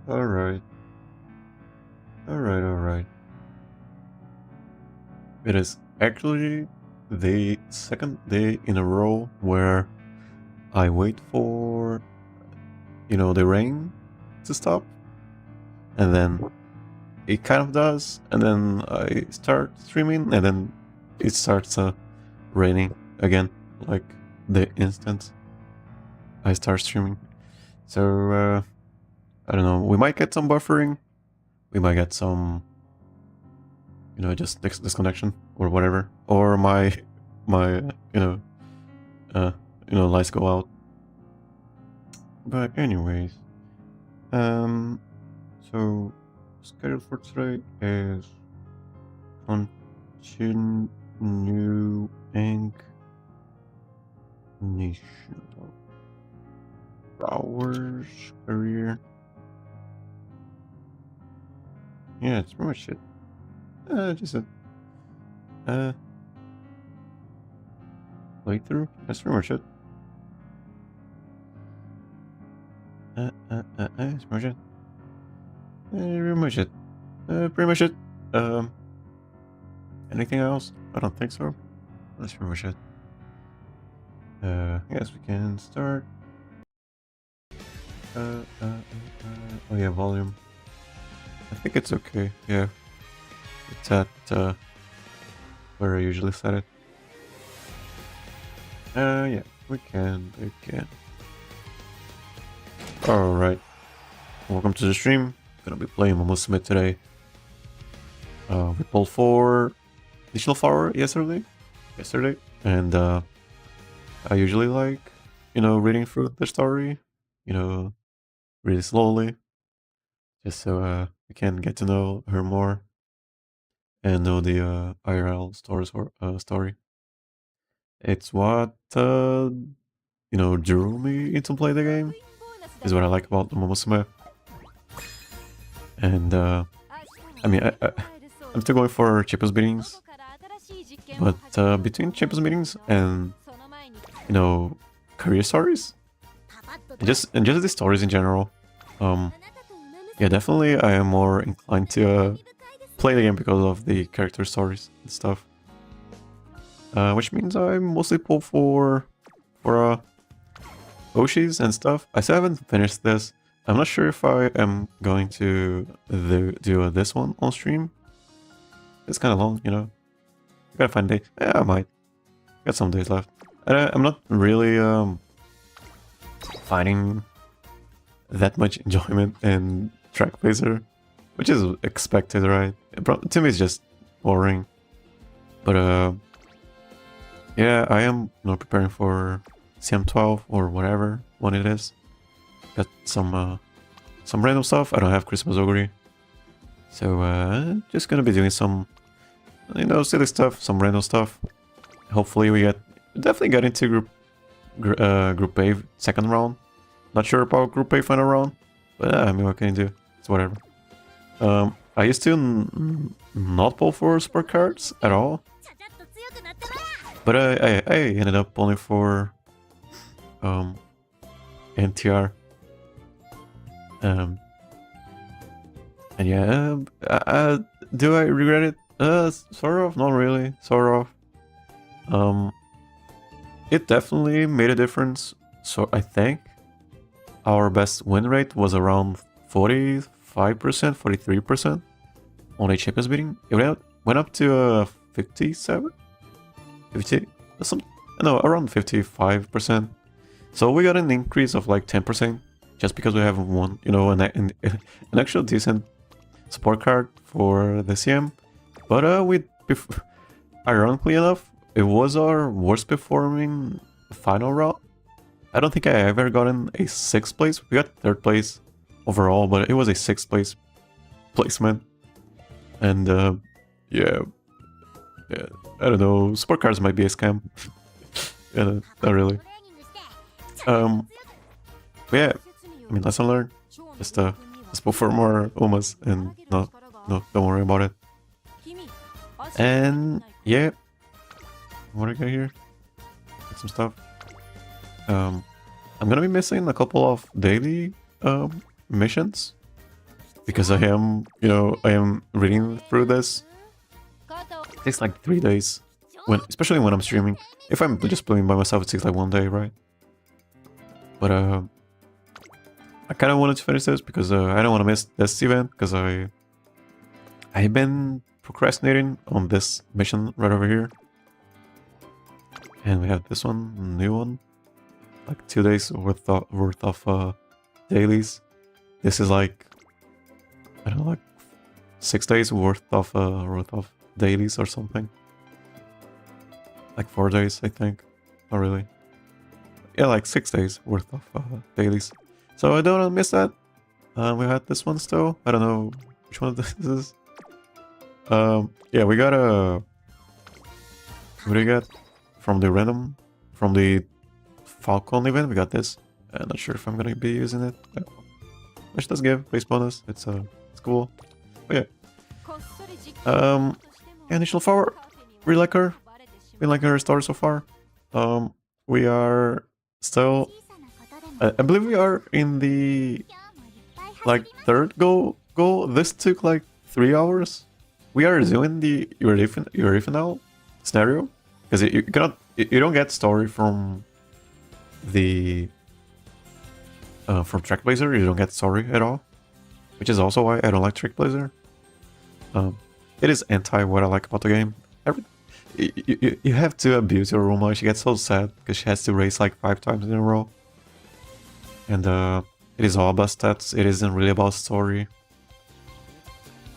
Alright. Alright. It is actually the second day in a row where I wait for, the rain to stop. And then it kind of does. And then I start streaming and then it starts raining again. Like the instant I start streaming. So, I don't know. We might get some buffering. We might get some, just disconnection or whatever. Or my, lights go out. But anyways, so schedule for today is continuing Nishino Flower's career. Yeah, it's pretty much it. Just a playthrough. That's pretty much it. It's pretty much it. Pretty much it. Anything else? I don't think so. That's pretty much it. I guess we can start. Oh yeah, volume. I think it's okay. Yeah, it's at where I usually set it. Yeah, we can. All right. Welcome to the stream. Gonna be playing Umamusume today. We pulled for Nishino Flower yesterday, and I usually like, reading through the story, really slowly, just so we can get to know her more and know the IRL story. It's what drew me into play the game. Is what I like about Umamusume. And I mean, I'm still going for Champions meetings, but between Champions meetings and career stories, and just the stories in general, yeah, definitely I am more inclined to play the game because of the character stories and stuff. Which means I mostly pull for oshis and stuff. I still haven't finished this. I'm not sure if I am going to do this one on stream. It's kind of long, You gotta find a day. Yeah, I might. Got some days left. And I'm not really finding that much enjoyment in track placer, which is expected, right? To me, it's just boring. But yeah, I am preparing for CM12 or whatever one it is. Got some random stuff. I don't have Christmas Ogre, so just gonna be doing some silly stuff, some random stuff. Hopefully we definitely get into group A second round. Not sure about group A final round, but I mean, what can you do? It's whatever. I used to not pull for sport cards at all, but I ended up pulling for NTR. And yeah, do I regret it? Sort of, not really, sort of. It definitely made a difference. So I think our best win rate was around 45%, 43% on a Champions meeting. It went up to 57, 50, around 55%. So we got an increase of like 10%. Just because we have one, an actual decent support card for the CM. But ironically enough, it was our worst performing final round. I don't think I ever gotten a 6th place. We got 3rd place overall, but it was a 6th place placement. And yeah, I don't know. Support cards might be a scam. Yeah, not really. Yeah. I mean, lesson learned. Just pull for more Umas and no, don't worry about it. And yeah, what do I got here? Get some stuff. I'm gonna be missing a couple of daily missions because I am, I am reading through this. It takes like 3 days, especially when I'm streaming. If I'm just playing by myself, it takes like 1 day, right? But I kind of wanted to finish this because I don't want to miss this event, because I've been procrastinating on this mission right over here. And we have this one, new one, like 2 days worth of dailies. This is like, I don't know, like 6 days worth of dailies or something. Like 4 days, I think. Not really. Yeah, like 6 days worth of dailies. So I don't want to miss that. We had this one still. I don't know which one of this is. Yeah, we got a... What do you get? From the Falcon event, we got this. I'm not sure if I'm gonna be using it. Which does give base bonus. It's cool. But yeah. Yeah, Nishino Flower. Really like her. We like her story so far. We are still... I believe we are in the like third goal. This took like 3 hours. We are doing the Eurifinal scenario because you don't get story from the from Trackblazer. You don't get story at all, which is also why I don't like Trackblazer. It is anti what I like about the game. You have to abuse your Roma. She gets so sad because she has to race like 5 times in a row. And it is all about stats. It isn't really about story.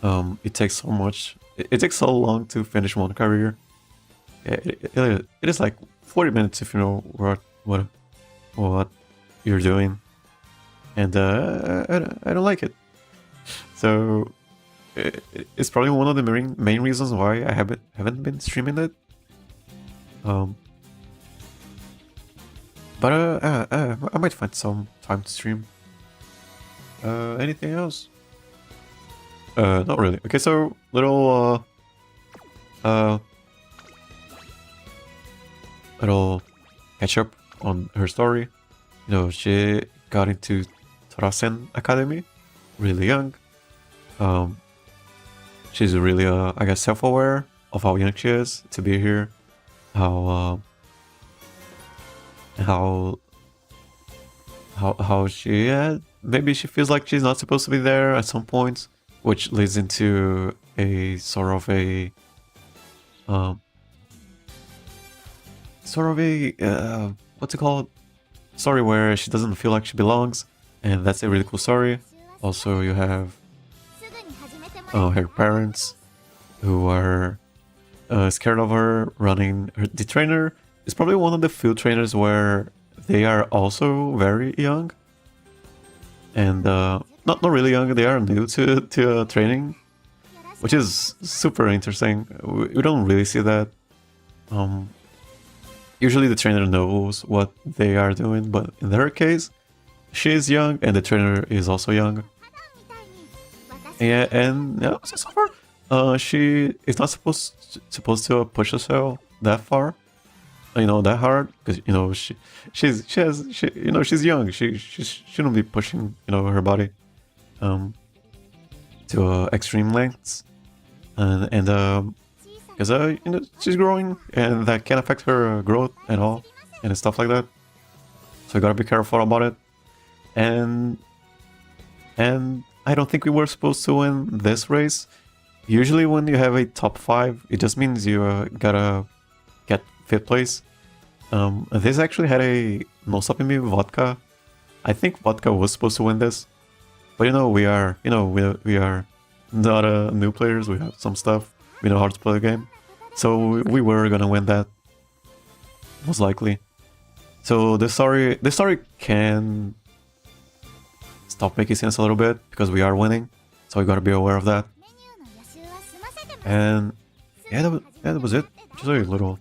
It takes so much. It takes so long to finish one career. It is like 40 minutes if you know what you're doing. And I don't like it. So it's probably one of the main reasons why I haven't been streaming it. But I might find some time to stream. Anything else? Not really. Okay, so little catch up on her story. You know, she got into Taurus Academy really young. She's really I guess self-aware of how young she is to be here. How she maybe she feels like she's not supposed to be there at some points, which leads into a sort of a what's it called, story where she doesn't feel like she belongs, and that's a really cool story. Also, you have her parents who are scared of her running. The trainer is probably one of the few trainers where they are also very young, and not really young. They are new to training, which is super interesting. We don't really see that. Usually the trainer knows what they are doing, but in her case, she is young and the trainer is also young. Yeah, and yeah, so far, she is not supposed to push herself that far, that hard, because she's young. She shouldn't be pushing her body to extreme lengths, and because she's growing and that can affect her growth and all and stuff like that. So you gotta be careful about it. And I don't think we were supposed to win this race. Usually when you have a top 5, it just means you gotta get 5th place. This actually had a no stopping me vodka. I think vodka was supposed to win this, but we are we are not new players. We have some stuff. We know how to play the game, so we were gonna win that most likely. So this story can stop making sense a little bit because we are winning, so we gotta be aware of that. And yeah, that was it. Just a little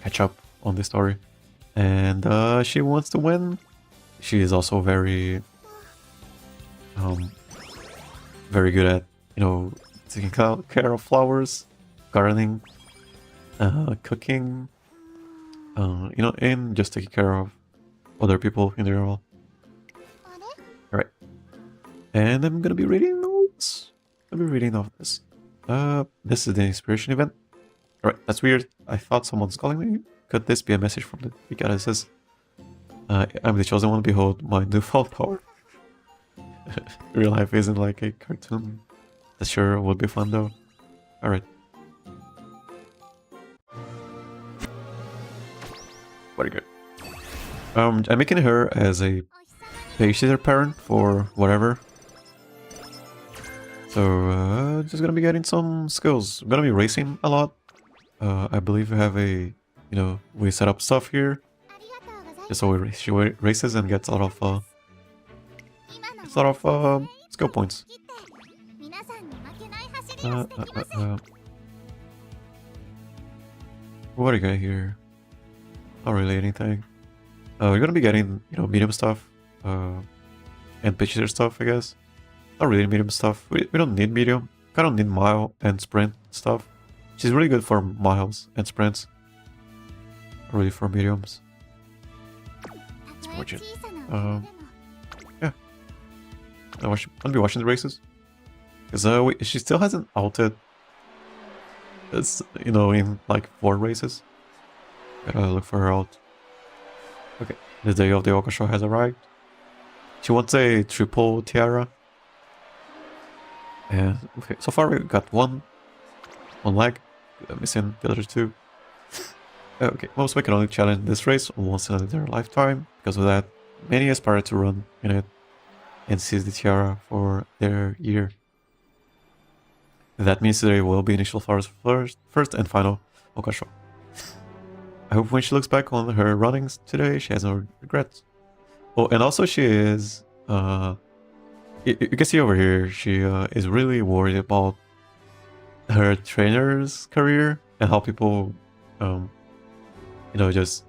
catch up on this story. And she wants to win. She is also very very good at taking care of flowers, gardening, cooking, and just taking care of other people in general. Alright. And I'm gonna be reading notes. I'll be reading all this. This is the inspiration event. Alright, that's weird. I thought someone's calling me. Could this be a message from the Picard that says, I'm the chosen one, behold my newfound power. Real life isn't like a cartoon. That sure would be fun though. Alright. Very good. I'm making her as a babysitter parent for whatever. So, just gonna be getting some skills. I'm gonna be racing a lot. I believe we have a, we set up stuff here. Just so she races and gets a lot of skill points. What do you got here? Not really anything. We're gonna be getting, medium stuff, and pitcher stuff, I guess. Not really medium stuff. We don't need medium. Kind of need mile and sprint stuff. She's really good for miles and sprints. Not really for mediums. It's fortune. Yeah. I'll be watching the races. Because she still hasn't outed. It's, in like 4 races. Gotta look for her out. Okay, the day of the Oka show has arrived. She wants a triple tiara. And okay, so far we got one leg. Missing the other 2. Okay, most we can only challenge this race once in their lifetime. Because of that, many aspire to run in it and seize the tiara for their year. That means there will be initial flowers first and final Oka show. I hope when she looks back on her runnings today, she has no regrets. Oh, and also she is, you can see over here, she is really worried about her trainer's career and how people, just,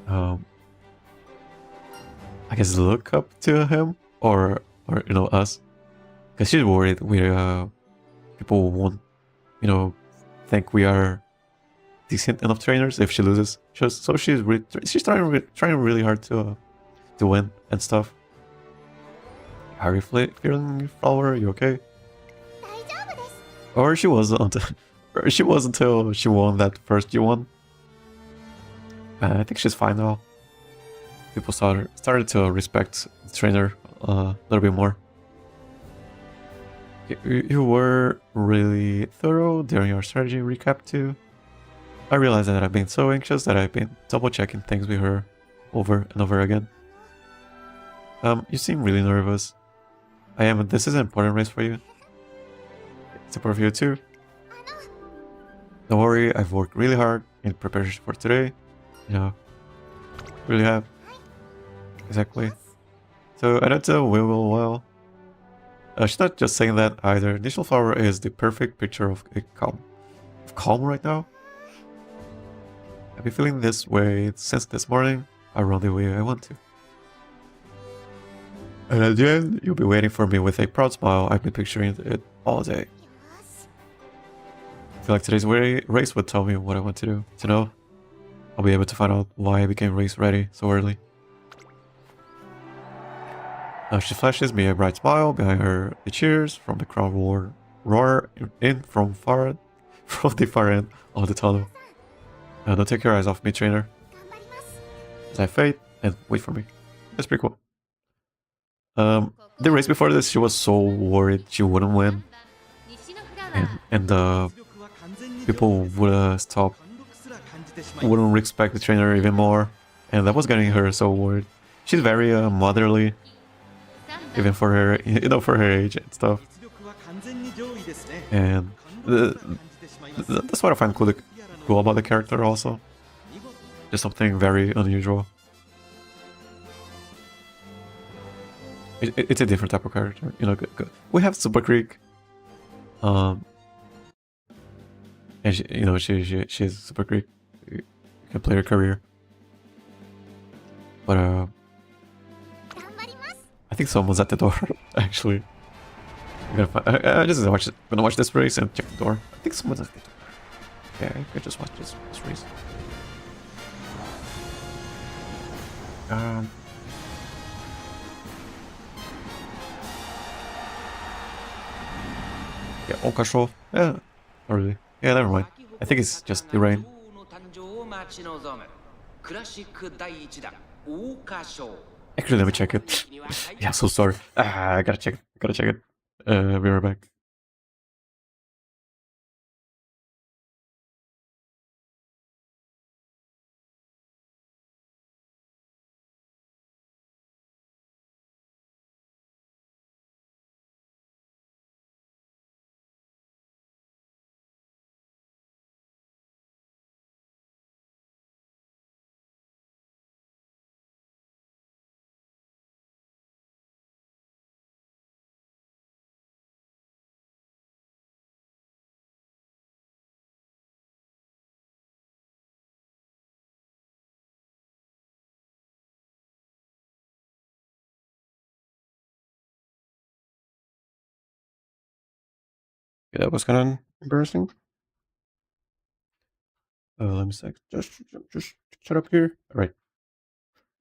I guess look up to him or us. Because she's worried people won't, think we are decent enough trainers if she loses. So she's trying really hard to win and stuff. How are you feeling, Flower? Are you okay? Or she was until she won that first G1. I think she's fine now. People started to respect the trainer a little bit more. You were really thorough during your strategy recap too. I realize that I've been so anxious that I've been double checking things with her over and over again. You seem really nervous. I am. This is an important race for you. It's important for you too. Don't worry, I've worked really hard in preparation for today. Really have. Exactly. So I know the well. She's not just saying that either. Nishino Flower is the perfect picture of calm right now. I've been feeling this way since this morning. I run the way I want to. And at the end, you'll be waiting for me with a proud smile. I've been picturing it all day. I feel like today's race would tell me what I want to know. I'll be able to find out why I became race ready so early. Now she flashes me a bright smile. Behind her, the cheers from the crowd roar in from the far end of the tunnel. Don't take your eyes off me, trainer. As I fade and wait for me. That's pretty cool. The race before this, she was so worried she wouldn't win, and people would wouldn't respect the trainer even more, and that was getting her so worried. She's very motherly, even for her, for her age and stuff. And that's what I find cool about the character also. Just something very unusual. It's a different type of character, We have Super Creek, and she's Super Creek. You can play her career, but I think someone's at the door. Actually, I just gonna watch this race and check the door. I think someone's at the door. Yeah, I could just watch this race. Yeah, Okasho. Yeah, not really. Yeah, never mind. I think it's just the rain. Actually, let me check it. Yeah, so sorry. I gotta check it. Gotta check it. Be right back. Yeah, that was kind of embarrassing. Let me see. Just shut up here. All right.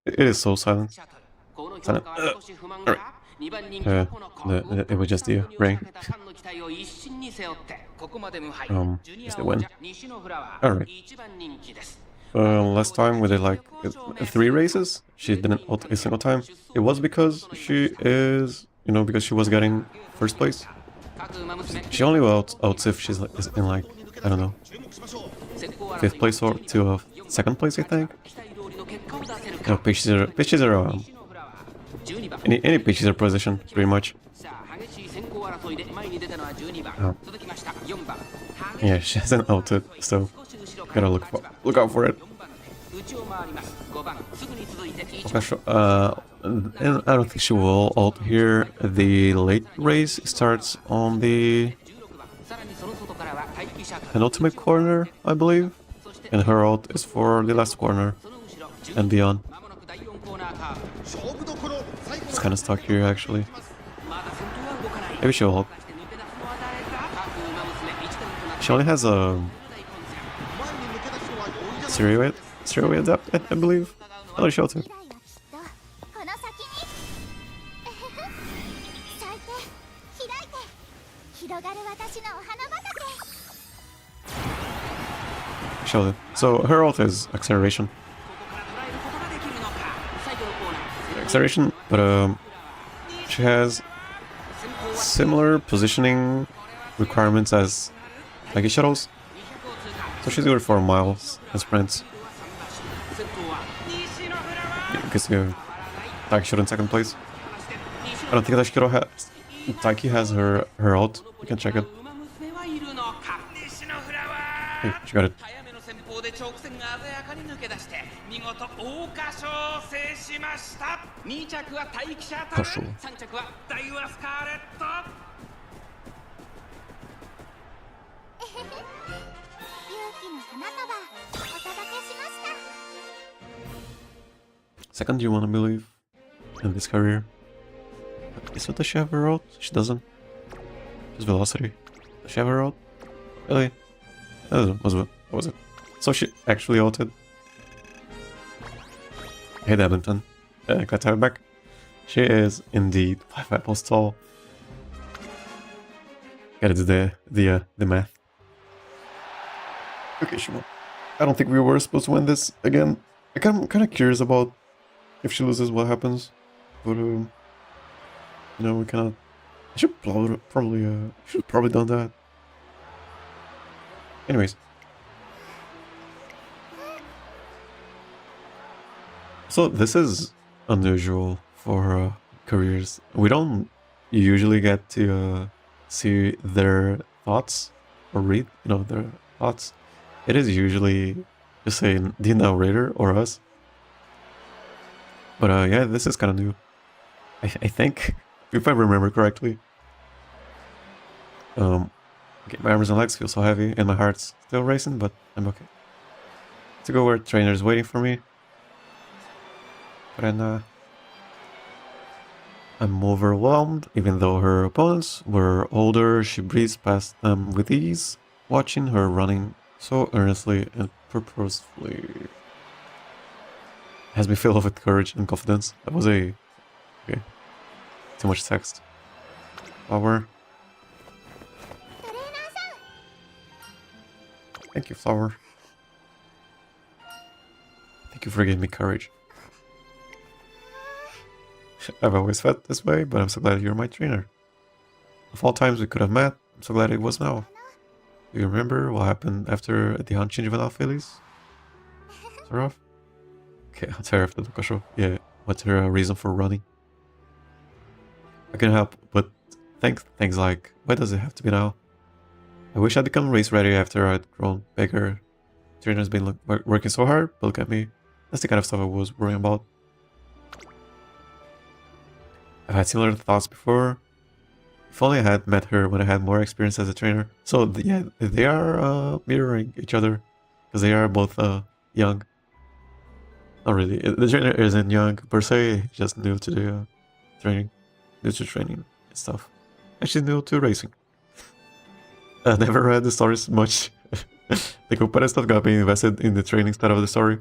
It is so silent. Silent. All right. It was just the rain. Just the wind. All right. Last time we did like 3 races. She didn't ult a single time. It was because she is, because she was getting first place. She only will outs if she's is in like, I don't know, 5th place or to 2nd place, I think. No, pitches are any pitches are position pretty much. Yeah, she hasn't outed, so gotta look out for it. Okay, and I don't think she will ult here. The late race starts on the penultimate corner, I believe, and her ult is for the last corner and beyond. It's kind of stuck here, actually. Maybe she'll ult. She only has a Serial Adept, I believe. Another shelter. Shelter. So her ult is acceleration. Acceleration, but she has similar positioning requirements as Lucky Shuttles. So she's good for miles and sprints. Because Taiki shot in 2nd place. I don't think Tashikiro has. Taiki has her ult. You can check it. Hey, she got it. Partial. Second, you want to believe in this career? Is it the she have her ult? She doesn't. Just velocity. Does she have her ult? Really? What was it? So she actually ulted. Hey, Abington. Glad to have her back. She is indeed 5 apples tall. Gotta do the math. Okay, she won. I don't think we were supposed to win this again. I'm kind of curious about if she loses, what happens? But we cannot. I should probably done that. Anyways. So this is unusual for careers. We don't usually get to see their thoughts or read, their thoughts. It is usually just saying the narrator or us. But yeah, this is kind of new. I think, if I remember correctly. Okay, my arms and legs feel so heavy, and my heart's still racing, but I'm okay. To go where trainer's waiting for me. But then, I'm overwhelmed, even though her opponents were older. She breezed past them with ease, watching her running so earnestly and purposefully. Has me filled with courage and confidence. That was okay. Too much text. Power. Thank you, Flower. Thank you for giving me courage. I've always felt this way, but I'm so glad you're my trainer. Of all times we could have met, I'm so glad it was now. Do you remember what happened after the hunting juvenile fillies? Sort of? Okay, I'll tell her after the question. Yeah, what's her reason for running? I can help, but things like, why does it have to be now? I wish I'd become race ready after I'd grown bigger. Trainer's been working so hard, but look at me. That's the kind of stuff I was worrying about. I've had similar thoughts before. If only I had met her when I had more experience as a trainer. So yeah, they are mirroring each other, because they are both young. Not really. The trainer isn't young per se, just new to the training, new to training and stuff. Actually new to racing. I never read the stories much. The competitive stuff got me invested in the training side of the story.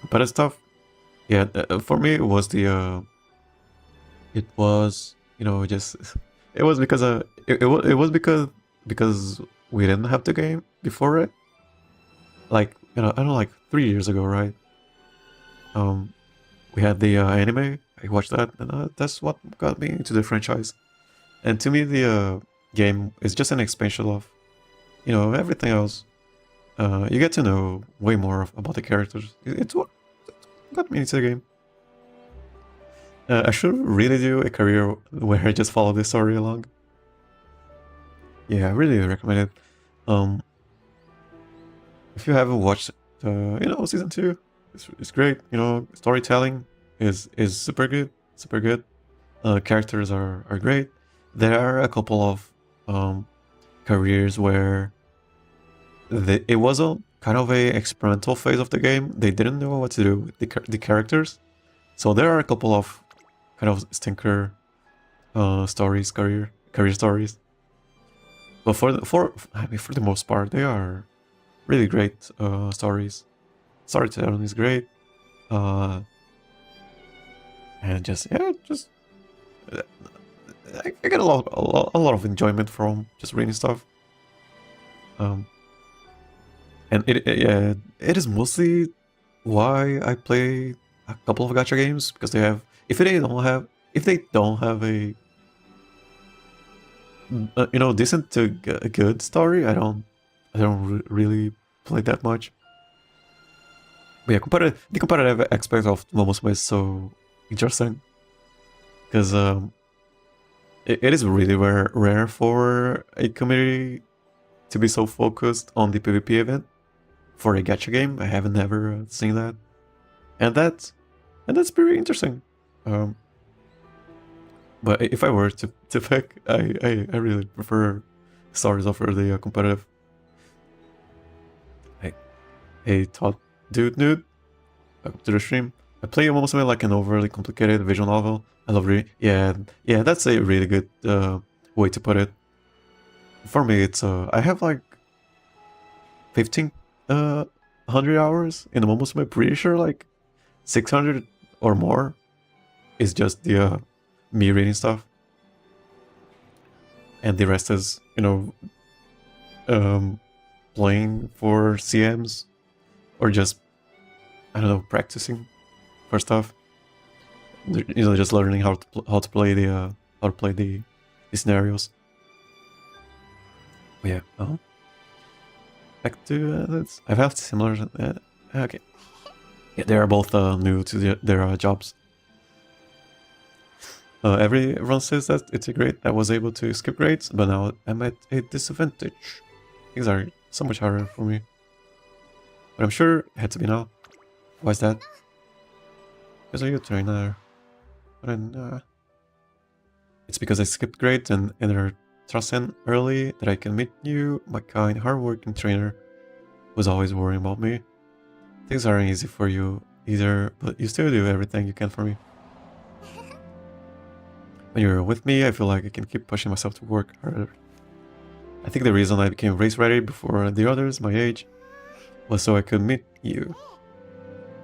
Competitive stuff, yeah. For me, it was the. It was, you know, just. It was because it was because we didn't have the game before it. Like, you know, I don't know, like 3 years ago, right? We had the anime. I watched that, and that's what got me into the franchise. And to me, the game is just an expansion of, you know, everything else. You get to know way more about the characters. It's what got me into the game. I should really do a career where I just follow the story along. Yeah, I really recommend it. If you haven't watched, you know, season 2, it's great. You know, storytelling is super good, super good. Characters are great. There are a couple of careers where it was a kind of a experimental phase of the game. They didn't know what to do with the characters, so there are a couple of kind of stinker stories, career stories. But for the most part, they are really great stories. Storytelling is great, and just I get a lot of enjoyment from just reading stuff. And it is mostly why I play a couple of gacha games, because they have if they don't have a you know, decent to good story, I don't really play that much. But yeah, the competitive aspect of Umamusume is so interesting, because it is really rare for a community to be so focused on the PvP event for a gacha game. I haven't never seen that, and that's pretty interesting. But if I were to pick, I really prefer stories over the competitive. Hey, Todd, dude, welcome to the stream. I play Umamusume like an overly complicated visual novel. I love reading. Yeah, that's a really good way to put it. For me, it's I have like 1,500 hours in Umamusume. Pretty sure like 600 or more is just the me reading stuff, and the rest is, you know, playing for CMs, or just, I don't know, practicing for stuff. You know, just learning how to play the scenarios. But yeah, back to this. I've had similar. Okay, yeah, they are both new to their jobs. Everyone says that it's a grade that was able to skip grades, but now I'm at a disadvantage. Things are so much harder for me. But I'm sure it had to be now. Why is that? Because are you a trainer? It's because I skipped grades and entered Trusten early that I can meet you. My kind, hardworking trainer was always worrying about me. Things aren't easy for you either, but you still do everything you can for me. When you're with me, I feel like I can keep pushing myself to work harder. I think the reason I became race ready before the others my age was so I could meet you.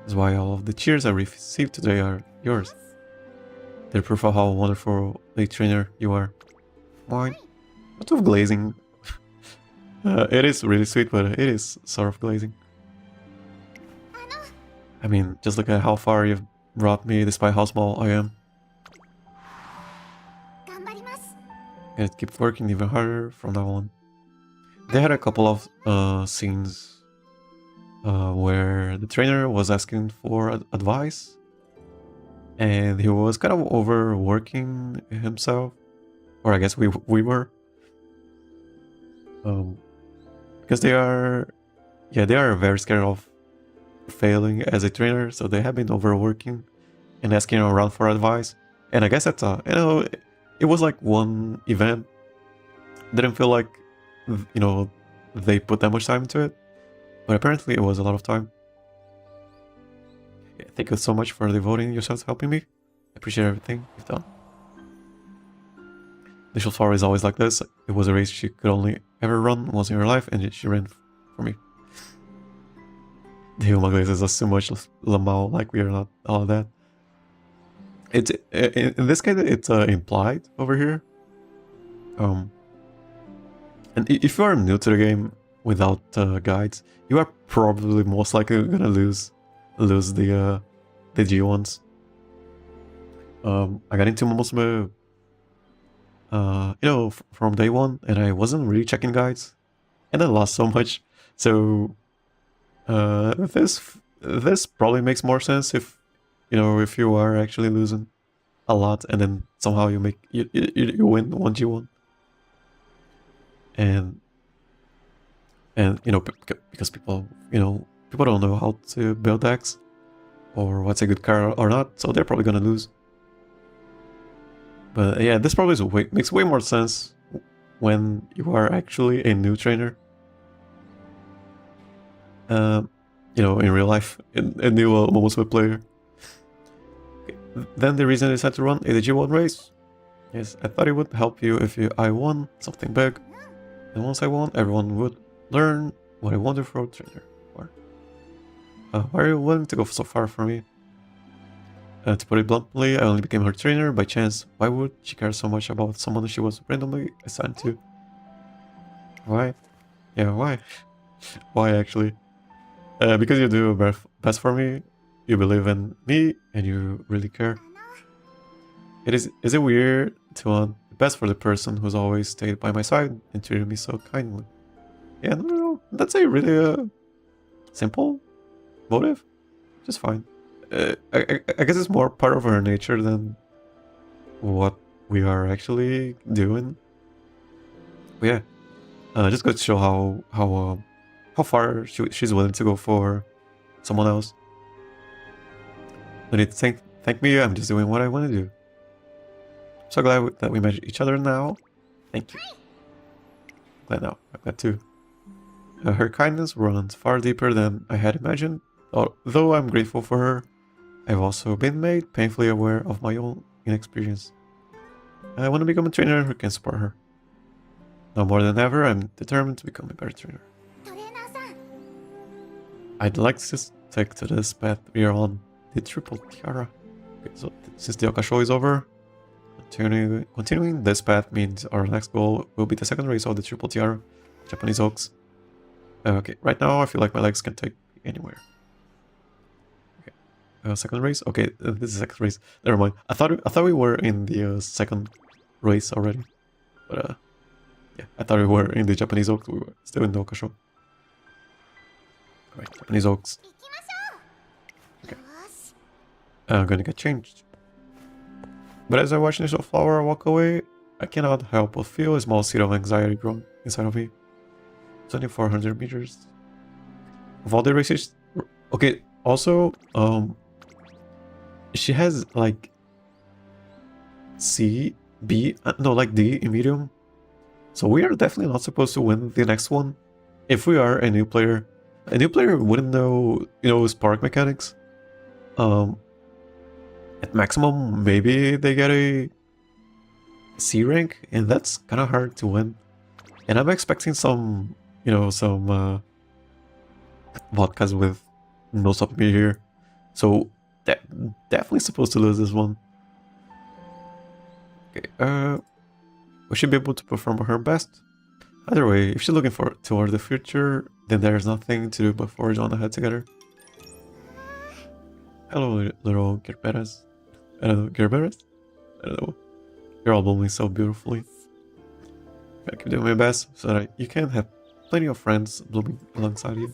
That's why all of the cheers I received today are yours. They're proof of how wonderful a trainer you are. Mine. What with glazing? It is really sweet, but it is sort of glazing. I mean, just look at how far you've brought me despite how small I am. Gonna keep working even harder from now on. They had a couple of scenes where the trainer was asking for advice, and he was kind of overworking himself, or I guess we were, because they are very scared of failing as a trainer, so they have been overworking and asking around for advice. And I guess that's it was like one event. Didn't feel like they put that much time into it, but apparently it was a lot of time. Yeah, thank you so much for devoting yourself to helping me. I appreciate everything you've done. Nishino Flower is always like this. It was a race she could only ever run once in her life, and she ran for me. The Umamusume is us too much Lamau, like we are not all of that. It's in this case it's implied over here. And if you are new to the game without guides, you are probably most likely gonna lose the G1s. I got into Umamusume from day one, and I wasn't really checking guides, and I lost so much. So this probably makes more sense if you are actually losing a lot, and then somehow you win one G1, and because people don't know how to build decks or what's a good card or not, so they're probably gonna lose. But yeah, this probably makes way more sense when you are actually a new trainer. In real life, a new Umamusume player. Okay. Then the reason I decided to run a G1 race is I thought it would help you if I won something big. And once I won, everyone would learn what a wonderful trainer are. Why are you willing to go so far for me? To put it bluntly, I only became her trainer by chance. Why would she care so much about someone she was randomly assigned to? Why? Yeah, why? Why actually? Because you do best for me, you believe in me, and you really care. Is it weird to want the best for the person who's always stayed by my side and treated me so kindly? Yeah, no, that's a really simple motive. Just fine. I guess it's more part of her nature than what we are actually doing. But yeah, just goes to show how far she's willing to go for someone else. No need to thank me. I'm just doing what I want to do. So glad that we met each other now. Thank you. Glad too. Her kindness runs far deeper than I had imagined. Although I'm grateful for her, I've also been made painfully aware of my own inexperience. I want to become a trainer who can support her. Now more than ever, I'm determined to become a better trainer. I'd like to stick to this path we are on, the triple tiara. Okay, so since the Okasho is over, continuing this path means our next goal will be the second race of the triple tiara, Japanese Oaks. Okay, right now I feel like my legs can take me anywhere. Second race? Okay, this is second race. Never mind. I thought we were in the second race already. But yeah, I thought we were in the Japanese Oaks. We were still in the Okasho. Alright, Japanese Oaks. Okay. I'm gonna get changed. But as I watch Nishino Flower walk away, I cannot help but feel a small seed of anxiety growing inside of me. 2400 meters. Of all the races... Okay, also, she has like C, B, no, like D in medium. So we are definitely not supposed to win the next one. If we are a new player wouldn't know, spark mechanics. At maximum, maybe they get a C rank, and that's kind of hard to win. And I'm expecting some, some vodkas with no stop me here. So definitely supposed to lose this one. Okay, we should be able to perform her best. Either way, if she's looking toward the future, then there's nothing to do but forge on ahead together. Hello, little Gerberas. I don't know, Gerberas? I don't know. You're all blooming so beautifully. I keep doing my best so that you can have plenty of friends blooming alongside you.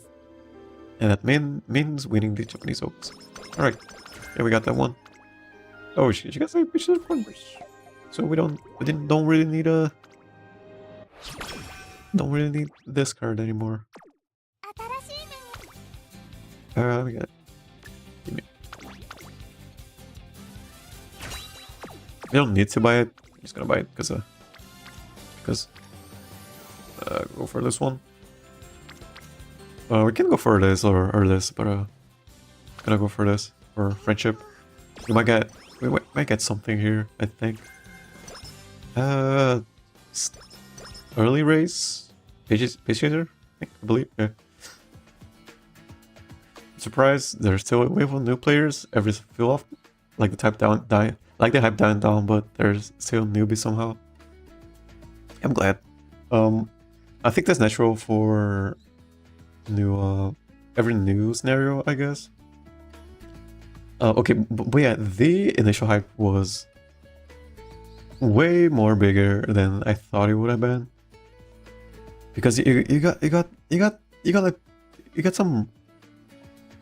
And that means winning the Japanese Oaks. Alright, yeah, we got that one. Oh, she got some pictures of progress. So we don't really need this card anymore. We got. Give me. We don't need to buy it. I'm just gonna buy it because go for this one. We can go for this or this, but gonna go for this for friendship. We might get something here, I think. Early race, pace chaser, I believe. Yeah. Surprised there's still a wave of new players every so often. Like the hype dying down, but there's still newbies somehow. I'm glad. I think that's natural for every new scenario, I guess. Okay, but yeah, the initial hype was way more bigger than I thought it would have been. Because you got some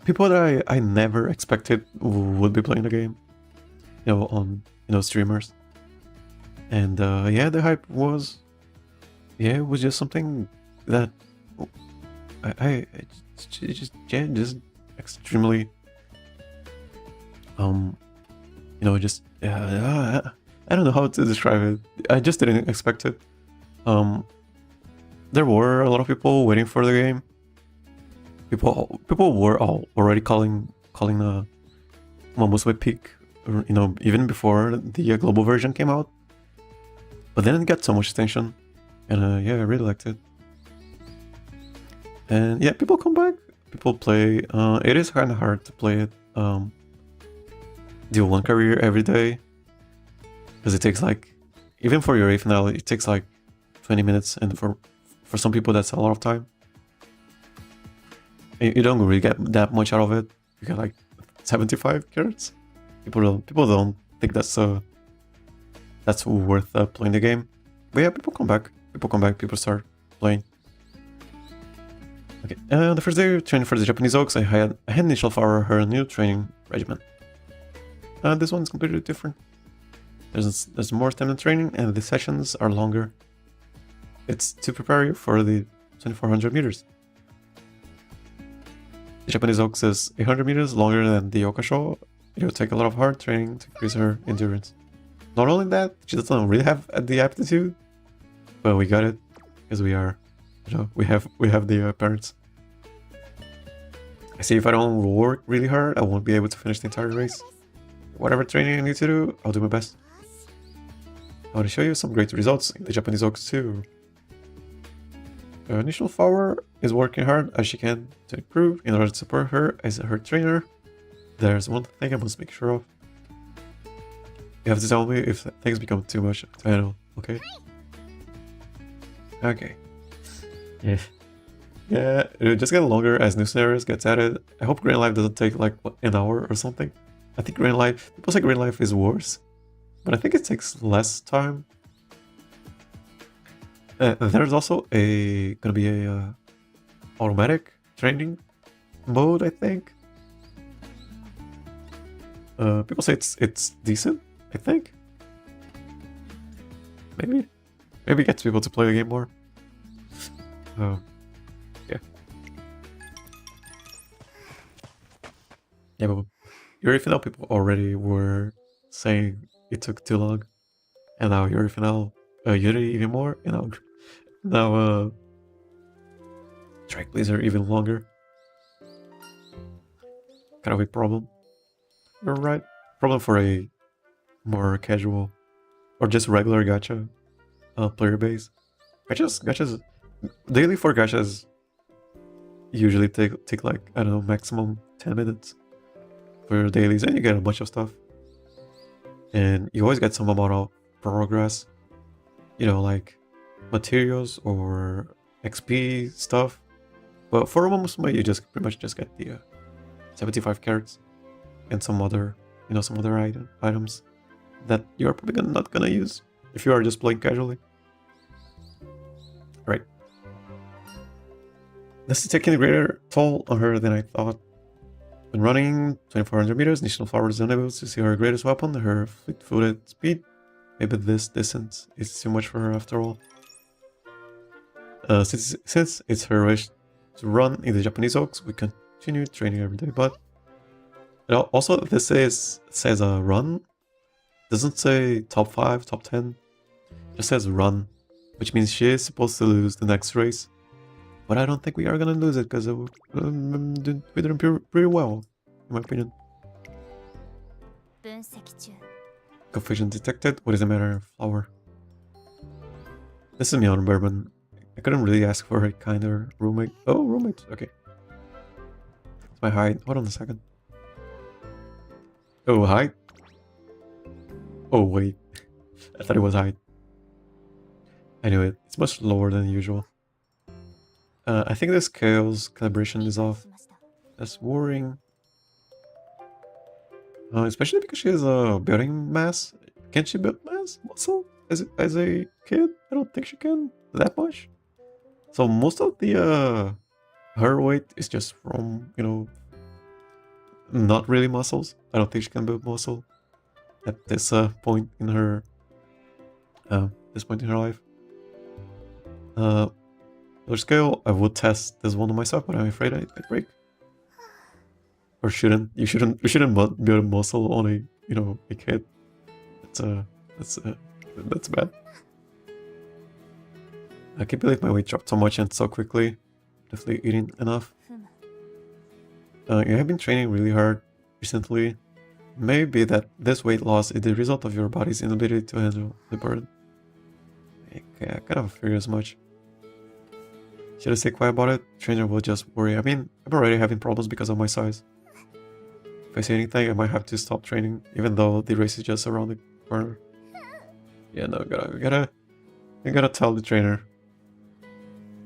people that I never expected would be playing the game, on streamers. And yeah, the hype was, it was just something that I just extremely just I don't know how to describe it. I just didn't expect it. There were a lot of people waiting for the game. People were already calling the Umamusume peak, even before the global version came out. But then it got so much attention, and yeah, I really liked it. And yeah, people come back, people play. It is kind of hard to play it. Do one career every day, because it takes even for your A finale, it takes 20 minutes, and for some people that's a lot of time. You don't really get that much out of it. You get 75 carats. People don't think that's worth playing the game. But yeah, people come back. People start playing. Okay, the first day training for the Japanese Oaks, I had Nishino Flower her new training regimen. This one's completely different. There's more stamina training, and the sessions are longer. It's to prepare you for the 2400 meters. The Japanese Oaks is 800 meters longer than the Okasho. It will take a lot of hard training to increase her endurance. Not only that, she doesn't really have the aptitude, but we got it because we are, we have the parents. I see if I don't work really hard, I won't be able to finish the entire race. Whatever training I need to do, I'll do my best. I want to show you some great results in the Japanese Oaks too. Nishino Flower is working hard as she can to improve. In order to support her as her trainer, there's one thing I must make sure of. You have to tell me if things become too much to handle, okay? Okay. Yeah. Yeah, it'll just get longer as new scenarios gets added. I hope Green Life doesn't take an hour or something. I think Green Life, people say Green Life is worse, but I think it takes less time. There's also gonna be a automatic training mode, I think. People say it's decent, I think. Maybe it gets people to play the game more. Yeah. Yeah, but Yuri Final people already were saying it took too long, and now Yuri Final, Yuri even more, now Track Blazer even longer. Kind of a problem. You're right. Problem for a more casual or just regular gacha player base. Gachas daily for gachas usually take I don't know, maximum 10 minutes for your dailies, and you get a bunch of stuff. And you always get some amount of progress. materials or XP stuff. But for Umamusume, you just pretty much just get the 75 carats and some other, some other items that you're probably not gonna use if you are just playing casually. Right. This is taking a greater toll on her than I thought. When running 2400 meters, Nishino Flower is unable to see her greatest weapon, her fleet-footed speed. Maybe this distance is too much for her after all. Since it's her wish to run in the Japanese Oaks, we continue training every day, but also this says a run. Doesn't say top 5, top 10. Just says run, which means she is supposed to lose the next race. But I don't think we are gonna lose it because we're doing pretty well, in my opinion. Confusion detected. What is the matter, Flower? This is me on Bourbon. I couldn't really ask for a kinder roommate. Oh, roommate. Okay. It's my height. Hold on a second. Oh, height. Oh, wait. I thought it was height. Anyway, it's much lower than usual. I think the scale's calibration is off. That's worrying. Especially because she has a building mass. Can she build mass muscle as a kid? I don't think she can that much. So most of the her weight is just from, not really muscles. I don't think she can build muscle at this point in her life. Lower scale, I would test this one on myself, but I'm afraid I'd break. Or shouldn't. You shouldn't build a muscle on a kid. That's bad. I can't believe my weight dropped so much and so quickly. Definitely eating enough. You have been training really hard recently. Maybe that this weight loss is the result of your body's inability to handle the burden. Okay, I kind of figure as much. Should I stay quiet about it? Trainer will just worry. I mean, I'm already having problems because of my size. If I say anything, I might have to stop training, even though the race is just around the corner. Yeah, no, we gotta tell the trainer.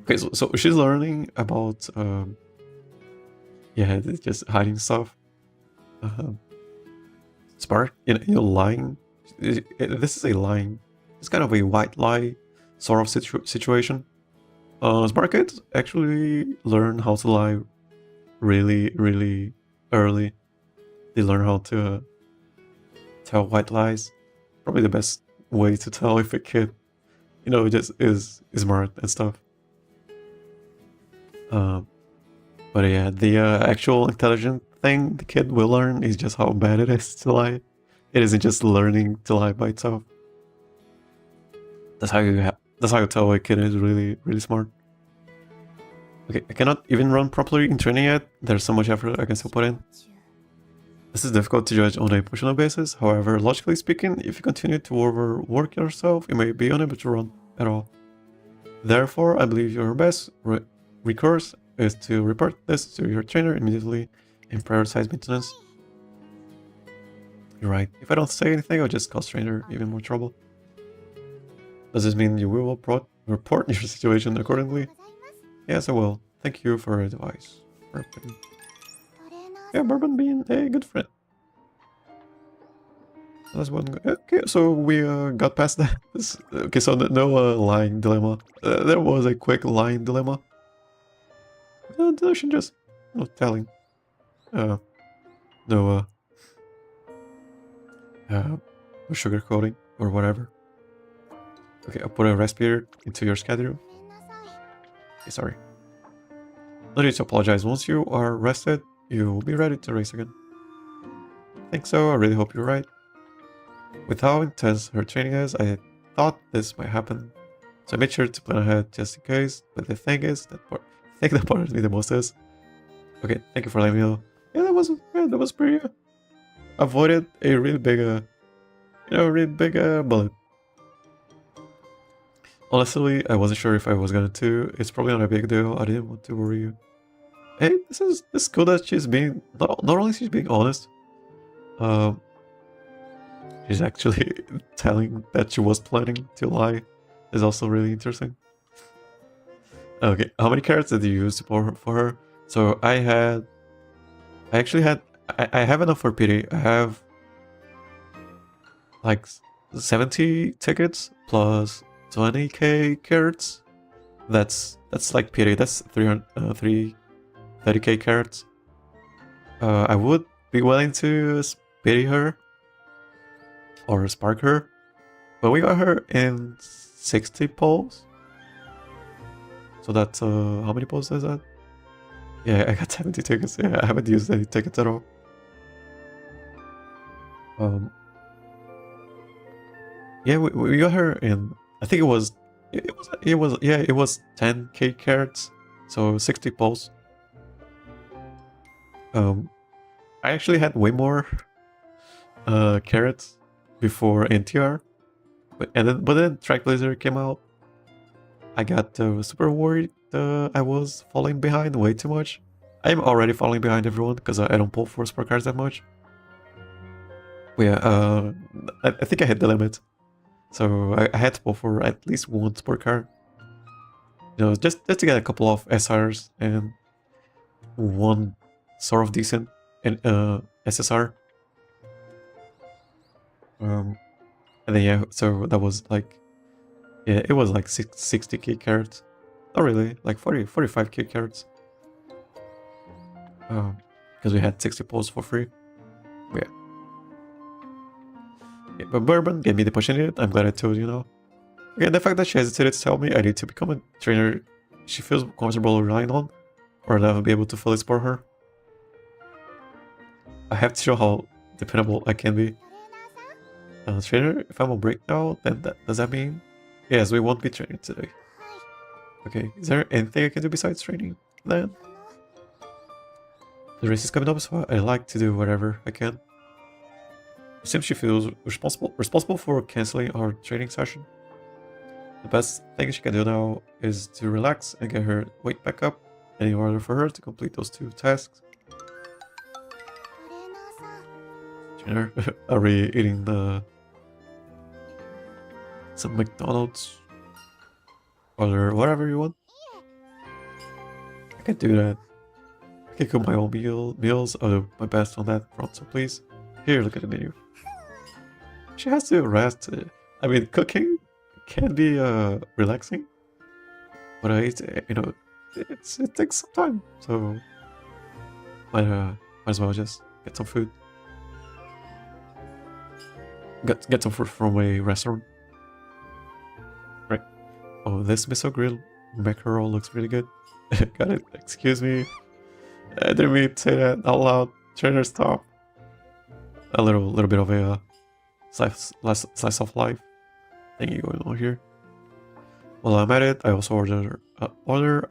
Okay, so she's learning about, yeah, it's just hiding stuff. Spark, lying. This is a lying. It's kind of a white lie sort of situation. Sparkheads actually learn how to lie really, really early. They learn how to tell white lies. Probably the best way to tell if a kid, just is smart and stuff. But yeah, the actual intelligent thing the kid will learn is just how bad it is to lie. It isn't just learning to lie by itself. That's how you tell a kid is really, really smart. Okay, I cannot even run properly in training yet. There's so much effort I can still put in. This is difficult to judge on a personal basis. However, logically speaking, if you continue to overwork yourself, you may be unable to run at all. Therefore, I believe your best recourse is to report this to your trainer immediately and prioritize maintenance. You're right. If I don't say anything, I'll just cause trainer even more trouble. Does this mean you will report your situation accordingly? Yes, I will. Thank you for your advice. Bourbon. Yeah, Bourbon being a good friend. That's one. Okay, so we got past that. Okay, so no lying dilemma. There was a quick lying dilemma. I should just telling. No sugarcoating or whatever. Okay, I'll put a respirator into your schedule. Okay, sorry. No need to apologize. Once you are rested, you will be ready to race again. I think so. I really hope you're right. With how intense her training is, I thought this might happen. So I made sure to plan ahead just in case. But the thing is, that bothers me the most is... Okay, thank you for letting me know. Yeah, that was pretty... avoided a really big, bullet. Honestly, I wasn't sure if I was going to. It's probably not a big deal. I didn't want to worry you. Hey, this is cool that she's being... Not only she's being honest. She's actually telling that she was planning to lie is also really interesting. Okay, how many carrots did you use for her? So I actually had, I have enough for pity. I have like 70 tickets plus 20k carrots. That's like pity. That's 30k carrots. I would be willing to pity her or spark her, but we got her in 60 polls. So that's how many polls is that? Yeah, I got 70 tickets. Yeah, I haven't used any tickets at all. Yeah, we got her in. I think it was 10k carrots, so 60 polls. I actually had way more carrots before NTR, but then Track Blazer came out. I got super worried I was falling behind way too much. I'm already falling behind everyone because I don't pull for sport cards that much. But yeah, I think I hit the limit. So I had to pull for at least one sport card. You know, just to get a couple of SRs and one sort of decent SSR. And then yeah, so that was like, yeah, it was like 60k carrots. Not really, like 45k carrots. Because we had 60 pulls for free. Yeah. Yeah, but Bourbon gave me the push in it. I'm glad I told you now. Again, the fact that she hesitated to tell me I need to become a trainer she feels comfortable relying on, or that I'll be able to fully support her. I have to show how dependable I can be. Trainer, if I'm on break now, then does that mean? Yes, we won't be training today. Okay, is there anything I can do besides training then? The race is coming up, so I like to do whatever I can. It seems she feels responsible for cancelling our training session. The best thing she can do now is to relax and get her weight back up, and in order for her to complete those 2 tasks. Trainer, are we eating some McDonald's? Or whatever you want? I can do that. I can cook my own meals. I'll do my best on that front, so please. Here, look at the menu. She has to rest. I mean, cooking can be relaxing, but you know, it takes some time. So might as well just get some food. Get some food from a restaurant. Right. Oh, this miso grilled mackerel looks really good. Got it. Excuse me. I didn't mean to say that out loud. Trainer, stop. A little bit of a slice of life thingy going on here. While I'm at it, I also order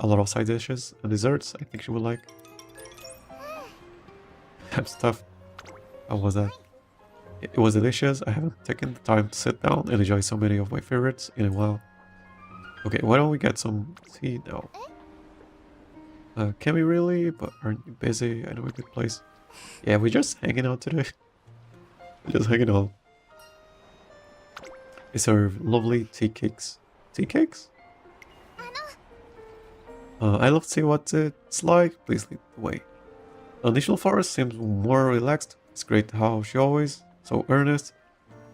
a lot of side dishes and desserts I think she would like. Stuff. How was that? It was delicious. I haven't taken the time to sit down and enjoy so many of my favorites in a while. Okay, why don't we get some tea now? Can we really? But aren't you busy? I know a good place. Yeah, we're just hanging out today. We're just hanging out. They serve lovely tea cakes. Tea cakes? I love to see what it's like. Please lead the way. Nishino Flower seems more relaxed. It's great how she always so earnest,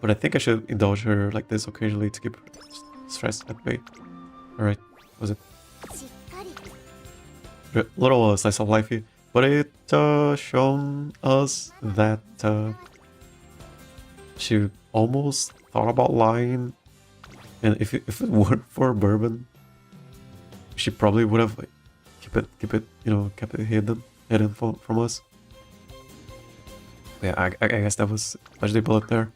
but I think I should indulge her like this occasionally to keep her stress at bay. Alright, was it? A little slice of lifey, but it shown us that she almost thought about lying, and if it weren't for Bourbon, she probably would have like kept it, you know, kept it hidden from us. Yeah, I guess that was legendary bullet there.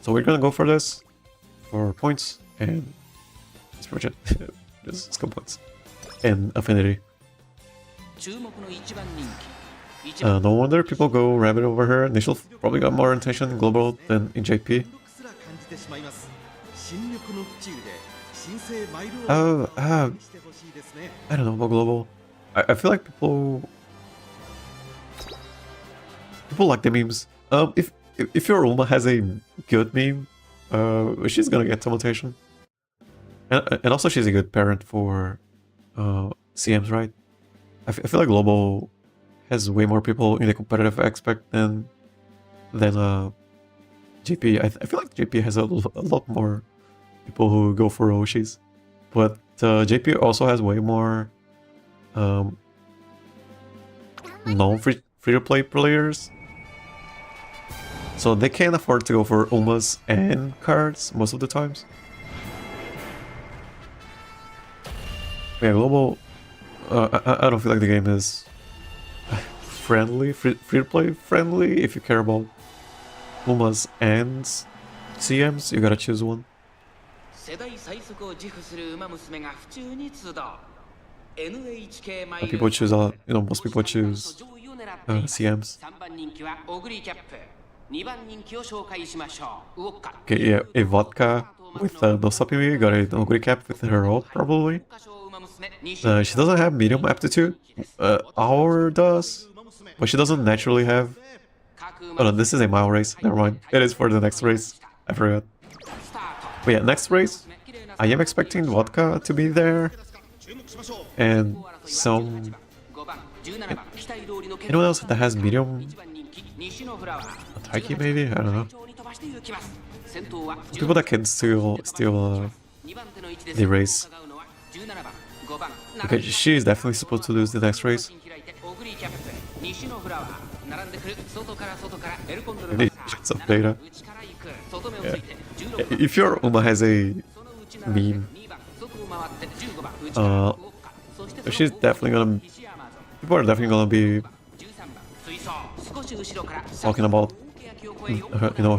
So we're gonna go for this for points and it's pretty much it. Just skill points and affinity. No wonder people go rabbit over her. Initial probably got more attention in global than in JP. I don't know about global. I feel like people like the memes. If your Uma has a good meme, she's gonna get some attention. And also she's a good parent for CMs, right? I feel like Global has way more people in the competitive aspect than GP. I feel like GP has a lot more people who go for oshis, but JP also has way more non-free-to-play players, so they can't afford to go for Umas and cards most of the times. Yeah, Global, I don't feel like the game is friendly, free-to-play friendly. If you care about Umas and CMs, you gotta choose one. People choose most people choose CMs. Okay, yeah, a vodka with no supplement, got an ogre cap with her ult, probably. She doesn't have medium aptitude. Our does, but she doesn't naturally have. Oh no, this is a mile race. Never mind. It is for the next race. I forgot. But yeah, next race, I am expecting vodka to be there. And some... Anyone else that has medium? Taiki maybe? I don't know. People that can steal the race. Okay, she is definitely supposed to lose the next race. Some data. Yeah. If your Uma has a meme, she's definitely gonna. People are definitely gonna be talking about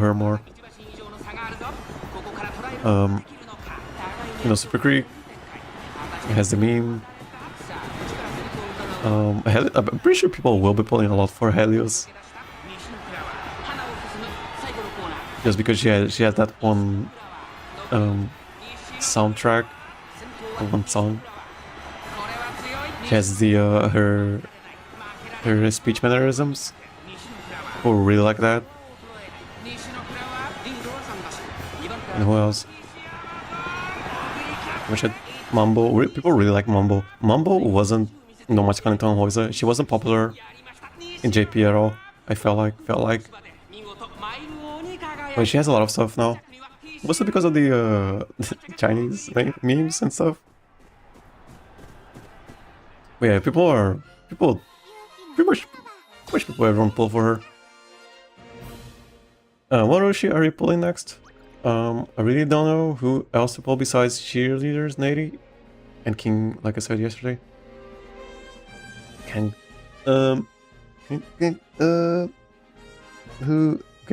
her more. Super Creek has the meme. I'm pretty sure people will be pulling a lot for Helios. Just because she has that one soundtrack, one song. She has the her speech mannerisms. People really like that. And who else? Mambo. People really like Mambo. Mambo wasn't much content on Hoiza. She wasn't popular in JP at all. I felt like. But she has a lot of stuff now. Mostly because of the Chinese memes and stuff. But yeah, pretty much everyone pull for her. What Roshi are you pulling next? I really don't know who else to pull besides cheerleaders, Nady, and King, like I said yesterday. Okay,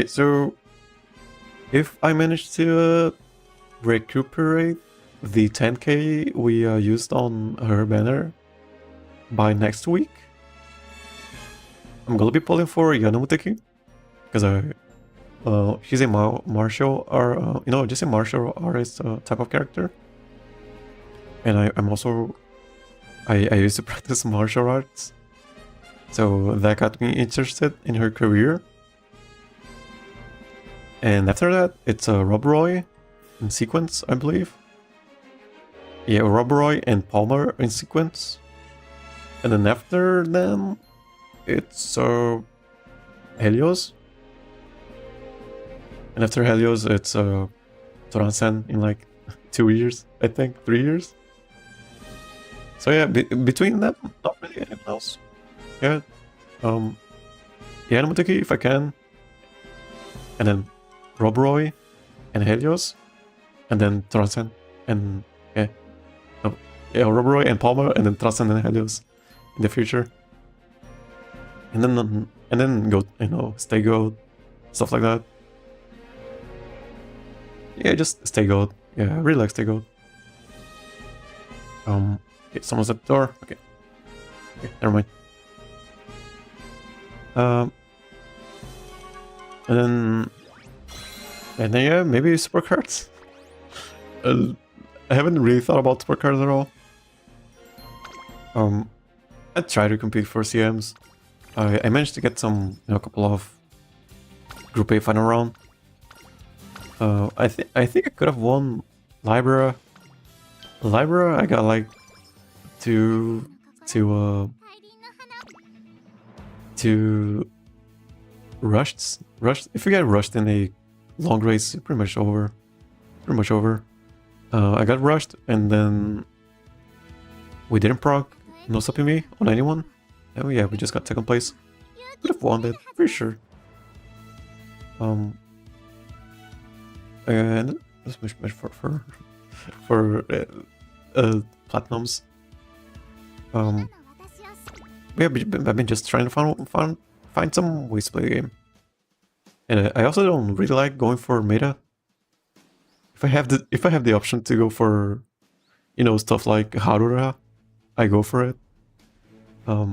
so if I manage to recuperate the 10k we used on her banner by next week, I'm gonna be pulling for Yanumuteki, because she's a martial or just a martial artist type of character, and I'm also I used to practice martial arts, so that got me interested in her career. And after that, it's Rob Roy in sequence, I believe. Yeah, Rob Roy and Palmer in sequence. And then after them, it's Helios. And after Helios, it's Toransen in like 2 years, I think, 3 years. So yeah, between them, not really anything else. Yeah, Yanumuteki if I can. And then Rob Roy and Helios, and then Toransen and Rob Roy and Palmer, and then Toransen and Helios in the future. And then go, stay gold, stuff like that. Yeah, just stay gold. Yeah, I really like stay gold. Okay, someone's at the door. Okay, never mind. And then yeah, maybe super cards. I haven't really thought about super cards at all. I try to compete for CMs. I managed to get some, a couple of Group A final round. I think I could have won Libra Libra, I got like two rushed. If you get rushed in a long race, you're pretty much over. I got rushed and then we didn't proc no stopping me on anyone. And yeah, we just got second place. Could have won that, pretty sure. And let's wish for platinums. Yeah, I've been just trying to find some ways to play the game. And I also don't really like going for meta. If I have the option to go for, you know, stuff like Harura, I go for it. I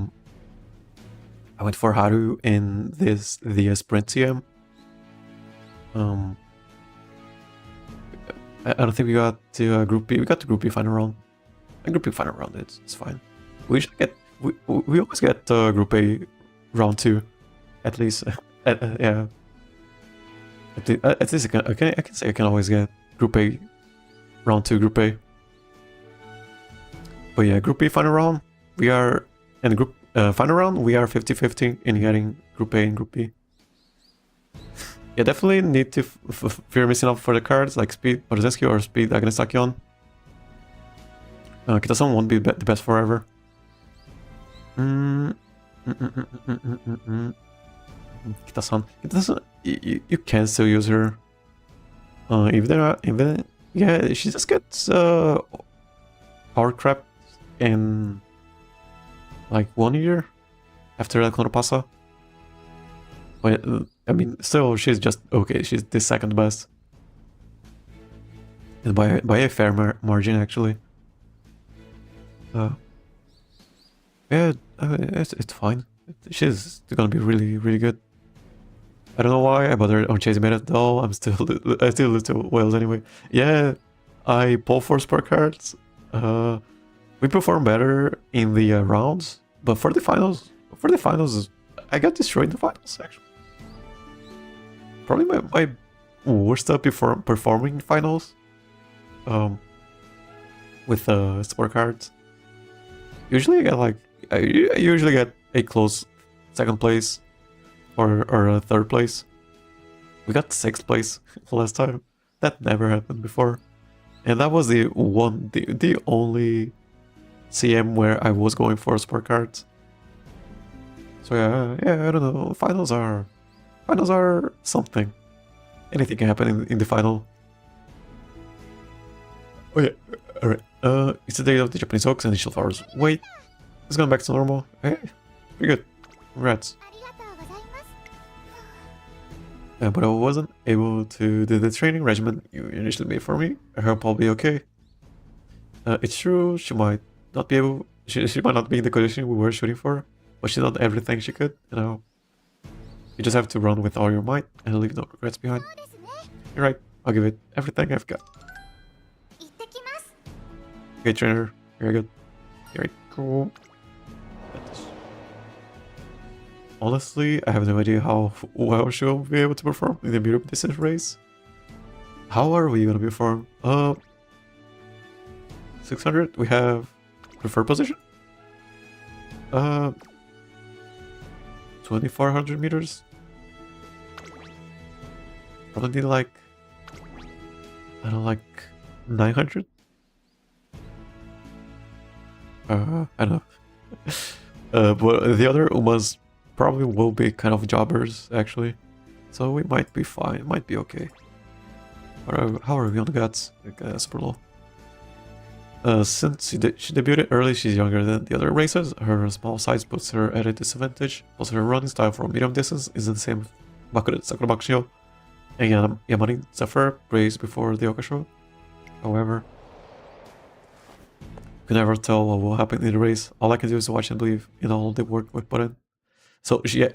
went for Haru in the sprint TM. I don't think we got to Group B. We got to Group B final round. And Group B final round, it's fine. We should get we always get Group A round 2, at least. Yeah. At least I can say I can always get Group A round 2, Group A. But yeah, Group B final round, we are in Group final round. We are 50-50 in getting Group A and Group B. Yeah, definitely need to fear missing out for the cards like Speed Orzensky or Speed against Akion. Kitasan won't be the best forever. Kitasan, you can still use her. Even yeah, she just gets power crap in like 1 year after El Clonopasa. But I mean, still, she's just okay. She's the second best, and by a fair margin, actually. Yeah, it's fine. She's gonna be really good. I don't know why I bothered on chasing meta though. I still lose to whales anyway. Yeah, I pull for spare cards. We perform better in the rounds, but for the finals, I got destroyed in the finals actually. Probably my worst up before performing in finals. With sport cards. Usually I get like I usually get a close second place or a third place. We got 6th place last time. That never happened before. And that was the only CM where I was going for sport cards. So yeah, I don't know. Finals are something. Anything can happen in the final. Oh yeah, alright. It's the day of the Japanese Oaks and Nishino Flowers. Wait, it's going back to normal. Hey, pretty good. Congrats. But I wasn't able to do the training regimen you initially made for me. I hope I'll be okay. It's true, she might not be able. She might not be in the condition we were shooting for, but she did everything she could. You know, you just have to run with all your might and leave no regrets behind. You're right. I'll give it everything I've got. Okay, trainer. Very good. Very cool. Honestly, I have no idea how well she'll be able to perform in the medium distance race. How are we gonna perform? 600. We have preferred position. 2400 meters. Probably need like, I don't know, like 900. I don't know. But the other Umas probably will be kind of jobbers, actually. So we might be fine, might be okay. How are we on the guts? Super low. Since she debuted early, she's younger than the other races. Her small size puts her at a disadvantage. Plus her running style from medium distance isn't the same Sakura Bakshio and Yamani Zephyr praised before the Oka show. However, you can never tell what will happen in the race. All I can do is watch and believe in all the work we put in. So she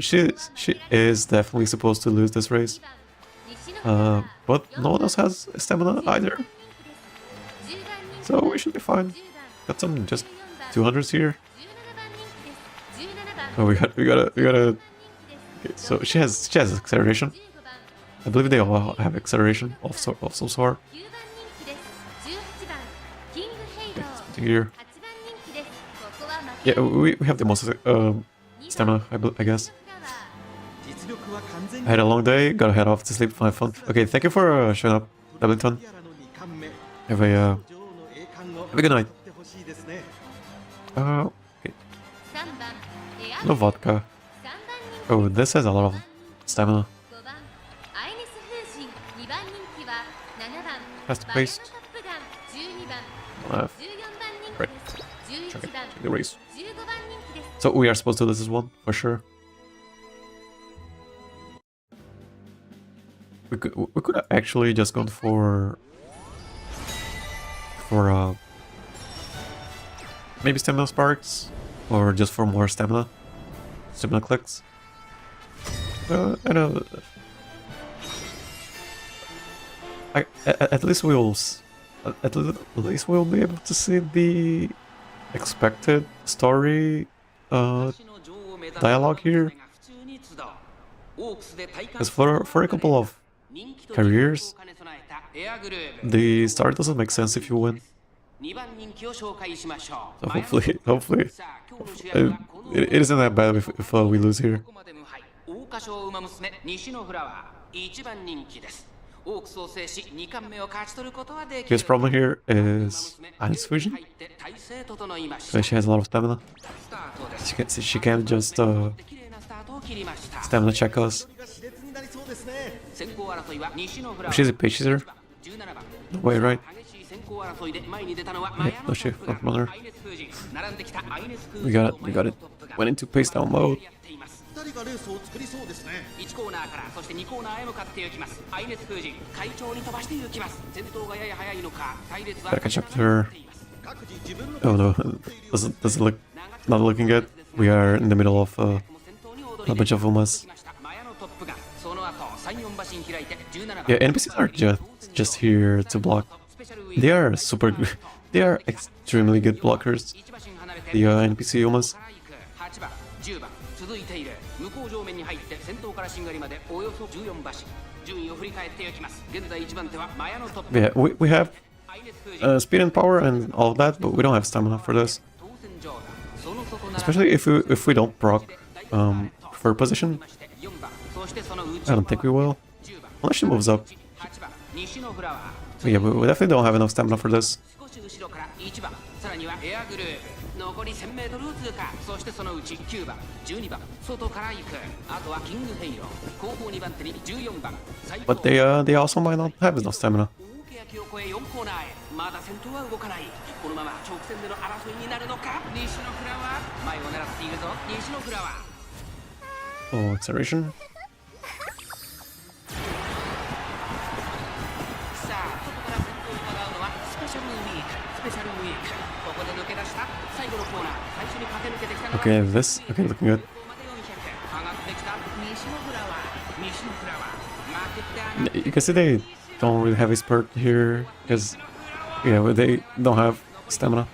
is definitely supposed to lose this race. But no one else has stamina either. So we should be fine. Got some just 200s here. Oh, we gotta. Okay, so she has acceleration. I believe they all have acceleration of some sort. to here. Yeah, we have the most stamina, I guess. I had a long day, gotta head off to sleep, have fun. Okay, thank you for showing up, Wellington. Have a good night. Okay. No vodka. Oh, this has a lot of stamina. Fast paced. Left. Right. Check the race. So we are supposed to do this one for sure. We could have actually just gone for maybe stamina sparks, or just for more stamina clicks. I know. At least we'll be able to see the expected story dialogue here. Because for a couple of careers, the story doesn't make sense if you win. So hopefully, it isn't that bad if we lose here. His problem here is Ice Fusion. So she has a lot of stamina. She can't just stamina check us. She's a pacer. No way, right? Yeah, no shit, front runner. We got it. Went into pace down mode. Gotta catch up to her. Oh no, doesn't look, not looking good. We are in the middle of a bunch of Umas. Yeah, NPCs are just here to block. They are super good. They are extremely good blockers. The NPC Umas. Yeah, we have speed and power and all of that, but we don't have stamina for this. Especially if we don't proc preferred position. I don't think we will. Unless she moves up. But yeah, we definitely don't have enough stamina for this. But they also might not have enough stamina. Oh, acceleration. Okay, this. Okay, looking good. You can see they don't really have a spurt here, because, yeah, they don't have stamina.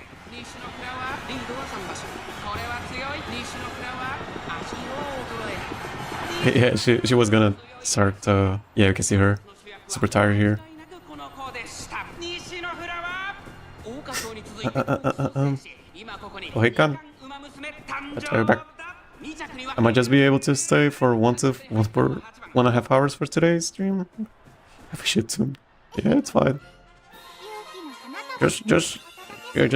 Yeah, she was gonna start, yeah, you can see her. Super tired here. Oh, hey, Khan. I'll try you back. I might just be able to stay for 1.5 hours for today's stream. If we should soon. Yeah, it's fine. Just you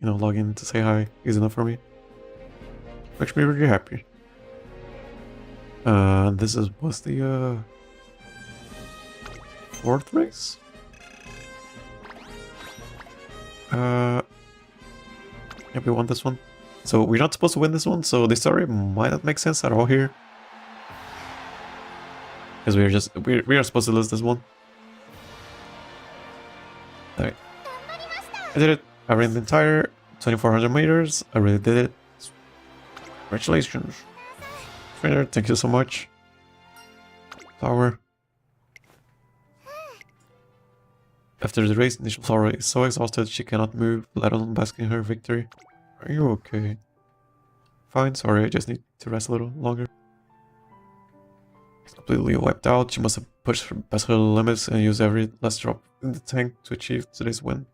know, log in to say hi is enough for me. Makes me really happy. This was the fourth race. Yeah, we won this one. So we're not supposed to win this one, so the story might not make sense at all here. Because we are supposed to lose this one. Alright. I did it. I ran the entire 2400 meters. I really did it. Congratulations. Trainer, thank you so much. Flower. After the race, Nishino Flower is so exhausted she cannot move, let alone bask in her victory. Are you okay? Fine, sorry, I just need to rest a little longer. She's completely wiped out. She must have push past her limits and use every last drop in the tank to achieve today's win.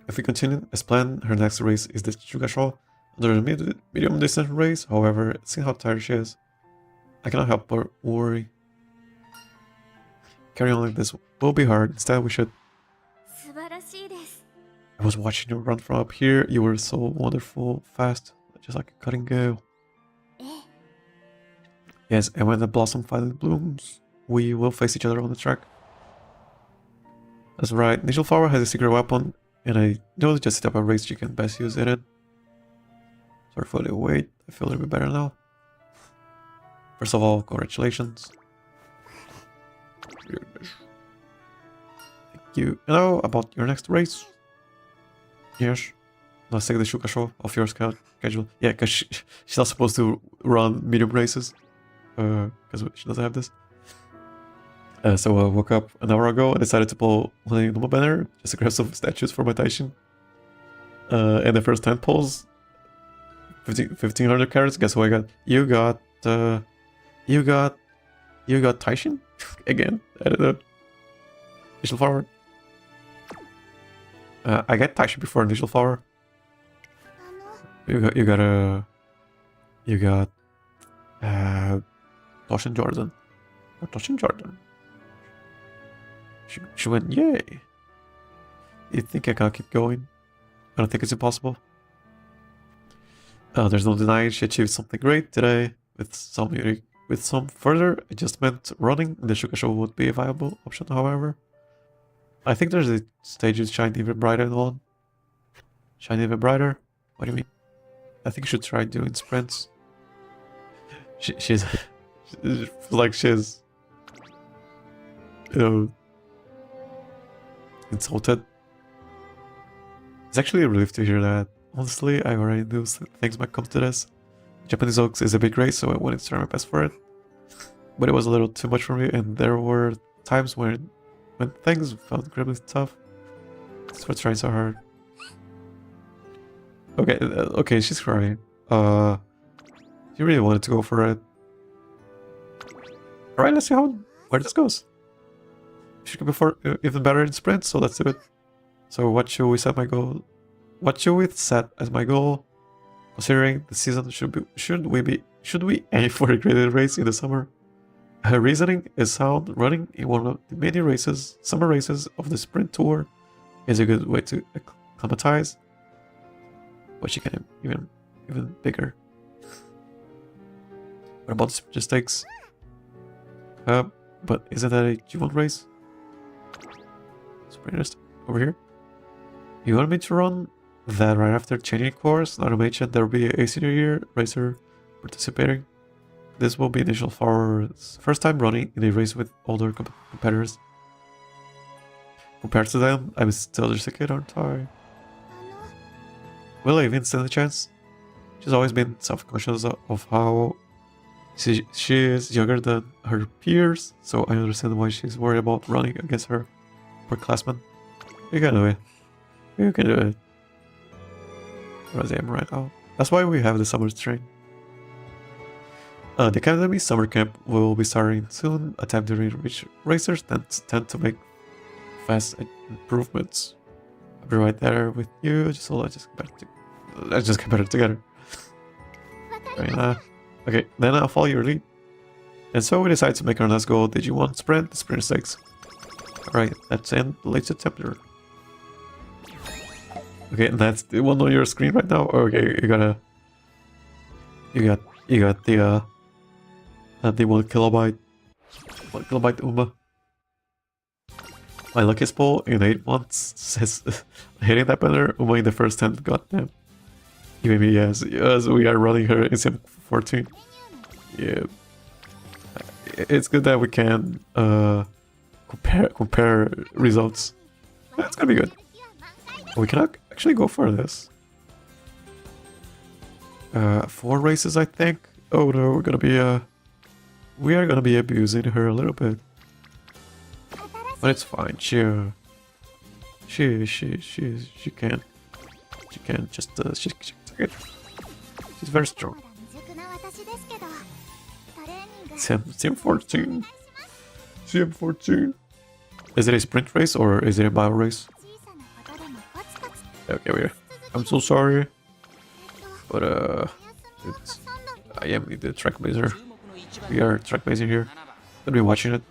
If we continue as planned, her next race is the Chugasho under a medium distance race. However, seeing how tired she is, I cannot help but worry. Carrying on like this will be hard. Instead, we should... I was watching you run from up here. You were so wonderful, fast, just like a cutting gale. Yes, and when the blossom finally blooms, we will face each other on the track. That's right. Nishino Flower has a secret weapon, and I know just the type of race you can best use it in. Sorry for the wait. I feel a little bit better now. First of all, congratulations. Thank you. Now, about your next race. Yes. Let's take the Shuka show off your schedule. Yeah, because she's not supposed to run medium races. Because she doesn't have this. So I woke up an hour ago and decided to pull one Numa banner just to grab some statues for my Taishin. And the first 10 pulls, 1500 carats. Guess what I got? You got Taishin? Again, I don't know. Nishino Flower. I got Taishin before Nishino Flower. You got Toshin Jordan. Oh, Toshin Jordan. She went, yay. You think I can keep going? I don't think it's impossible. There's no denying she achieved something great today. With some further adjustment, running the Shuka Show would be a viable option, however. I think there's a stage that shine even brighter in one. Shine even brighter? What do you mean? I think you should try doing sprints. She's like she's, you know, insulted. It's actually a relief to hear that. Honestly, I already knew things might come to this. Japanese Oaks is a big race, so I wanted to try my best for it. But it was a little too much for me, and there were times when things felt incredibly tough. That's why trying so hard. Okay, she's crying. She really wanted to go for it. Alright, let's see where this goes. She could be even better in sprint, so let's do it. So what should we set my goal? What should we set as my goal? Considering the season, should we aim for a graded race in the summer? Her reasoning is sound. Running in one of the many summer races of the sprint tour is a good way to acclimatize. But she can even bigger. What about the sprint stakes? But isn't that a G1 race? Sprinters over here. You want me to run that right after changing course? Not to mention there will be a senior year racer participating. This will be Nishino Flower's first time running in a race with older competitors. Compared to them, I'm still just a kid, aren't I? Will I even stand a chance? She's always been self-conscious of how she is younger than her peers, so I understand why she's worried about running against her upperclassmen. You can do it. You can do it. As I am right now. That's why we have the summer train. The Academy summer camp will be starting soon. A time during which racers tend to make fast improvements. I'll be right there with you. Let's just get better together. Right, okay, then I'll follow your lead. And so we decided to make our next goal. Did you want sprint? The sprint stakes. Alright, let's end late September. Okay, and that's the one on your screen right now. Okay, you got the 1 kilobyte Uma. My luckiest pull in 8 months says hitting that banner Uma in the first 10. Goddamn. You made me yes, we are running her in Sim 14. Yeah. It's good that we can compare results. That's gonna be good. We can actually go for this. 4 races, I think. Oh no, we are gonna be abusing her a little bit, but it's fine. She can just she's very strong. Sim 14. CM14. Is it a sprint race or is it a bio race? Okay, wait. I'm so sorry. But I am the track baser. We are track baser here. Gonna be watching it.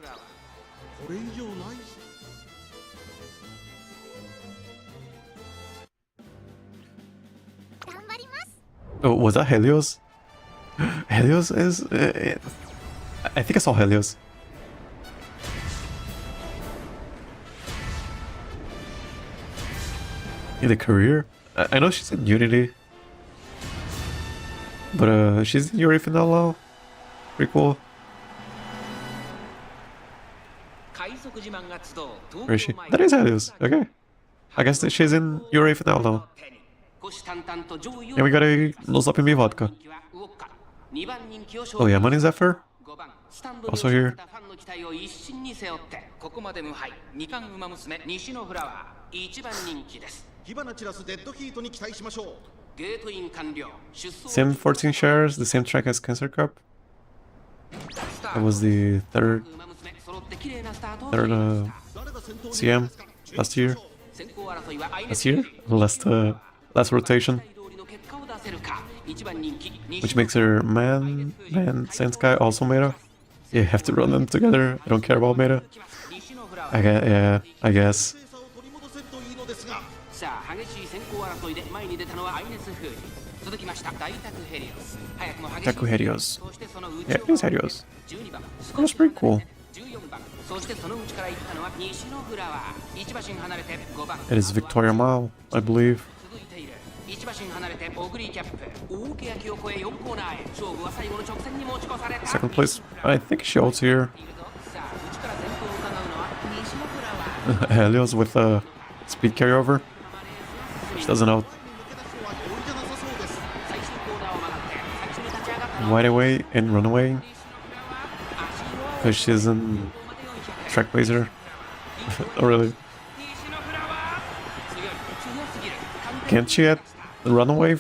Oh, was that Helios? Helios is... I think I saw Helios. In the career? I know she's in Unity. But she's in Yuri Final now. Pretty cool. Where is she? That is Helios. Okay. I guess that she's in Yuri Final now. And we got a Lociu vodka. Oh yeah, Money Zephyr. Also here. Same 14 shares, the same track as Cancer Cup. That was the third CM last year. Last rotation. Which makes her man, Senskai also meta. Yeah, you have to run them together. I don't care about meta. I guess. Taku Helios. Yeah, it is Helios. That's pretty cool. It is Victoria Mile, I believe. Second place. I think she ults here. Helios with a speed carryover. She doesn't out. Wide away and run away. Because she's in track baser. Oh really? Can't she get the runaway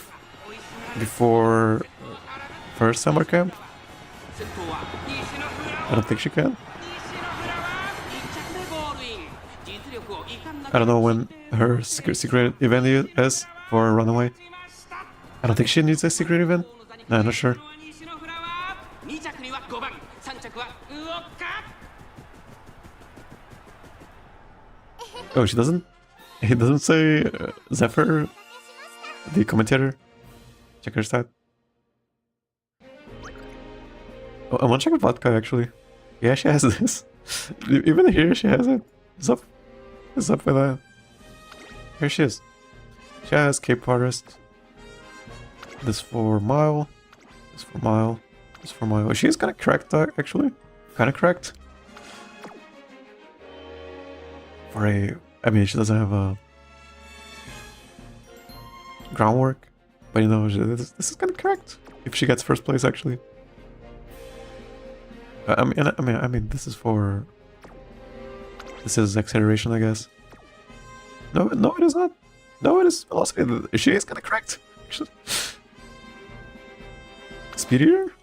before first summer camp? I don't think she can. I don't know when her secret event is for a runaway. I don't think she needs a secret event. No, I'm not sure. Oh, she doesn't? He doesn't say Zephyr, the commentator. Check her stat. Oh, I want to check vodka actually. Yeah, she has this. Even here, she has it. What's up? What's up with that? Here she is. She has Cape Forest. This for mile. This for mile. This for mile. She is kind of cracked actually. Kind of cracked. For a... I mean, she doesn't have a... groundwork. But you know, this is kind of cracked. If she gets first place actually. I mean, this is for... This is acceleration, I guess. No, it is not. No, it is velocity. She is kind of cracked, actually. Speed Eater?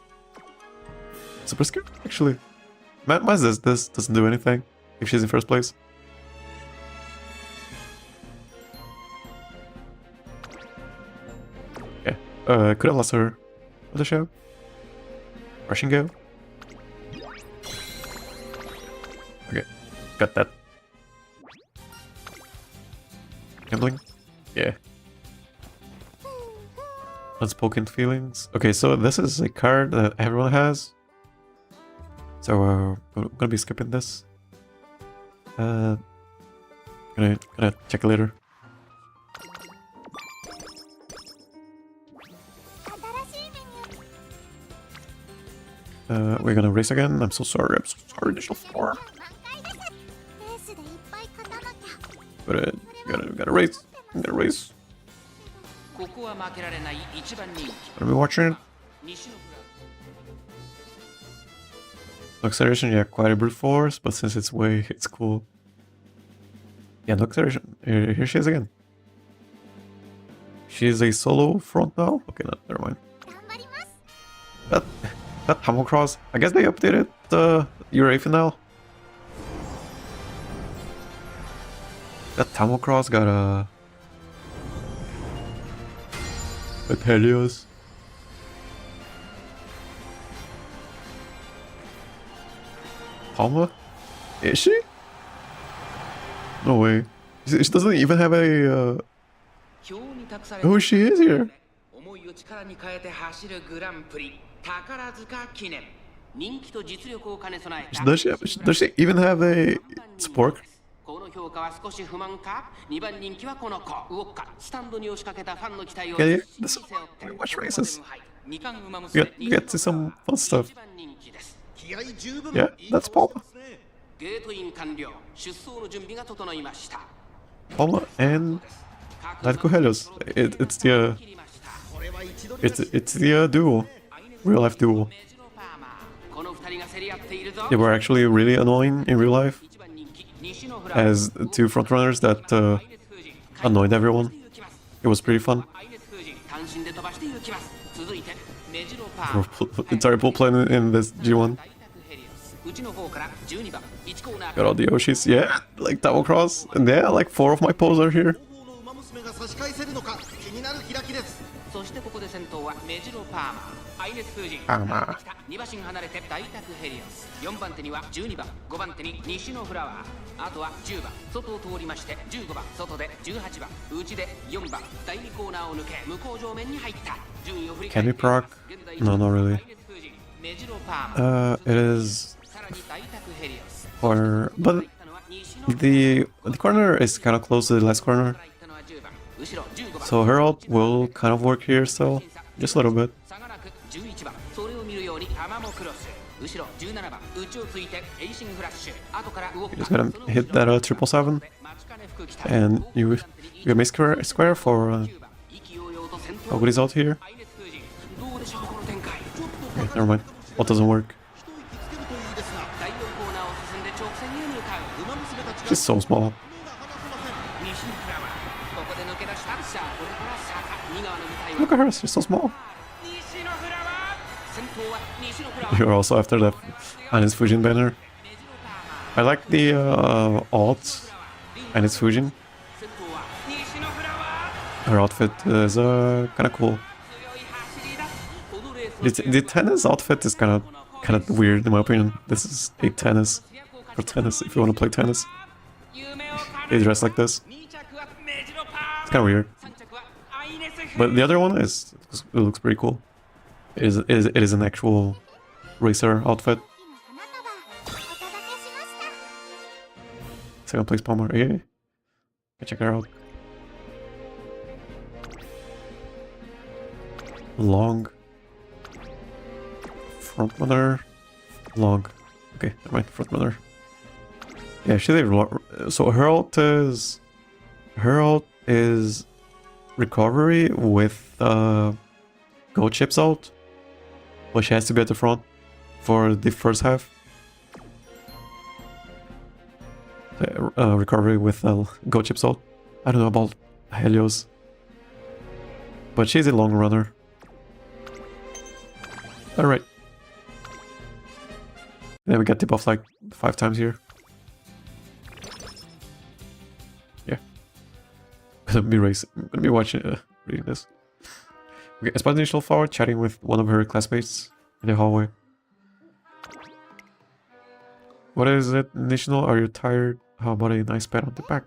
Super scared, actually. This doesn't do anything if she's in first place. Okay. Could have lost her with the show. Rushing go. Okay. Got that. Gambling? Yeah. Unspoken feelings. Okay, so this is a card that everyone has. So I'm gonna be skipping this. Gonna check it later. We're gonna race again. I'm so sorry. Initial 4. But gotta race. Gotta race. Are we watching it? No acceleration, yeah, quite a brute force, but since it's way, it's cool. Yeah, no acceleration. Here she is again. She is a solo front now? Okay, no, never mind. That Hamel Cross. I guess they updated the Euro final. Got Tamocross, got a Helios. Palma? Is she? No way. She doesn't even have a oh, she is here. Does she even have a sport? Okay, watch races. You get to some fun stuff. Yeah, that's Palma. Palma and Natiko Helios. It's the duo, real life duo. They were actually really annoying in real life as two frontrunners that annoyed everyone. It was pretty fun. Entire pool playing in this G1. Got all the oshis, yeah, like double cross, and yeah, like 4 of my pulls are here. Palma. 2馬身離れて大宅ヘリオス、4番手には12番、5番手に西のフラワー、あとは10番、外を通りまして15番、外で18番、内で4番、第2コーナーを抜け向こう上面に入った。順位を振り返って Can we proc? No, not really. It is corner, but the corner is kind of close to the last corner, so her ult will kind of work here still, just a little bit. You just gotta hit that 777, and you make square for Oguri's ult here. Okay, never mind. What doesn't work? She's so small. Look at her, she's so small. You're also after that and its Fujin banner. I like the alt and its Fujin. Her outfit is kind of cool. The tennis outfit is kind of weird in my opinion. This is a tennis for tennis if you want to play tennis. They dress like this. It's kind of weird. But the other one it looks pretty cool. It is an actual racer outfit. Second place Palmer. Yeah. Check her out. Long. Front runner. Long. Okay, never mind. Front runner. Yeah, she did. So her ult is recovery with Go Chip's ult, but she has to be at the front for the first half. Recovery with Go Chip's ult. I don't know about Helios, but she's a long runner. Alright. Then we get tip off like 5 times here. Yeah. Gonna be watching, reading this. Okay, I spotted Nishino Flower chatting with one of her classmates in the hallway. What is it, Nishino? Are you tired? How about a nice pat on the back?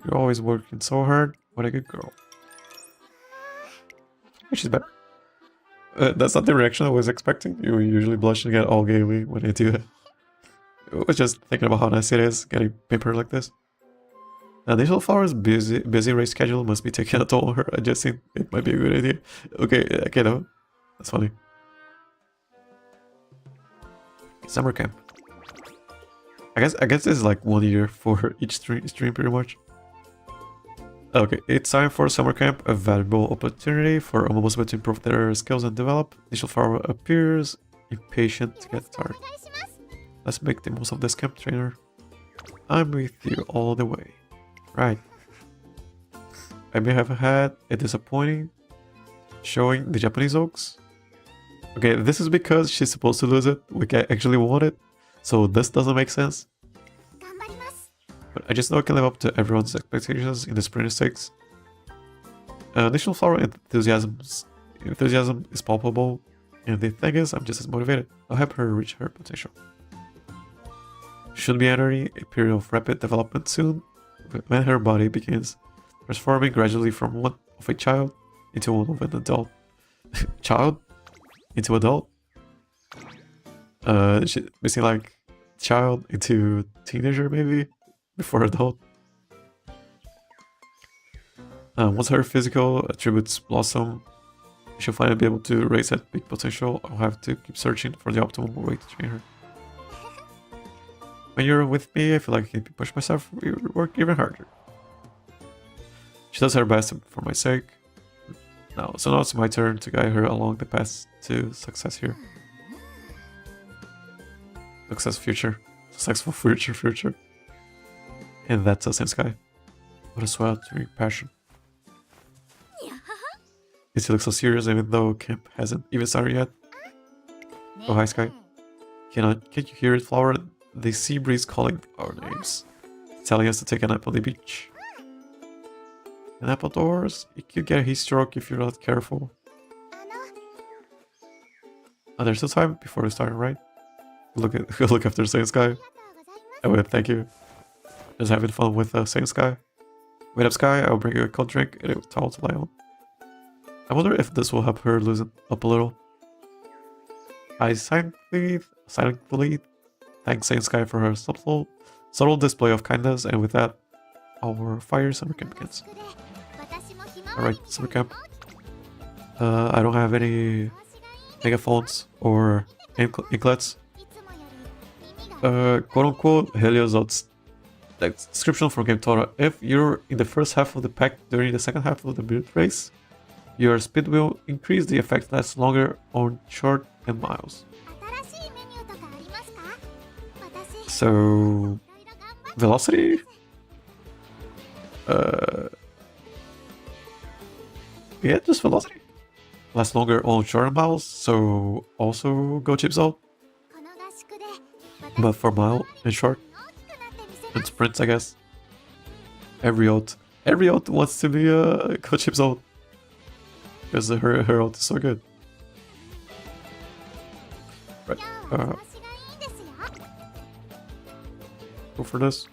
You're always working so hard. What a good girl. She's better. That's not the reaction I was expecting. You usually blush and get all gaily when I do that. I was just thinking about how nice it is getting paper like this. Now, Nishino Flower's busy race schedule must be taking a toll on her. I just think it might be a good idea. Okay, no. That's funny. Summer camp. I guess this is like 1 year for each stream pretty much. Okay, it's time for summer camp, a valuable opportunity for Umamusume to improve their skills and develop. Nishino Flower appears impatient to get started. Let's make the most of this camp, trainer. I'm with you all the way. Right. I may have had a disappointing showing the Japanese Oaks. Okay, this is because she's supposed to lose it. We actually won it. So this doesn't make sense. but I just know I can live up to everyone's expectations in the sprint stakes. Nishino Flower enthusiasm is palpable, and the thing is, I'm just as motivated. I'll help her reach her potential. Should be entering a period of rapid development soon, when her body begins transforming gradually from one of a child into one of an adult. Child? Into adult? Missing like child into teenager maybe? Before adult? Once her physical attributes blossom, she'll finally be able to raise that big potential. I'll have to keep searching for the optimal way to train her. When you're with me, I feel like I can push myself work even harder. She does her best for my sake. So now it's my turn to guide her along the path to success here. Successful future. And that's a Sensei. What a sweltering passion. It looks so serious even though camp hasn't even started yet. Oh, hi Sky. Can't you hear it, Flower? The sea breeze calling our names. Telling us to take a nap on the beach. A nap outdoors? You could get a heat stroke if you're not careful. Oh, there's still time before we start, right? Look after Saint Sky. Oh wait, thank you. Just having fun with Saint Sky. Wait up, Sky, I'll bring you a cold drink and a towel to lie on. I wonder if this will help her loosen up a little. I silently thank Saint Sky for her subtle display of kindness, and with that, our fire summer camp begins. Alright, summer camp. I don't have any megaphones or anklets. Quote unquote, Helios description from Game Tora. If you're in the first half of the pack during the second half of the build race, your speed will increase, the effect lasts longer on short and miles. So, velocity? Yeah, just velocity. Lasts longer on short and miles, so also go chips out. But for mile and short and sprints, I guess. Every ult wants to be a go chips out. Because her ult is so good. Right. Go for this.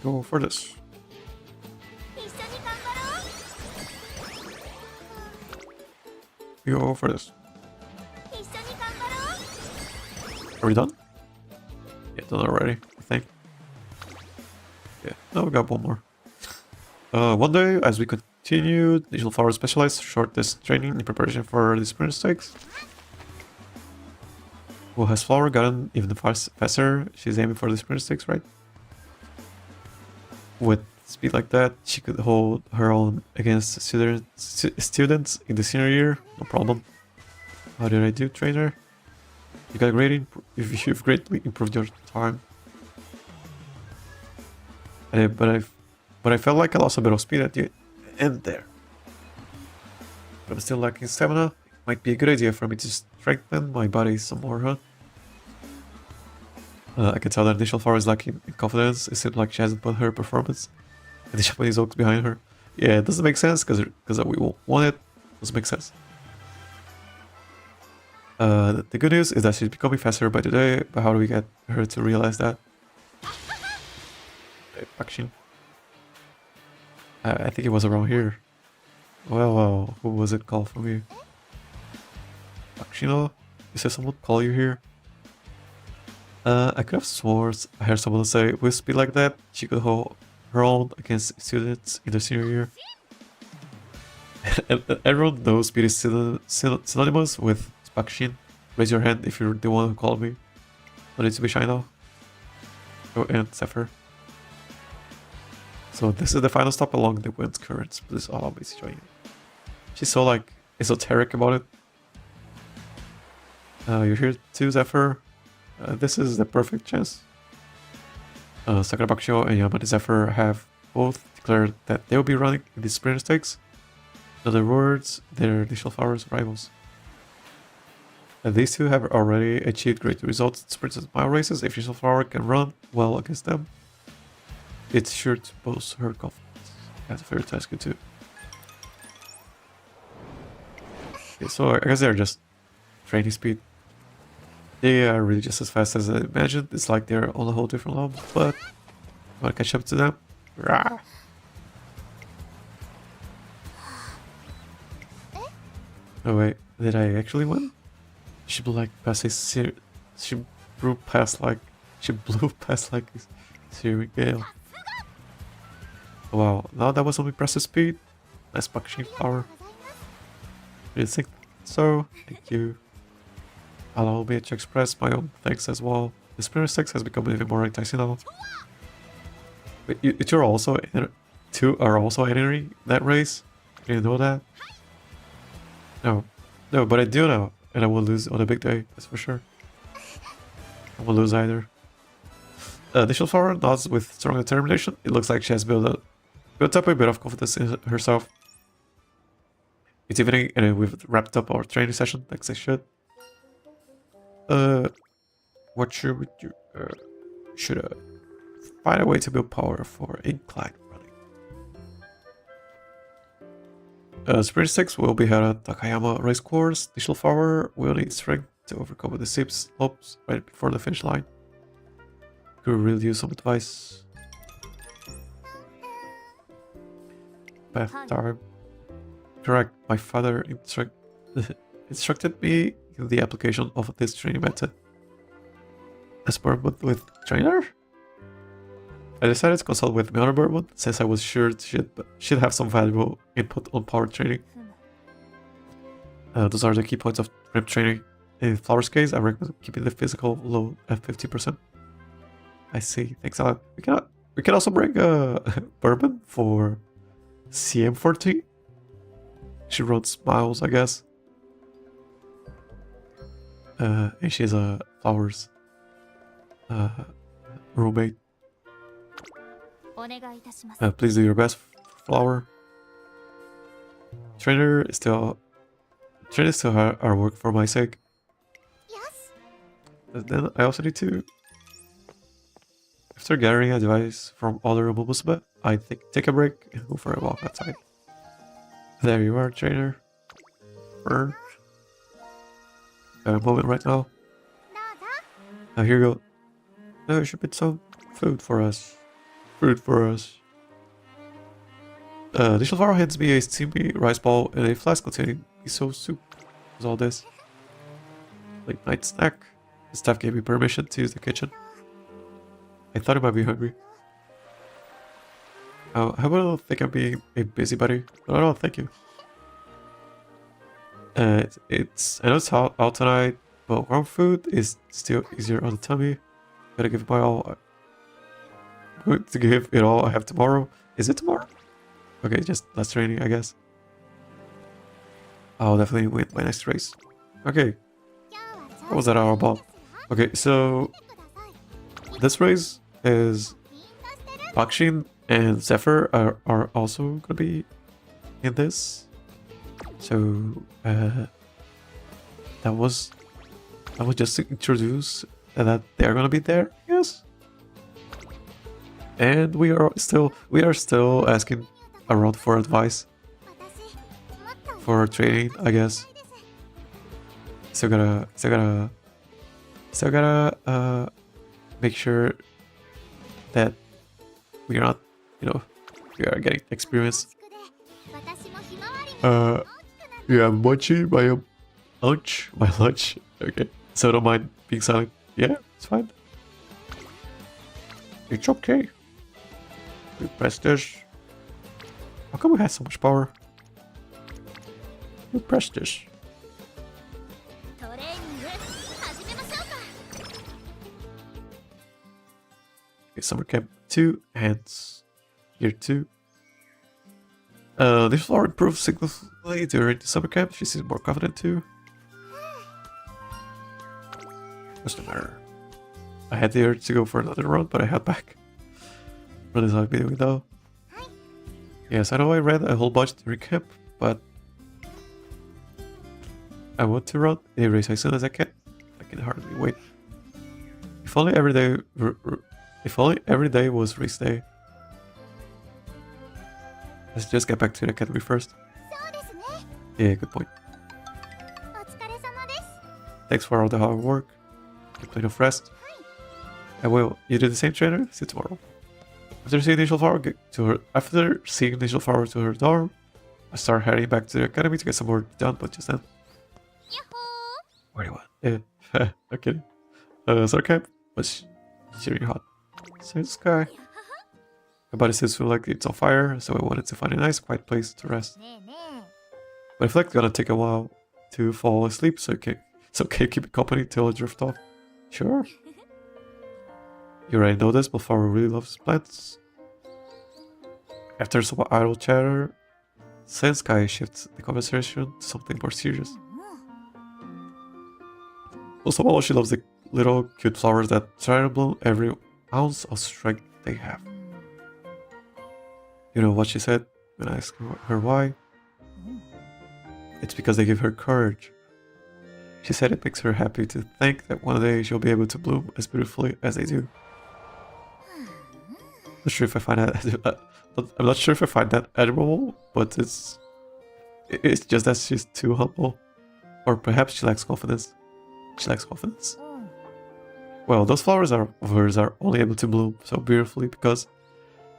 Go for this. Go for this. Are we done? Yeah, done already, I think. Yeah, no, we got one more. One day, as we continue, Nishino Flower specialized short distance training in preparation for the sprint stakes. Well, has Flower gotten even faster? She's aiming for the sprint stakes, right? With speed like that, she could hold her own against students in the senior year, no problem. How did I do, trainer? You got you've greatly improved your time. But I felt like I lost a bit of speed at the end there. But I'm still lacking stamina. Might be a good idea for me to strengthen my body some more, huh? I can tell that Nishino Flower is lacking in confidence. It seems like she hasn't put her performance and the Japanese oaks behind her. Yeah, it doesn't make sense because we won't want it. Doesn't make sense. The good news is that she's becoming faster by the day, but how do we get her to realize that? Action. I think it was around here. Well, who was it called from here? Akshino? You said someone call you here? I could have sworn I heard someone say, with speed like that, she could hold her own against students in the senior year. Everyone knows speed is synonymous with Spakshin. Raise your hand if you're the one who called me. No need to be shy now. Oh, and Zephyr. So this is the final stop along the wind currents. Please allow me to join you. She's so like esoteric about it. You're here too, Zephyr. This is the perfect chance. Sakura Bakusho and Yamada Zephyr have both declared that they will be running in the sprint stakes. In other words, they're Nishino Flower's rivals. And these two have already achieved great results in sprints and mile races. If Nishino Flower can run well against them, it's sure to boost her confidence. That's a fair task too. Okay, so I guess they're just training speed. They are really just as fast as I imagined. It's like they're on a whole different level, but I want to catch up to them. Rah. Oh wait, did I actually win? She blew like past a she blew past like a steering gale. Wow, now that was some impressive speed. Nice packaging power. Didn't think so. Thank you. Allow me to express my own thanks as well. The Spirit 6 has become even more enticing now. But two are also entering that race. You didn't know that? No, but I do know, and I will lose on a big day. That's for sure. I won't lose either. Nishino Flower nods with strong determination. It looks like she has built up a bit of confidence in herself. It's evening, and we've wrapped up our training session. Thanks, I should. What should we do? Should find a way to build power for incline running. Sprint 6 will be held at Takayama race course. Nishino Flower will need strength to overcome the steep slopes right before the finish line. Could really use some advice. Bath time. Correct. My father instructed me in the application of this training method. As per with trainer? I decided to consult with Meoner Bourbon since I was sure she'd have some valuable input on power training. Those are the key points of grip training. In Flower's case, I recommend keeping the physical load at 50%. I see. Thanks a lot. We can also bring Bourbon for CM14. She runs miles, I guess. And she's a Flower's roommate. Please do your best, Flower. Trainer is still hard work for my sake. Yes. Then I also need to. After gathering advice from other Umamusume, I think take a break and go for a walk outside. There you are, trainer. Got a moment right now. Now here you go. Now you should put some food for us. Nishino Flower hands me a steamy rice ball and a flask containing miso soup. What's all this? Late night snack. The staff gave me permission to use the kitchen. I thought I might be hungry. How about I don't think I'm being a busybody? But I don't thank you. I know it's out tonight, but warm food is still easier on the tummy. Gotta give it my all. I'm going to give it all I have tomorrow. Is it tomorrow? Okay, just less training, I guess. I'll definitely win my next race. Okay. What was that all about? Okay, so this race is Bakshin and Zephyr are also gonna be in this. So that was just to introduce that they're gonna be there, yes. And we are still asking around for advice for training, I guess. Still gotta make sure that we are not, we are getting experience. Yeah, I'm watching my lunch. Okay, so don't mind being silent. Yeah, it's fine. It's okay. We press this. How come we have so much power? We press this. Okay, summer camp 2 and year 2. This flower improved significantly during the summer camp. She seems more confident too. What's the matter? I had the urge to go for another run, but I held back. What is I doing though? Yes, I know I read a whole bunch during camp, but I want to run a race as soon as I can. I can hardly wait. If only every day, if only every day was race day. Let's just get back to the academy first. Yeah, good point. Thanks for all the hard work. Get plenty of rest. I will. You do the same, trainer? See you tomorrow. After seeing Nishino Flower to her dorm, I start heading back to the academy to get some work done, but just then. Where do you want? Yeah. Okay. Summer camp was sheering hot. Same sky. My body still feels like it's on fire, so I wanted to find a nice quiet place to rest. But I feel like it's gonna take a while to fall asleep, so can keep me company till I drift off. Sure. You already know this, but Flower really loves plants. After some idle chatter, Senskai shifts the conversation to something more serious. Most of all, she loves the little cute flowers that try to bloom every ounce of strength they have. You know what she said when I asked her why? It's because they give her courage. She said it makes her happy to think that one day she'll be able to bloom as beautifully as they do. I'm not sure if I find that admirable, but it's just that she's too humble, or perhaps she lacks confidence. She lacks confidence. Well, those flowers of hers are only able to bloom so beautifully because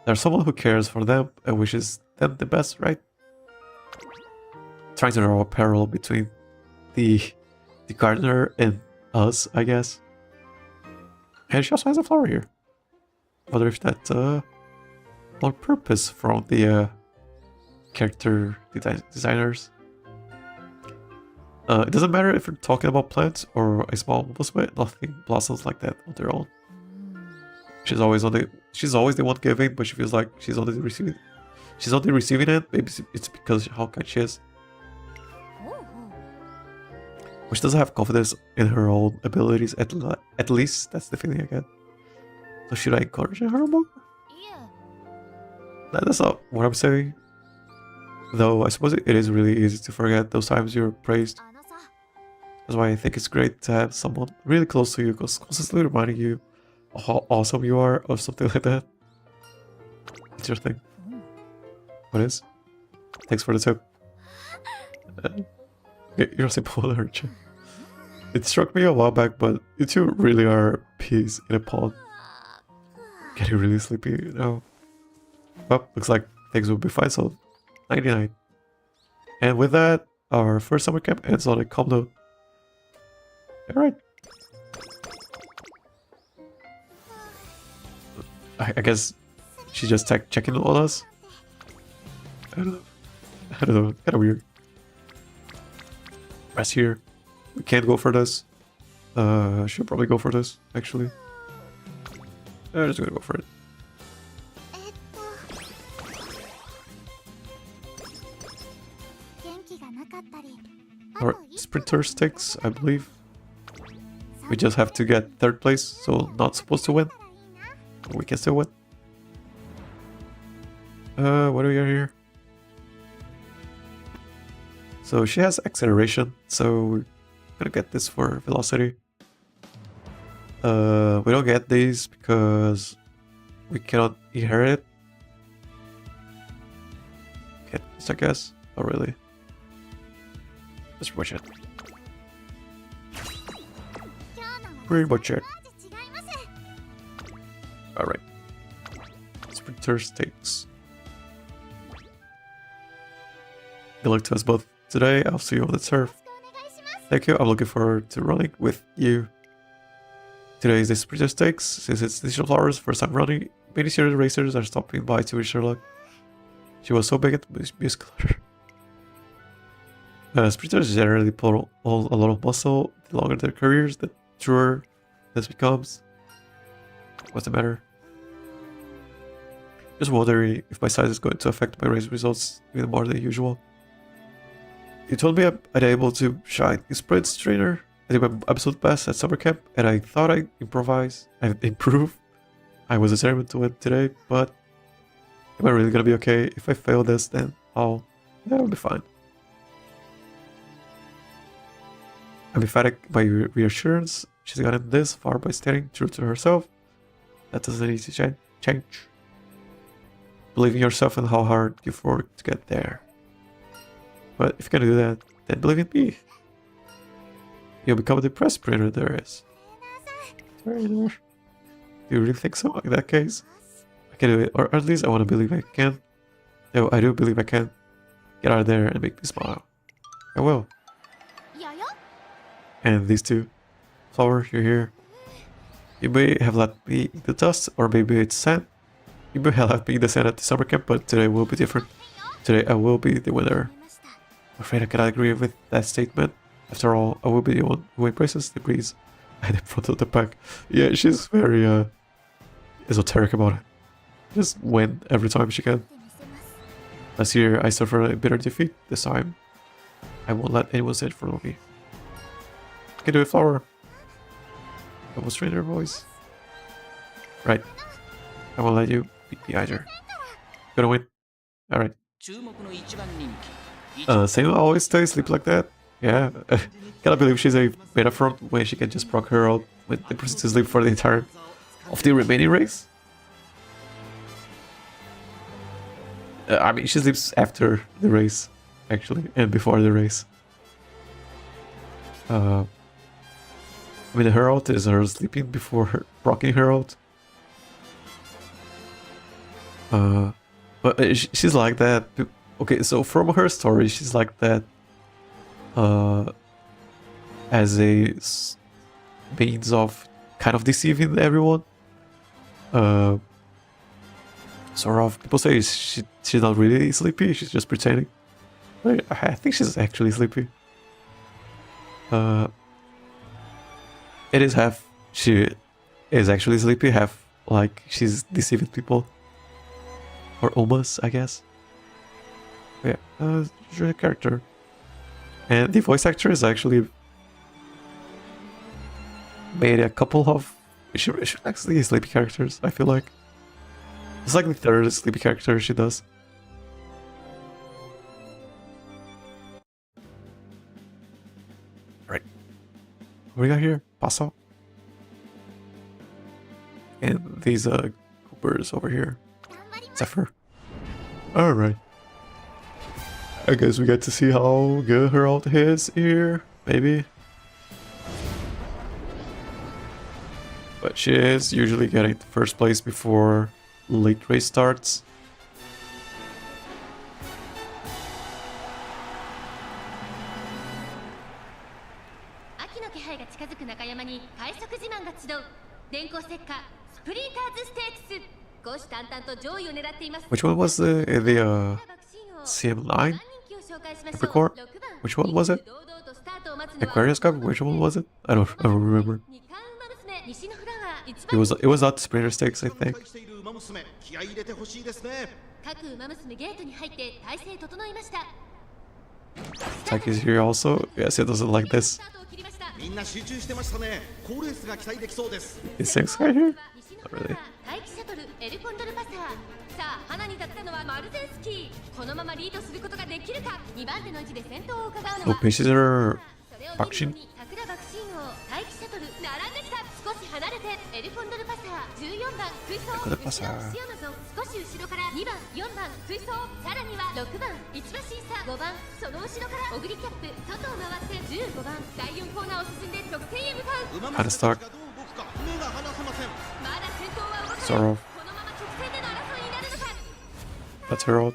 there's someone who cares for them and wishes them the best, right? Trying to draw a parallel between the gardener and us, I guess. And she also has a flower here. Wonder if that's on purpose from the character designers. It doesn't matter if we're talking about plants or a small Umamusume, nothing blossoms like that on their own. She's always the one giving, but she feels like she's on the receiving. She's on the receiving end. Maybe it's because how kind she is. But she doesn't have confidence in her own abilities. At least that's the feeling I get. So should I encourage her more? That's not what I'm saying. Though I suppose it is really easy to forget those times you're praised. That's why I think it's great to have someone really close to you, constantly reminding you of how awesome you are, or something like that. What's your thing? What is? Thanks for the tip. You're a simple urchin. It struck me a while back, but you two really are peas in a pod. Getting really sleepy now. Well, looks like things will be fine, so 99. And with that, our first summer camp ends on a calm note. Alright. I guess she's just checking on us. I don't know. Kind of weird. Rest here. We can't go for this. Should probably go for this, actually. I'm just gonna go for it. Our sprinter sticks, I believe. We just have to get third place, so not supposed to win. But we can still win. What do we got here? So she has acceleration, so we're gonna get this for velocity. We don't get these because we cannot inherit it. Get this, I guess. Oh, really? Let's push it. Pretty much it. Alright. Sprinter stakes. Good luck to us both today. I'll see you on the turf. Thank you. I'm looking forward to running with you. Today is the Sprinter Stakes. Since it's Nishino Flower's first time running, many serious racers are stopping by to wish her luck. She was so big and muscular. Sprinters generally pull on a lot of muscle. The longer their careers, the truer this becomes. What's the matter? Just wondering if my size is going to affect my race results even more than usual. You told me I'm unable to shine in sprints, trainer. I did my absolute best at summer camp, and I thought I'd improve. I was determined to win today, but am I really gonna be okay? If I fail this, then I'll be fine. I'm emphatic by reassurance. She's gotten this far by staying true to herself. That doesn't easy change. Believe in yourself and how hard you've worked to get there. But if you can do that, then believe in me. You'll become the best trainer there is. Trainer. Do you really think so? In that case, I can do it, or at least I want to believe I can. No, I do believe I can. Get out of there and make me smile. I will. And these two. Flower, you're here. You may have left me in the dust, or maybe it's sand. You may have left me in the sand at the summer camp, but today will be different. Today I will be the winner. I'm afraid I cannot agree with that statement. After all, I will be the one who embraces the breeze and in front of the pack. Yeah, she's very esoteric about it. Just win every time she can. Last year I suffered a bitter defeat. This time I won't let anyone sit in front of me. I can do it, Flower. I will strain her voice. Right. I won't let you beat me either. Gonna win. Alright. Same always stay asleep like that. Yeah. Cannot believe she's a meta front when she can just proc her out when the person to sleep for the entire of the remaining race. I mean, she sleeps after the race, actually, and before the race. I mean, the Herald is her sleeping before her rocking Herald. But she's like that. Okay, so from her story, she's like that. As a means of kind of deceiving everyone. Sort of. People say she's not really sleepy. She's just pretending. But I think she's actually sleepy. It is half she is actually sleepy, half like she's deceiving people. Or almost, I guess. But yeah, she's a character. And the voice actor is actually made a couple of she actually sleepy characters, I feel like. It's like the third sleepy character she does. Right. What do we got here? Paso. And these Coopers over here. Zephyr. Alright. I guess we get to see how good her ult is here, maybe. But she is usually getting first place before late race starts. Which one was the CM9? Capricorn? Which one was it? Aquarius Cup? Which one was it? I don't remember. It was not Sprinter Stakes, I think. Taki's here also. Yes, he doesn't like this. Is Six guy here? Not really. Oh, paces are Bakshin. Out of stock. Sort of. That's her ult.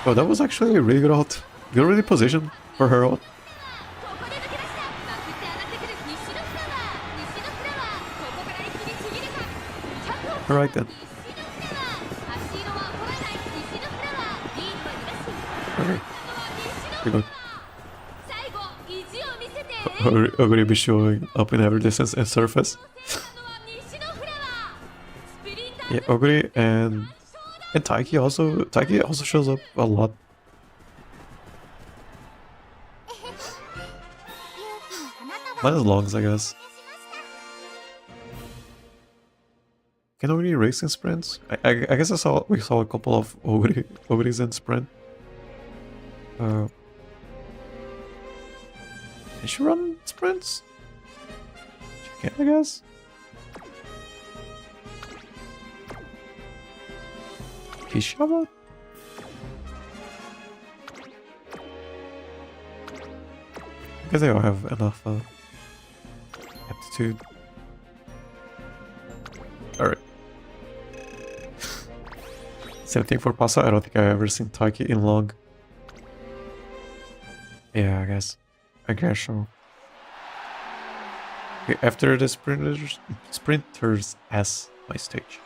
Oh, that was actually a really good ult. Good really positioned for her ult. Alright then. Okay. Pretty good. Oguri be showing up in every distance and surface. Yeah, Oguri and Taiki also shows up a lot. Not as long as I guess. Can Oguri race in sprints? I guess we saw a couple of Oguris in sprint. Can she run sprints? She can, I guess. Kishaba? I guess I don't have enough aptitude. Alright. 17 for Pasa. I don't think I've ever seen Taiki in long. Yeah, I guess so. Okay, after the sprinters S, my stage.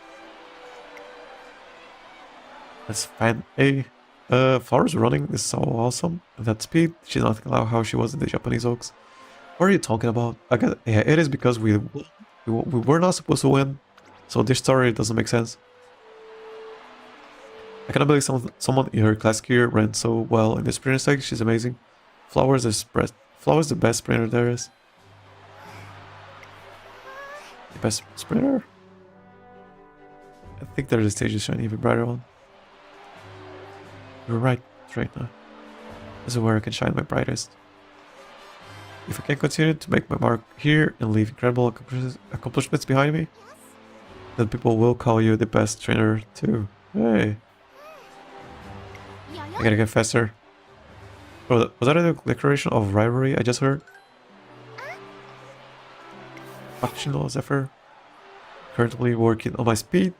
That's fine. Hey, Flower's running is so awesome. At that speed, she's not allowed how she was in the Japanese Oaks. What are you talking about? Yeah, it is because we were not supposed to win, so this story doesn't make sense. I cannot believe someone in her class gear ran so well in the sprinter stage. She's amazing. Flower's the best sprinter there is. The best sprinter? I think there's a stage is shining even brighter on. You're right, Traina. This is where I can shine my brightest. If I can continue to make my mark here and leave incredible accomplishments behind me, then people will call you the best trainer too. Hey. I gotta get faster. Oh, was that a declaration of rivalry I just heard? Factional Zephyr. Currently working on my speed.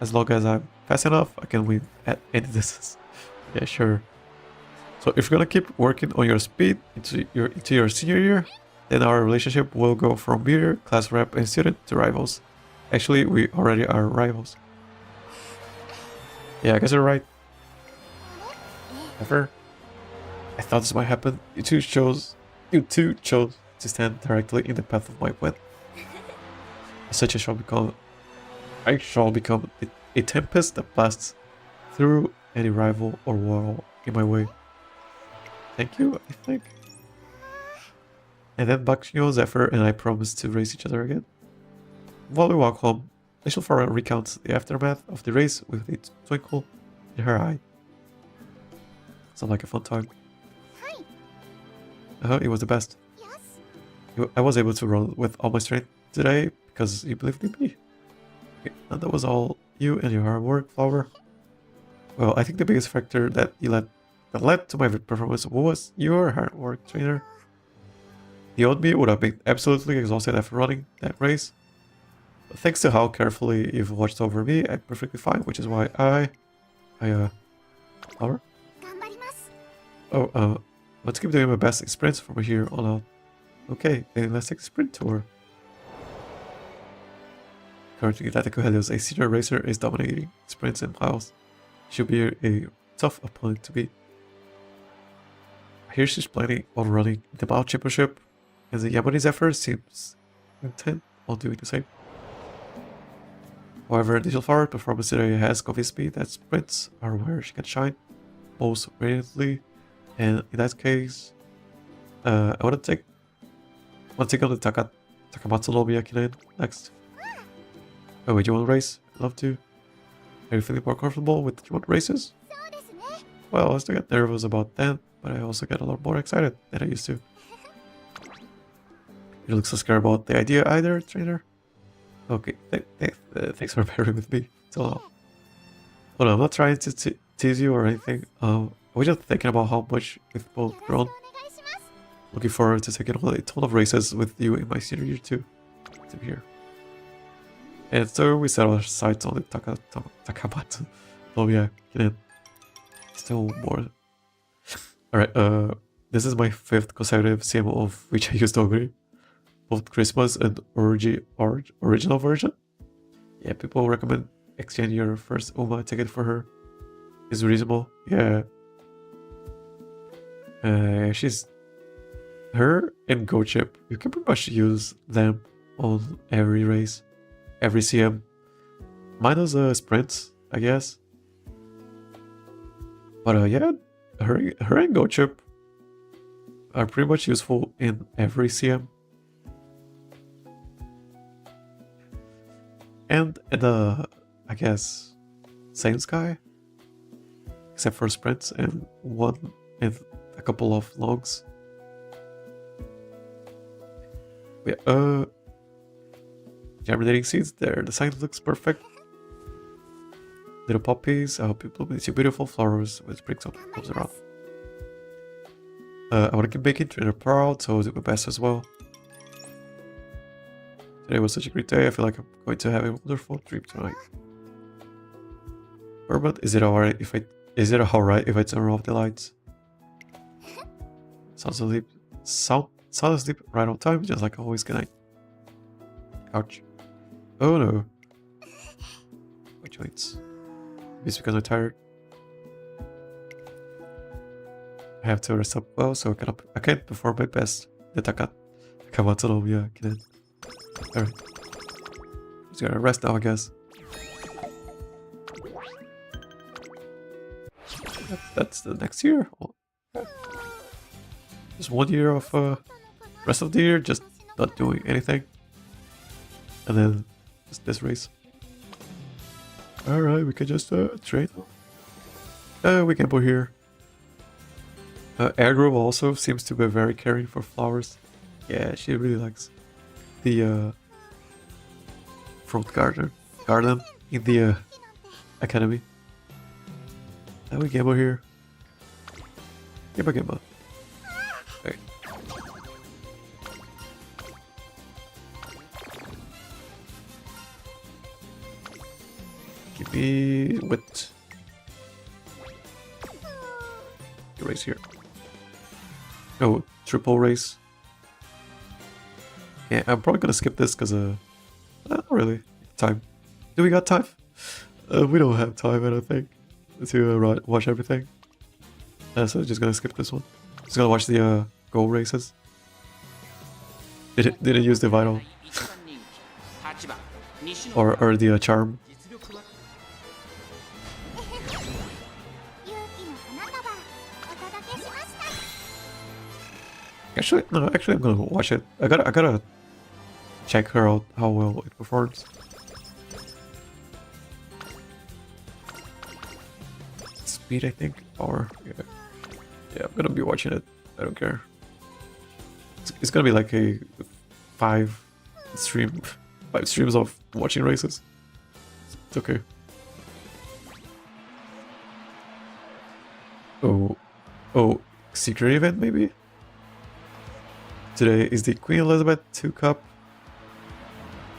As long as I'm fast enough, I can win at any distance. Yeah, sure. So if you're gonna keep working on your speed into your senior year, then our relationship will go from mere class rep and student to rivals. Actually, we already are rivals. Yeah, I guess you're right. Ever? I thought this might happen. You two chose to stand directly in the path of my win. As such, I shall become a tempest that blasts through any rival or wall in my way. Thank you, I think. And then Bakshio, Zephyr, and I promised to race each other again. While we walk home, Nishino Flower recounts the aftermath of the race with a twinkle in her eye. Sounds like a fun time. It was the best. I was able to run with all my strength today because you believed in me. Okay, and that was all you and your hard work, Flower. Well, I think the biggest factor that led to my performance was your hard work, trainer. The old me would have been absolutely exhausted after running that race. But thanks to how carefully you've watched over me, I'm perfectly fine, which is why Flower? Oh, let's keep doing my best in sprints from here on out. Okay, then let's take the sprint tour. Currently, Tactical Helios, a senior racer, is dominating sprints and miles. She'll be a tough opponent to beat. Here she's planning on running the Mile Championship, and the Yamane Zephyr seems intent on doing the same. However, Nishino Flower performance today has convinced me that sprints are where she can shine most radiantly, and in that case, I want to take on the Takamatsu no Miyakinen next. Oh, wait, you want to race? I'd love to. Are you feeling more comfortable with remote races? Well, I still get nervous about that, but I also get a lot more excited than I used to. You look so scared about the idea either, trainer? Okay, thanks for bearing with me. So, hold on, I'm not trying to tease you or anything. I was just thinking about how much we've both grown. Looking forward to taking on a ton of races with you in my senior year too. To be here. And so we set our sights on the Takamatsu. Oh yeah, get in. Still more. Alright, this is my 5th consecutive CM of which I used Ogre. Both Christmas and original version. Yeah, people recommend exchanging your first Uma ticket for her. Is reasonable. Yeah. She's her and Go Chip. You can pretty much use them on every race. Every CM. Minus sprints, I guess. But yeah, her and Go Chip are pretty much useful in every CM. And in the, I guess, same sky. Except for sprints and a couple of logs. Yeah, germinating seeds there. The sign looks perfect. Little poppies. I hope you bloom into beautiful flowers with spring comes around. I want to keep making trainer proud, so I'll do my best as well. Today was such a great day. I feel like I'm going to have a wonderful dream tonight. Herbert, is it alright if I turn off the lights? Sound asleep right on time, just like always. Good night. Ouch. Oh no. My joints. It's because I'm tired. I have to rest up well, so I can't perform my best. Yeah, alright. Just gotta rest now, I guess. That's the next year. Just 1 year of rest of the year, just not doing anything. And then just this race. Alright, we can just trade. We can put here. Airgrove also seems to be very caring for flowers. Yeah, she really likes the front garden in the academy. And we gamble here. Gamble. Okay. Give me wit. Race here. Oh, triple race. Yeah, I'm probably gonna skip this because not really time. Do we got time? We don't have time, I don't think, to watch everything. So just gonna skip this one. Just gonna watch the goal races. Didn't use the vital or the charm. Actually, no. Actually, I'm gonna watch it. I gotta check her out how well it performs. Speed, I think, or yeah. I'm gonna be watching it. I don't care. It's gonna be like a 5 streams of watching races. It's okay. Oh, secret event maybe. Today is the Queen Elizabeth II Cup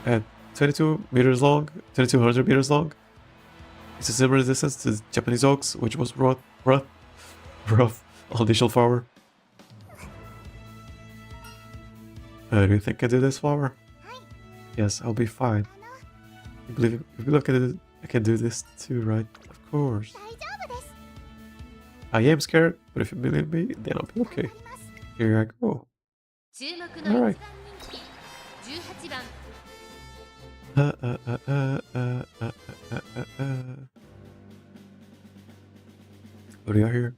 at 2200 meters long. It's a similar distance to the Japanese Oaks, which was rough on Nishino Flower. Do you think I did this, Flower? Yes, I'll be fine. If you look at it, I can do this too, right? Of course. I am scared, but if you believe me, then I'll be okay. Here I go. Alright. What do you got here?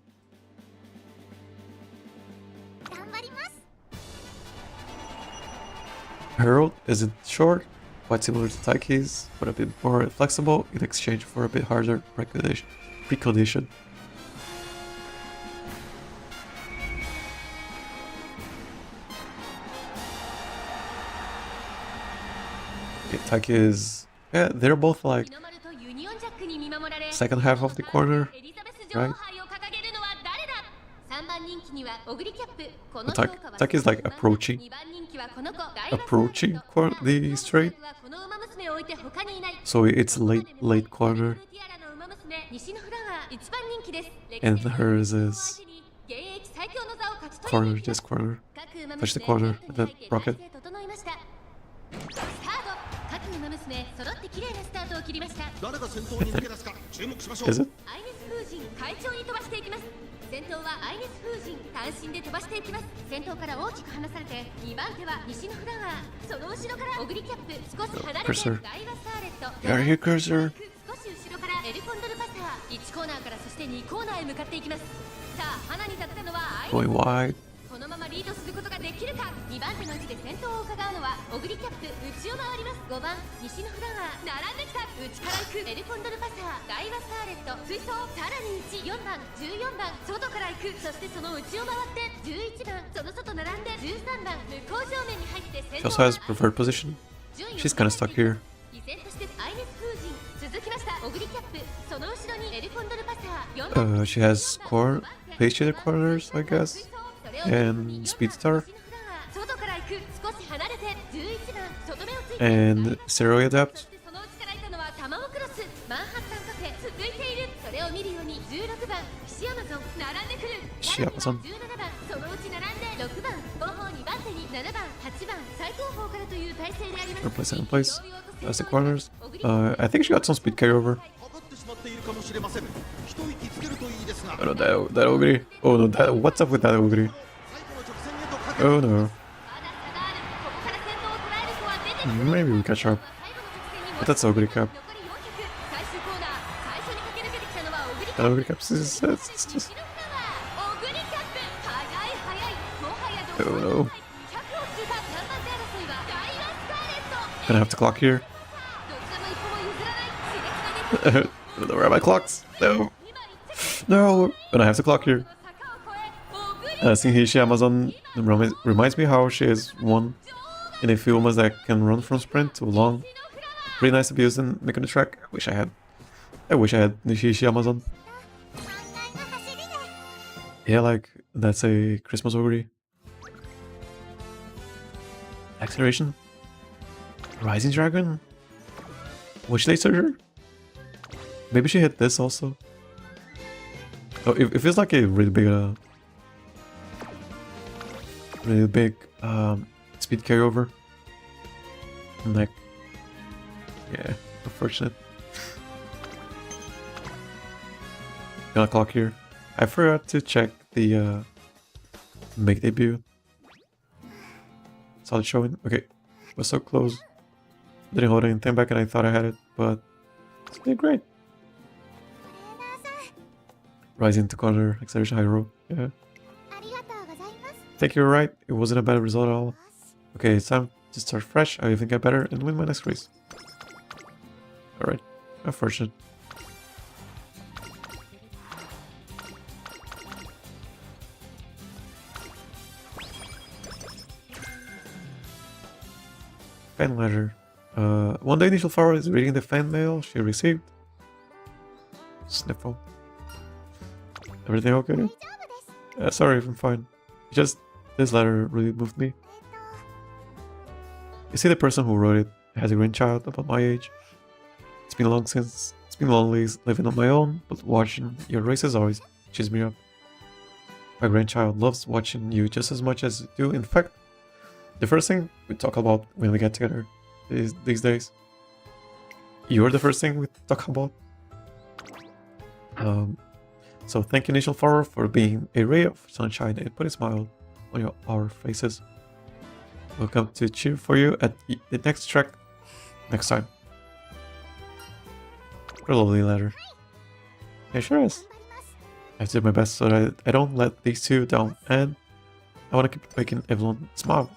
Herald isn't short, quite similar to Taiki's, but a bit more flexible in exchange for a bit harder precondition. Taiki is, yeah, they're both like second half of the corner, right? Taiki is like approaching the straight, so it's late corner, and hers is corner, just corner, touch the corner, and then rocket. Is it? 先頭はアイネス風神単身で飛ばしていきます。先頭から大きく離されて2番手は西のフラワー、その後ろからオグリキャップ、少し離れてダイワサーレット、 Are you cursor? 少し後ろからエルコンドルパサー、1コーナーからそして2コーナーへ向かっていきます。さあ、花に立ったのはアイネス。Going wide. このままリードすることができるか。2番手の位置で先頭を伺うのはオグリキャップ、内を回ります。5番西のフラワー、並んできた。内から行くエルコンドルパサー、ダイワスターレット、追走。さらに内、4番14番外から行く。そしてその内を回って11番、その外並んで13番、向こう正面に入って先 She 頭。 also has preferred position. She's kind of stuck here. 依然としてアイネス風神、続きましたオグリキャップ、その後ろにエルコンドルパサー、4番。 She has Patriot Quarters, I guess, and Speed Star, 外から行く。少し離れて11番、外目をついて and Zero Adapt. その内からいたのはタマオクロス、マンハッタンカフェ、続いている。それを見るように16番シアマゾン、並んでくる。シアマゾン、17番、そのうち並んで6番、後方2番手に7番8番、最後方からという体勢であります。 First place, second place. That's the corners. I think she got some speed carryover. Oh no, that ogre. Oh no, what's up with that ogre? Oh no. Maybe we catch up. But that's ogre cap. That ogre cap is just... Oh no. Gonna have to clock here. Where are my clocks? No. No. Gonna have to clock here. Seeing here, she Amazon reminds me how she is one in a few moments that can run from sprint to long. Pretty nice to be used in making the track. I wish I had Nishishi Amazon. Yeah, like, that's a Christmas ogre. Acceleration. Rising Dragon. Witch Day Surger. Maybe she hit this also. Oh, it feels like a really big speed carryover. Like, yeah, unfortunate. Gonna clock here. I forgot to check the make debut. Saw it showing. Okay, was so close. Didn't hold anything back, and I thought I had it, but it's doing great. Rising to color, acceleration, high roll. Yeah. I think you're right. It wasn't a bad result at all. Okay, it's time to start fresh. I even get better and win my next race. Alright. Unfortunate. Fan letter. One day Nishino Flower is reading the fan mail she received. Sniffle. Everything okay? Sorry, I'm fine. Just this letter really moved me. You see, the person who wrote it has a grandchild about my age. It's been lonely living on my own, but watching your races always cheers me up. My grandchild loves watching you just as much as you do. In fact, the first thing we talk about when we get together these days. You're the first thing we talk about. So thank you, Nishino Flower, for being a ray of sunshine and put a smile on our faces. We'll come to cheer for you at the next track next time. What a lovely letter. Yeah, sure is. I have to do my best so that I don't let these two down, and I want to keep making everyone smile.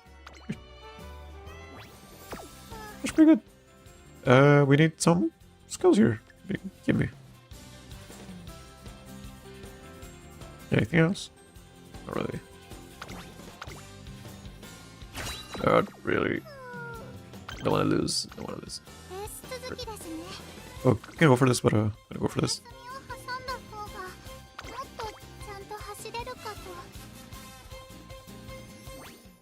That's pretty good. We need some skills here. Give me. Anything else? Not really. Not really. Don't want to lose. Don't want to lose. Oh, I can go for this, but I'm gonna go for this.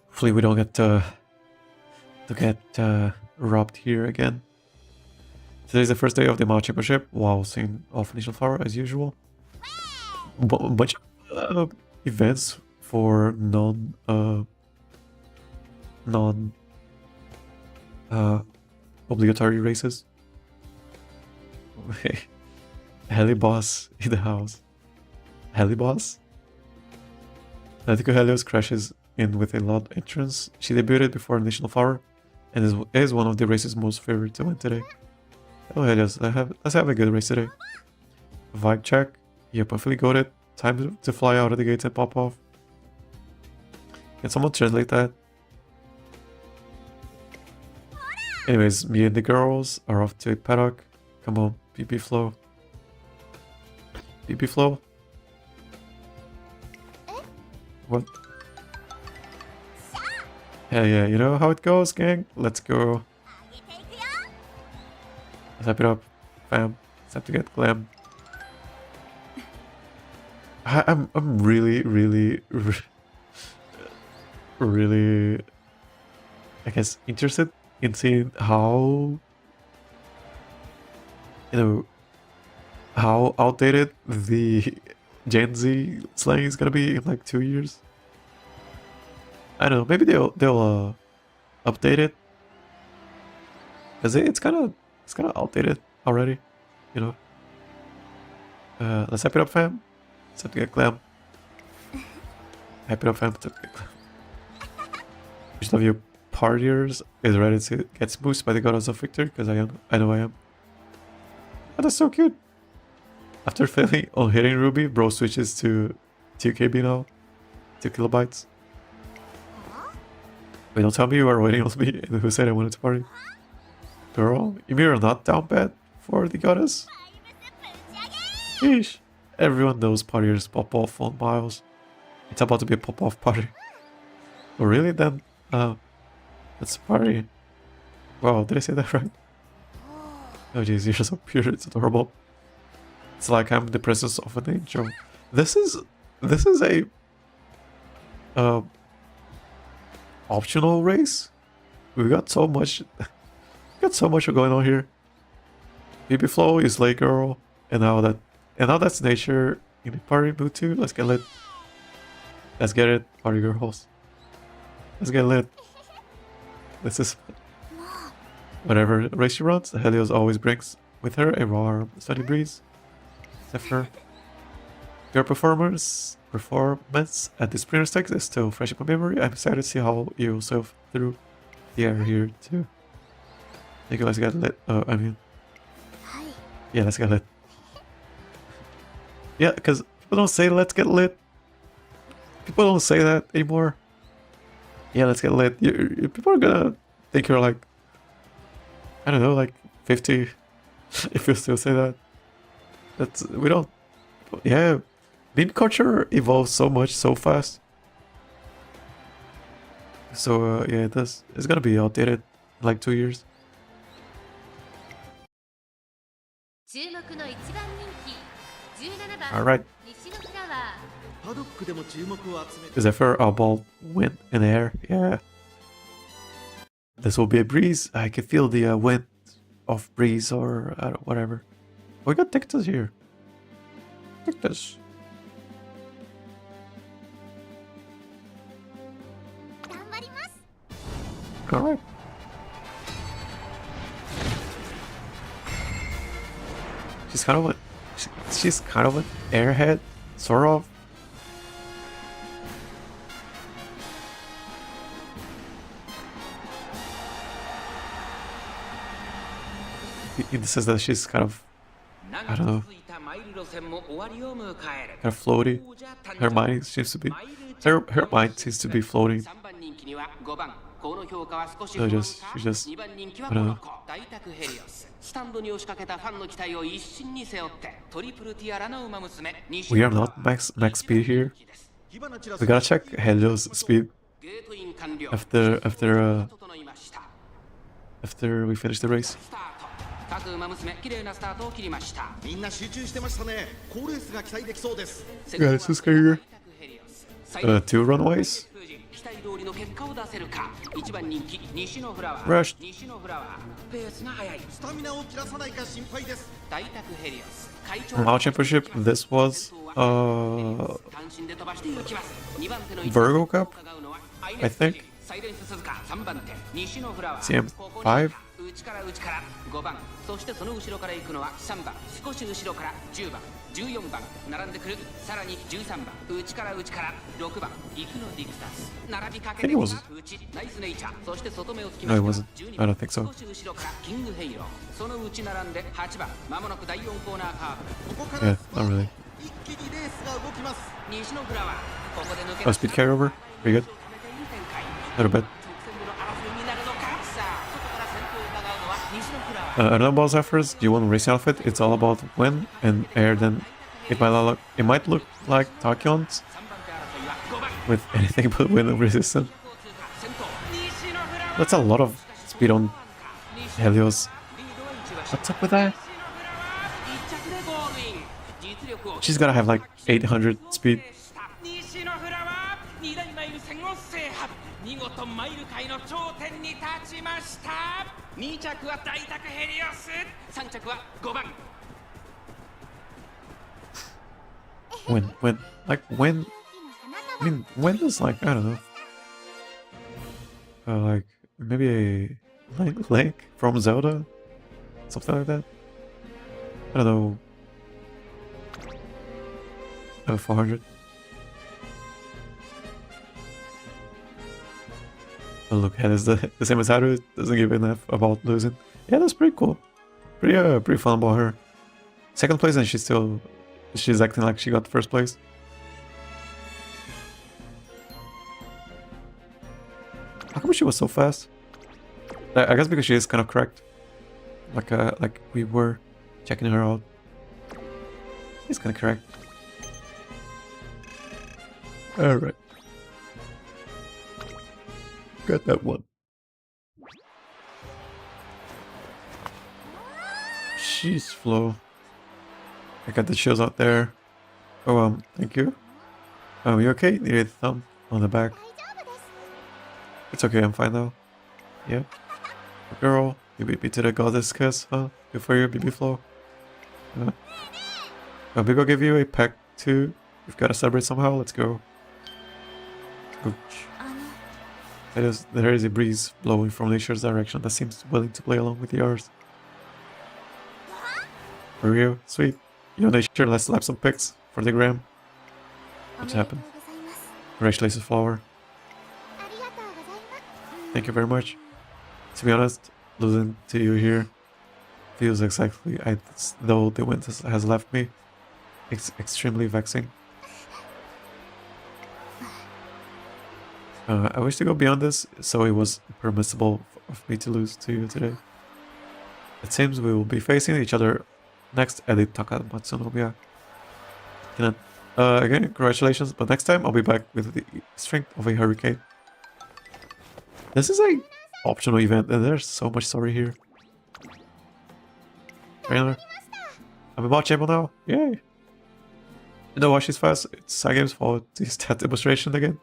Hopefully we don't get robbed here again. Today's the first day of the Mao Championship. Wow, seeing off Nishino Flower as usual. Bunch of events for non obligatory races. Heli boss in the house. Heli boss? Athletico Helios crashes in with a loud entrance. She debuted before Nishino Flower and is one of the race's most favorite to win today. Hello Helios, let's have a good race today. Vibe check. Yep, I fully got it. Time to fly out of the gates and pop off. Can someone translate that? Anyways, me and the girls are off to a paddock. Come on, PP flow. PP flow? What? Hell yeah, you know how it goes, gang? Let's go. Let's hype it up, fam. It's time to get glam. I'm really, I guess, interested in seeing how, you know, how outdated the Gen Z slang is gonna be in like 2 years. I don't know, maybe they'll update it, cause it's kind of outdated already, you know. Let's hype it up, fam. It's time to get glam. Hype it up, fam. It's time to get glam. Which of you partiers is ready to get smooshed by the goddess of victory? Because I know I am. Oh, that's so cute. After failing on hitting Ruby, bro switches to 2 KB now. 2 kilobytes. Wait, don't tell me you are waiting on me and who said I wanted to party. Girl, you're not down bad for the goddess? Sheesh. Everyone knows partiers pop off on Miles. It's about to be a pop off party. Oh really? Then let's party. Wow, did I say that right? Oh jeez, you're so pure, it's adorable. It's like I'm in the presence of an angel. This is a optional race. We got so much going on here. BB Flow is Lay Girl, and now that's nature in the party mood too. Let's get lit. Let's get it, party girls. Let's get lit. This is whatever race she runs, Helios always brings with her a warm, sunny breeze. Zephyr. Your performance at the Sprinter Stakes is still fresh in my memory. I'm excited to see how you sail through the air here too. Thank you, let's get lit. Yeah, let's get lit. Yeah, because people don't say let's get lit. People don't say that anymore. Yeah, let's get lit. People are gonna think you're like, I don't know, like 50 if you still say that. We don't. Yeah, meme culture evolves so much, so fast. So yeah, it does. It's gonna be outdated in like 2 years. Alright. Zephyr, our ball went in the air. Yeah. This will be a breeze. I can feel the wind of breeze or whatever. We got Tictus here. Tictus. Alright. She's kind of an airhead, sort of. In the sense that she's kind of, I don't know, kind of floaty. Her mind seems to be floating. So she just, I don't know. We are not max speed here. We gotta check Helio's speed after we finish the race. Yeah, this is here. 2 runways. Rushed. World Championship, this was Virgo Cup, I think. CM5. 内から内から5番、そしてその後ろから行くのは3番、少し後ろから10番、14番並んでくる、さらに13番、内から内から6番、行くのディクタス、並びかけてきた内、ナイスネイチャー、そして外目をつきました12番、少し後ろからキングヘイロー、その内並んで8番、まもなく第4コーナーカーブ、ここから一気にレースが動きます。西のフラワー、ここで抜け出した。Speed carry over, very good. little bit. I don't know about Zephyrs. Do you want racing outfit? It's all about wind and air. Then it might look like Tachyons with anything but wind and resistance. That's a lot of speed on Helios. What's up with that? She's gotta have like 800 speed. 見事マイル界の頂点に立ちました。2着は大宅ヘリオス、3着は5番。When, I mean, when is like, I don't know, like maybe a Link from Zelda, something like that. I don't know. 400. Oh, look, head is the same as Haru. Doesn't give a F about losing. Yeah, that's pretty cool. Pretty fun about her. Second place, and she's acting like she got first place. How come she was so fast? I guess because she is kind of cracked. Like we were checking her out. She's kind of cracked. All right. Got that one. Jeez, Flo. I got the chills out there. Oh, thank you. You okay? Need a thumb on the back. It's okay, I'm fine now. Yeah. Girl, you beat me to the goddess kiss, huh? Good for you, BB Flo. Maybe I'll give you a peck too. We've got to celebrate somehow. Let's go. Gooch. There is a breeze blowing from nature's direction that seems willing to play along with yours. For real? Sweet. You know, nature, let's slap some pics for the gram. What's happened? Congratulations, Flower. Thank you very much. To be honest, losing to you here feels exactly as though the wind has left me. It's extremely vexing. I wish to go beyond this, so it was permissible of me to lose to you today. It seems we will be facing each other next at the Takamatsu Nomiya. Again, congratulations, but next time I'll be back with the strength of a hurricane. This is a optional event, and there's so much story here. Trainer, I'm a match able now. Yay! You know why she's fast? It's Sagame's fault. It's that demonstration again.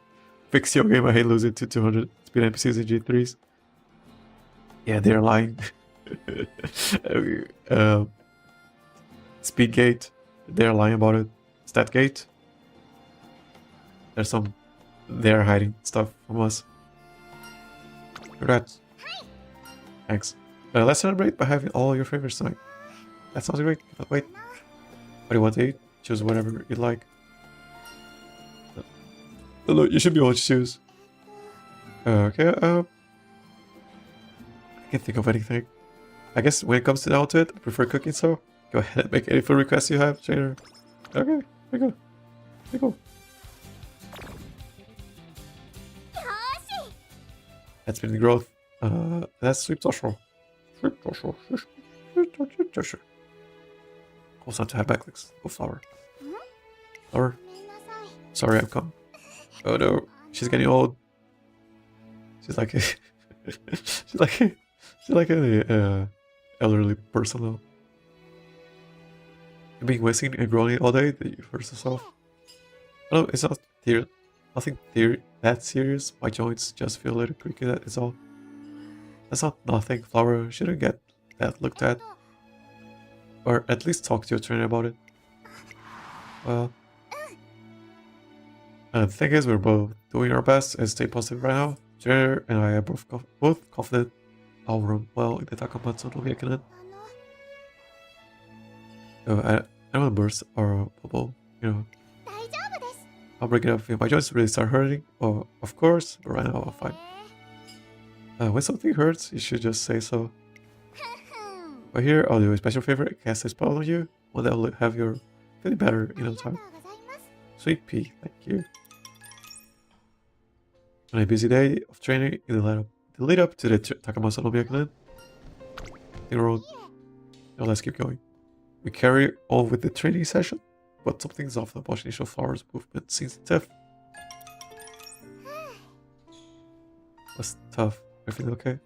Fix your game, I hate losing to 200 speed NPCs in G3s. Yeah, they're lying. Speed gate, they're lying about it. Stat gate. They're hiding stuff from us. Congrats. Thanks. Let's celebrate by having all your favorites tonight. That sounds great. But wait. What do you want to eat? Choose whatever you like. Look, you should be able to choose. Okay, I can't think of anything. I guess when it comes down to it, I prefer cooking, so go ahead and make any food requests you have, trainer. Okay, we go. We go. That's been the growth. That's sweet social. Sweet social. Sweet social. Also not to have backlinks. Go Flower. Flower. Sorry, I've come. Oh no, she's getting old. She's like a she's like an elderly person now. You've been wasting and growing all day. That you hurt yourself. Oh, it's not nothing that serious. My joints just feel a little creaky. That is all. That's not nothing. Flower shouldn't get that looked at, or at least talk to your trainer about it. Well. The thing is, we're both doing our best and stay positive right now. Trainer and I are both confident I'll run well in the Takamatsu Nomiya canon. I don't want to burst or bubble, you know. I'll break it up if my joints really start hurting. Oh, of course, but right now I'm fine. When something hurts, you should just say so. But here, I'll do a special favor. Cast a spell on you. One that will have your feeling better in no time. Sweet pea, thank you. On a busy day of training in the lead up to the Takamasa Olympic event, the road. Now let's keep going. We carry on with the training session, but something's off about Nishino Flower's movement seems stiff. What's tough? Everything okay?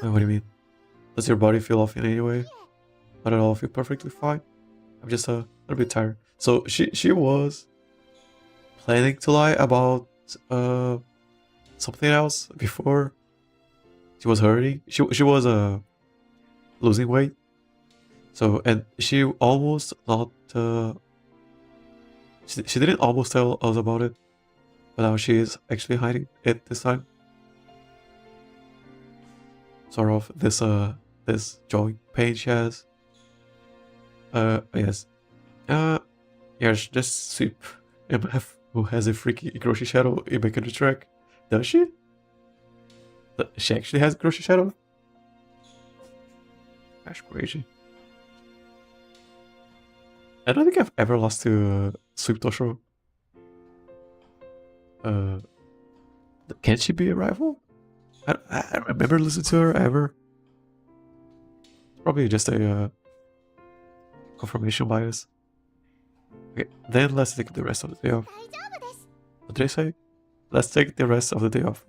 What do you mean? Does your body feel off in any way? Not at all. Feel perfectly fine. I'm just a little bit tired. So she was planning to lie about something else before. She was hurting. She was losing weight. So, and she almost not she didn't almost tell us about it, but now she is actually hiding it this time. Sort of this joint pain she has. Yes. Yeah, just sweep MF who has a freaky grocery shadow in making the track. Does she? She actually has grocery shadow? That's crazy. I don't think I've ever lost to Sweep Tosho. Can she be a rival? I don't remember listening to her ever. Probably just a confirmation bias. Okay, then let's take the rest of the day off. What did I say? Let's take the rest of the day off.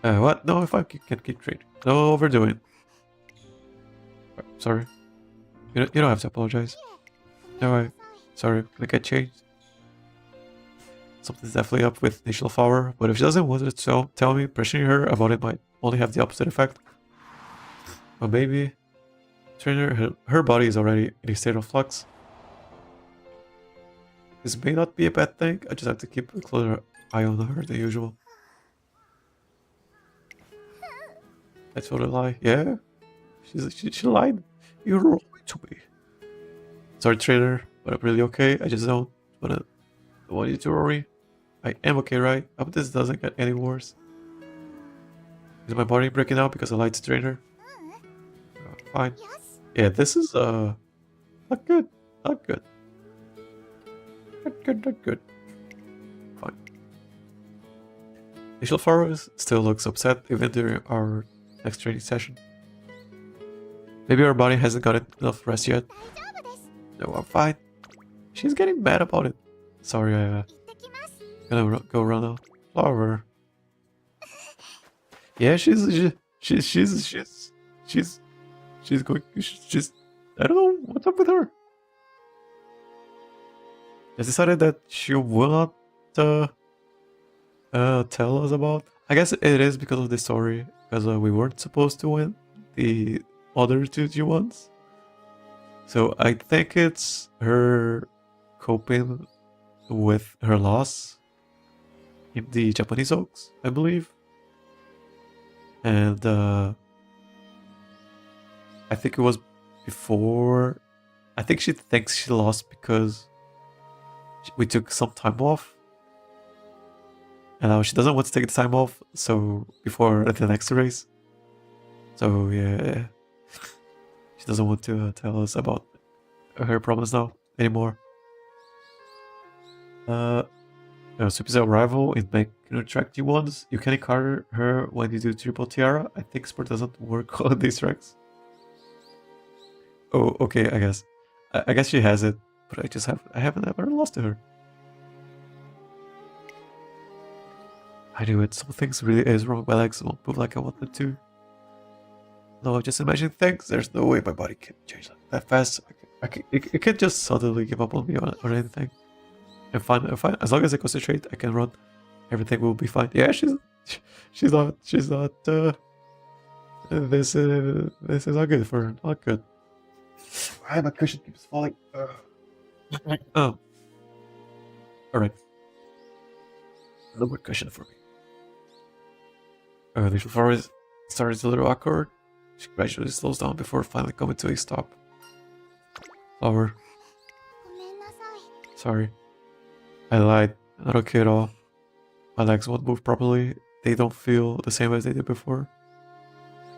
Yeah. What? No, if I can keep training. No overdoing. Sorry. You don't have to apologize. No, sorry. Can I get changed? Something's definitely up with Nishino Flower, but if she doesn't want to tell me, pressuring her about it might only have the opposite effect. But maybe trainer, her body is already in a state of flux. This may not be a bad thing. I just have to keep a closer eye on her than usual. I told her lie. Yeah, she lied. You're wrong to me. Sorry, trainer, but I'm really okay. I just don't want you to worry. I am okay, right? I hope this doesn't get any worse. Is my body breaking out because I lied to trainer? Fine. Yeah, this is not good. Not good. Not good. Fine. Nishino Flower still looks upset even during our next training session. Maybe our body hasn't gotten enough rest yet. No, I'm fine. She's getting mad about it. Sorry, gonna go run a flower. Yeah, she's going. She's. I don't know what's up with her. She decided that she will not tell us about. I guess it is because of the story, because we weren't supposed to win the other two G1s. So I think it's her coping with her loss in the Japanese Oaks, I believe. And I think it was before. I think she thinks she lost because we took some time off. And now she doesn't want to take the time off, so before the next race. So yeah, she doesn't want to tell us about her problems now anymore. Super Zero rival in making track G1s. You can encounter her when you do triple tiara. I think sport doesn't work on these tracks. Oh, okay, I guess. I guess she has it, but I haven't ever lost to her. I knew it. Some things really is wrong. My legs won't move like I want them to. No, I'm just imagining things. There's no way my body can change that fast. It can't just suddenly give up on me or anything. I'm fine. As long as I concentrate, I can run. Everything will be fine. Yeah, she's not. This is not good for her. Not good. Why my cushion keeps falling? Oh. All right. No more cushion for me. The Nishino Flower starts a little awkward. She gradually slows down before finally coming to a stop. Flower. Sorry. I lied. Not okay at all. My legs won't move properly. They don't feel the same as they did before.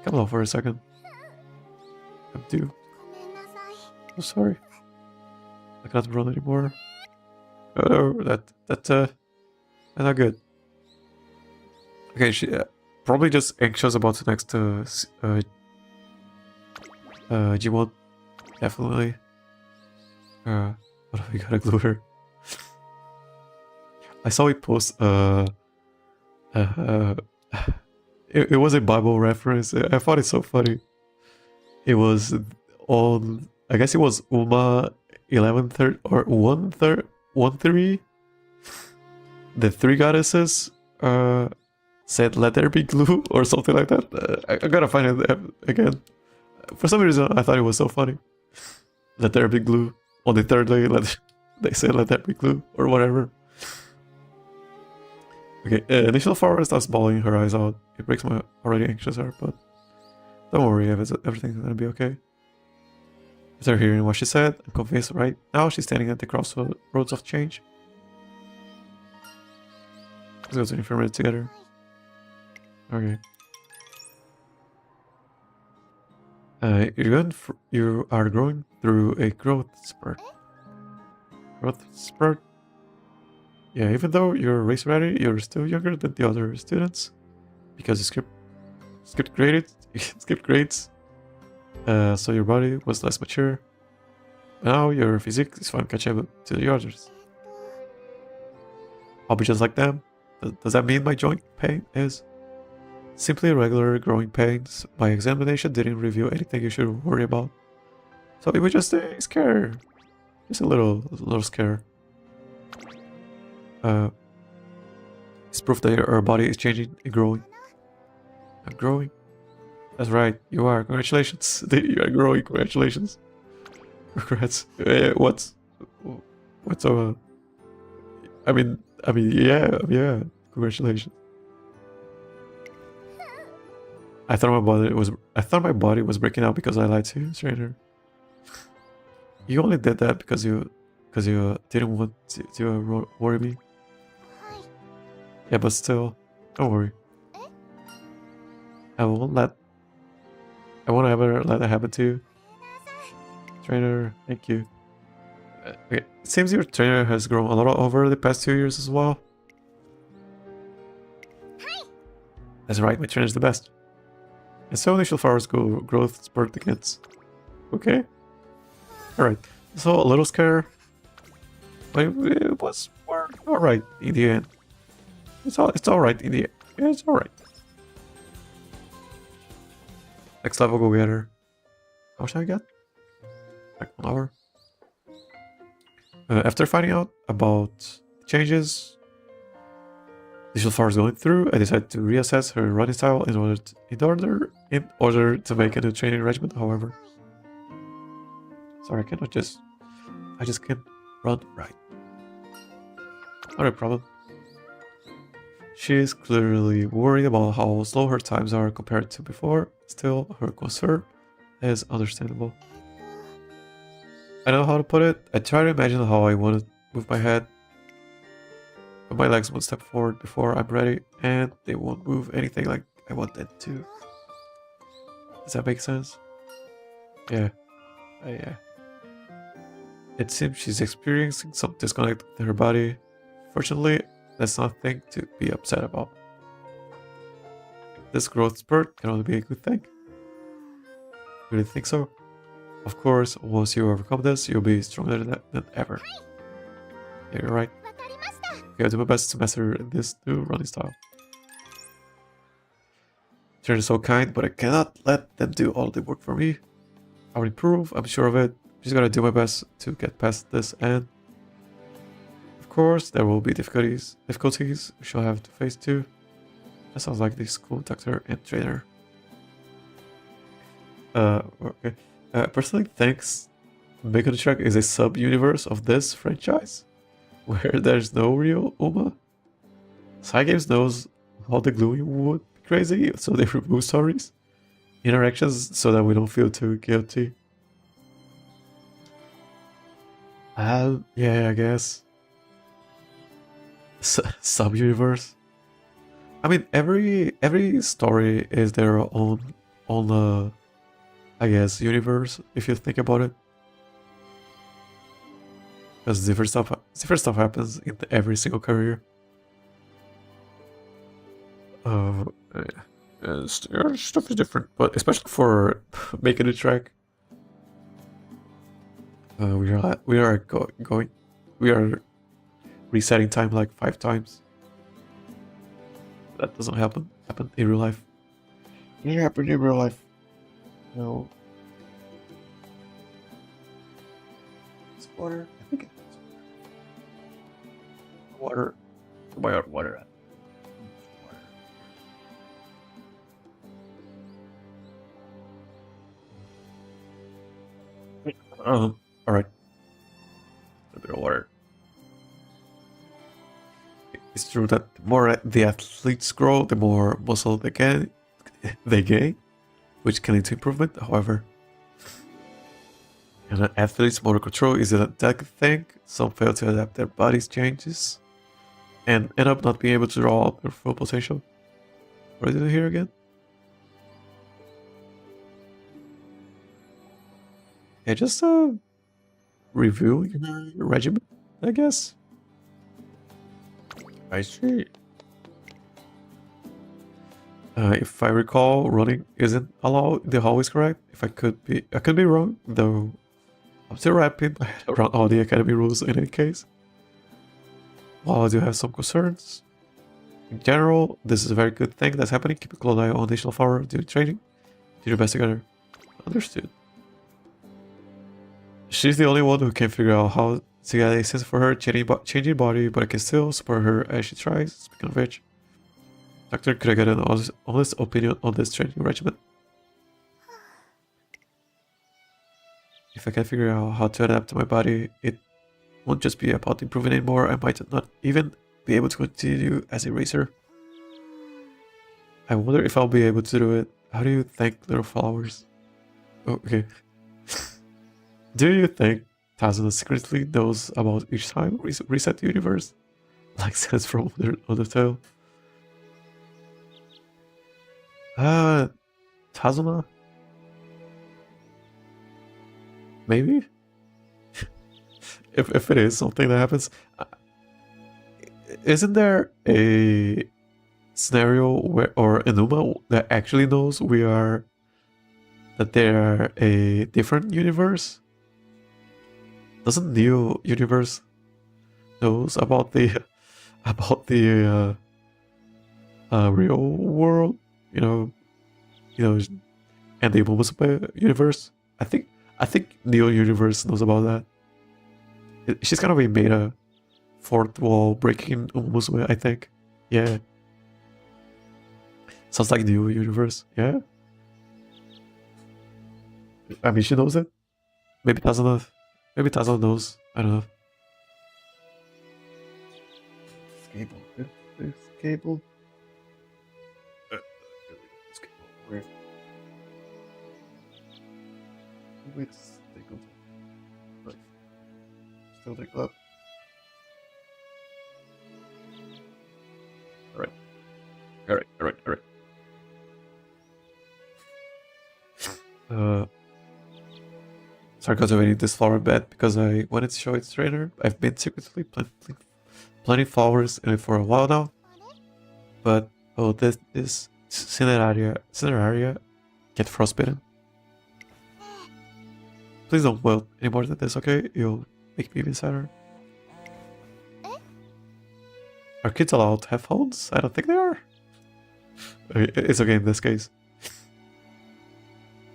Come on for a second. I'm due. I'm sorry. I cannot run anymore. Oh no, That's not good. Okay, she probably just anxious about the next G1. Definitely. What have we gotta glue her? I saw it post it was a Bible reference. I thought it's so funny. It was on, I guess it was Uma 11 or 1-3. The three goddesses said let there be glue or something like that. I gotta find it again. For some reason I thought it was so funny. Let there be glue. On the third day they said let there be glue or whatever. Okay, Nishino Flower starts bawling her eyes out. It breaks my already anxious heart, but don't worry, everything's gonna be okay. After hearing what she said, I'm convinced right now she's standing at the crossroads of change. Let's go to the infirmary together. Okay. You are growing through a growth spurt. Growth spurt? Yeah, even though you're race ready, you're still younger than the other students. Because you skipped grades. So your body was less mature. Now your physique is fine catching up to the others. I'll be just like them. Does that mean my joint pain is? Simply regular growing pains. My examination didn't reveal anything you should worry about. So it was just a scare. Just a little scare. It's proof that your body is changing and growing. I'm growing? That's right, you are. Congratulations. You are growing. Congratulations. Congrats. What's I mean, yeah. Congratulations. I thought my body was breaking out because I lied to you, stranger. You only did that because you didn't want to worry me. Yeah, but still, don't worry. I won't ever let that happen to you. Trainer, thank you. Okay. It seems your trainer has grown a lot over the past 2 years as well. That's right, my trainer's the best. And so Nishino Flower's growth spurt begins. Okay. Alright. So a little scare. But it was alright in the end. It's alright in the end. Yeah, it's alright. Next level go get her. How much did I get? Like 1 hour. After finding out about changes Nishino Flower is going through, I decided to reassess her running style in order to make a new training regimen. However, sorry, I just can't run right. Not a problem. She's clearly worried about how slow her times are compared to before. Still, her concern is understandable. I know how to put it. I try to imagine how I want to move my head. But my legs won't step forward before I'm ready, and they won't move anything like I want them to. Does that make sense? Yeah. Yeah. It seems she's experiencing some disconnect in her body. Fortunately, that's nothing to be upset about. This growth spurt can only be a good thing. You really think so? Of course, once you overcome this, you'll be stronger than ever. Yeah, you're right. Okay, I'll do my best to master this new running style. They're so kind, but I cannot let them do all the work for me. I will improve, I'm sure of it. I'm just gonna do my best to get past this, and of course, there will be difficulties we shall have to face too. That sounds like the school doctor and trainer. Okay. Personally, thanks. Making the Track is a sub-universe of this franchise, where there's no real Uma. Cygames knows how the gluing would be crazy, so they remove stories, interactions, so that we don't feel too guilty. Yeah, I guess. Sub-universe. I mean, every story is their own I guess universe, if you think about it. Because different stuff happens in every single career. Uh, stuff is different, but especially for making a track. We are resetting time like 5 times. That doesn't happen in real life. It doesn't happen in real life. No. It's water. I think it's water. Where are water at? All right. A bit of water. It's true that the more the athletes grow, the more muscle they gain, which can lead to improvement. However, and an athlete's motor control is a delicate thing. Some fail to adapt their body's changes and end up not being able to draw out their full potential. What is it here again? Yeah, just reviewing your regimen, I guess. I see. If I recall, running isn't allowed in the hallways, correct? I could be wrong, though. I'm still wrapping my head around all the academy rules in any case. While I do have some concerns, in general, this is a very good thing that's happening. Keep a close eye on Nishino Flower during training. Do your best together. Understood. She's the only one who can figure out how to get a sense for her changing body, but I can still support her as she tries. Speaking of which, Doctor, could I get an honest opinion on this training regimen? If I can figure out how to adapt to my body, it won't just be about improving anymore. I might not even be able to continue as a racer. I wonder if I'll be able to do it. How do you thank little flowers? Oh, okay. Do you think Tazuna secretly knows about each time reset the universe? Like sense from Undertale? Tazuna? Maybe? if it is something that happens, isn't there a scenario where, or Enuma that actually knows that they're a different universe? Doesn't Neo universe knows about the real world? You know, and the Umamusume universe. I think Neo universe knows about that. She's kind of a meta fourth wall breaking Umamusume, I think. Yeah. Sounds like Neo universe. Yeah. I mean, she knows it. Maybe Tazuna knows. I don't know. This cable. Where? Wait, they go. Right. Still take up. Alright. Sorry, cultivating this flower bed because I wanted to show its trainer. I've been secretly planting flowers in it for a while now. But this Cineraria get frostbitten. Please don't wilt any more than this, okay? You'll make me even sadder. Are kids allowed to have phones? I don't think they are. It's okay in this case.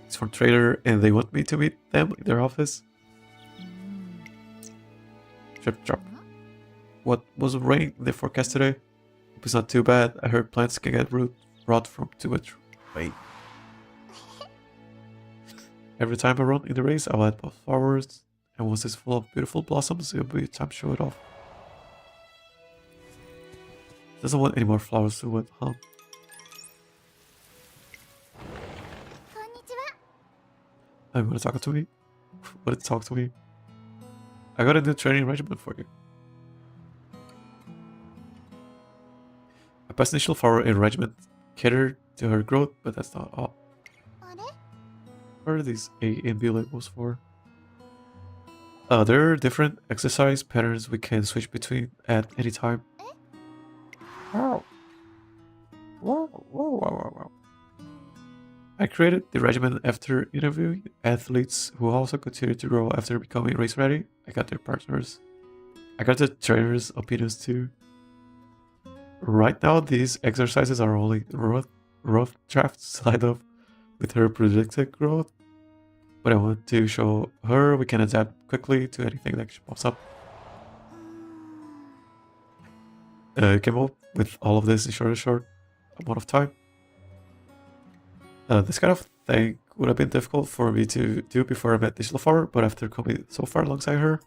It's from trader and they want me to meet them in their office. Chop. What was rain in the forecast today? Hope it's not too bad. I heard plants can get rot from too much rain. Every time I run in the race, I'll add flowers, and once it's full of beautiful blossoms, it'll be time to show it off. Doesn't want any more flowers to it, huh? Oh, you want to talk to me? Want to talk to me? I got a new training regimen for you. I passed Nishino Flower in regiment catered to her growth, but that's not all. What are these A and B labels for? There are different exercise patterns we can switch between at any time. Wow. Whoa. I created the regimen after interviewing athletes who also continue to grow after becoming race ready. I got their partners. I got the trainers' opinions too. Right now, these exercises are only rough drafts lined up with her predicted growth. But I want to show her we can adapt quickly to anything that pops up. Came up with all of this in short amount of time. This kind of thing would have been difficult for me to do before I met Nishino Flower, but after coming so far alongside her,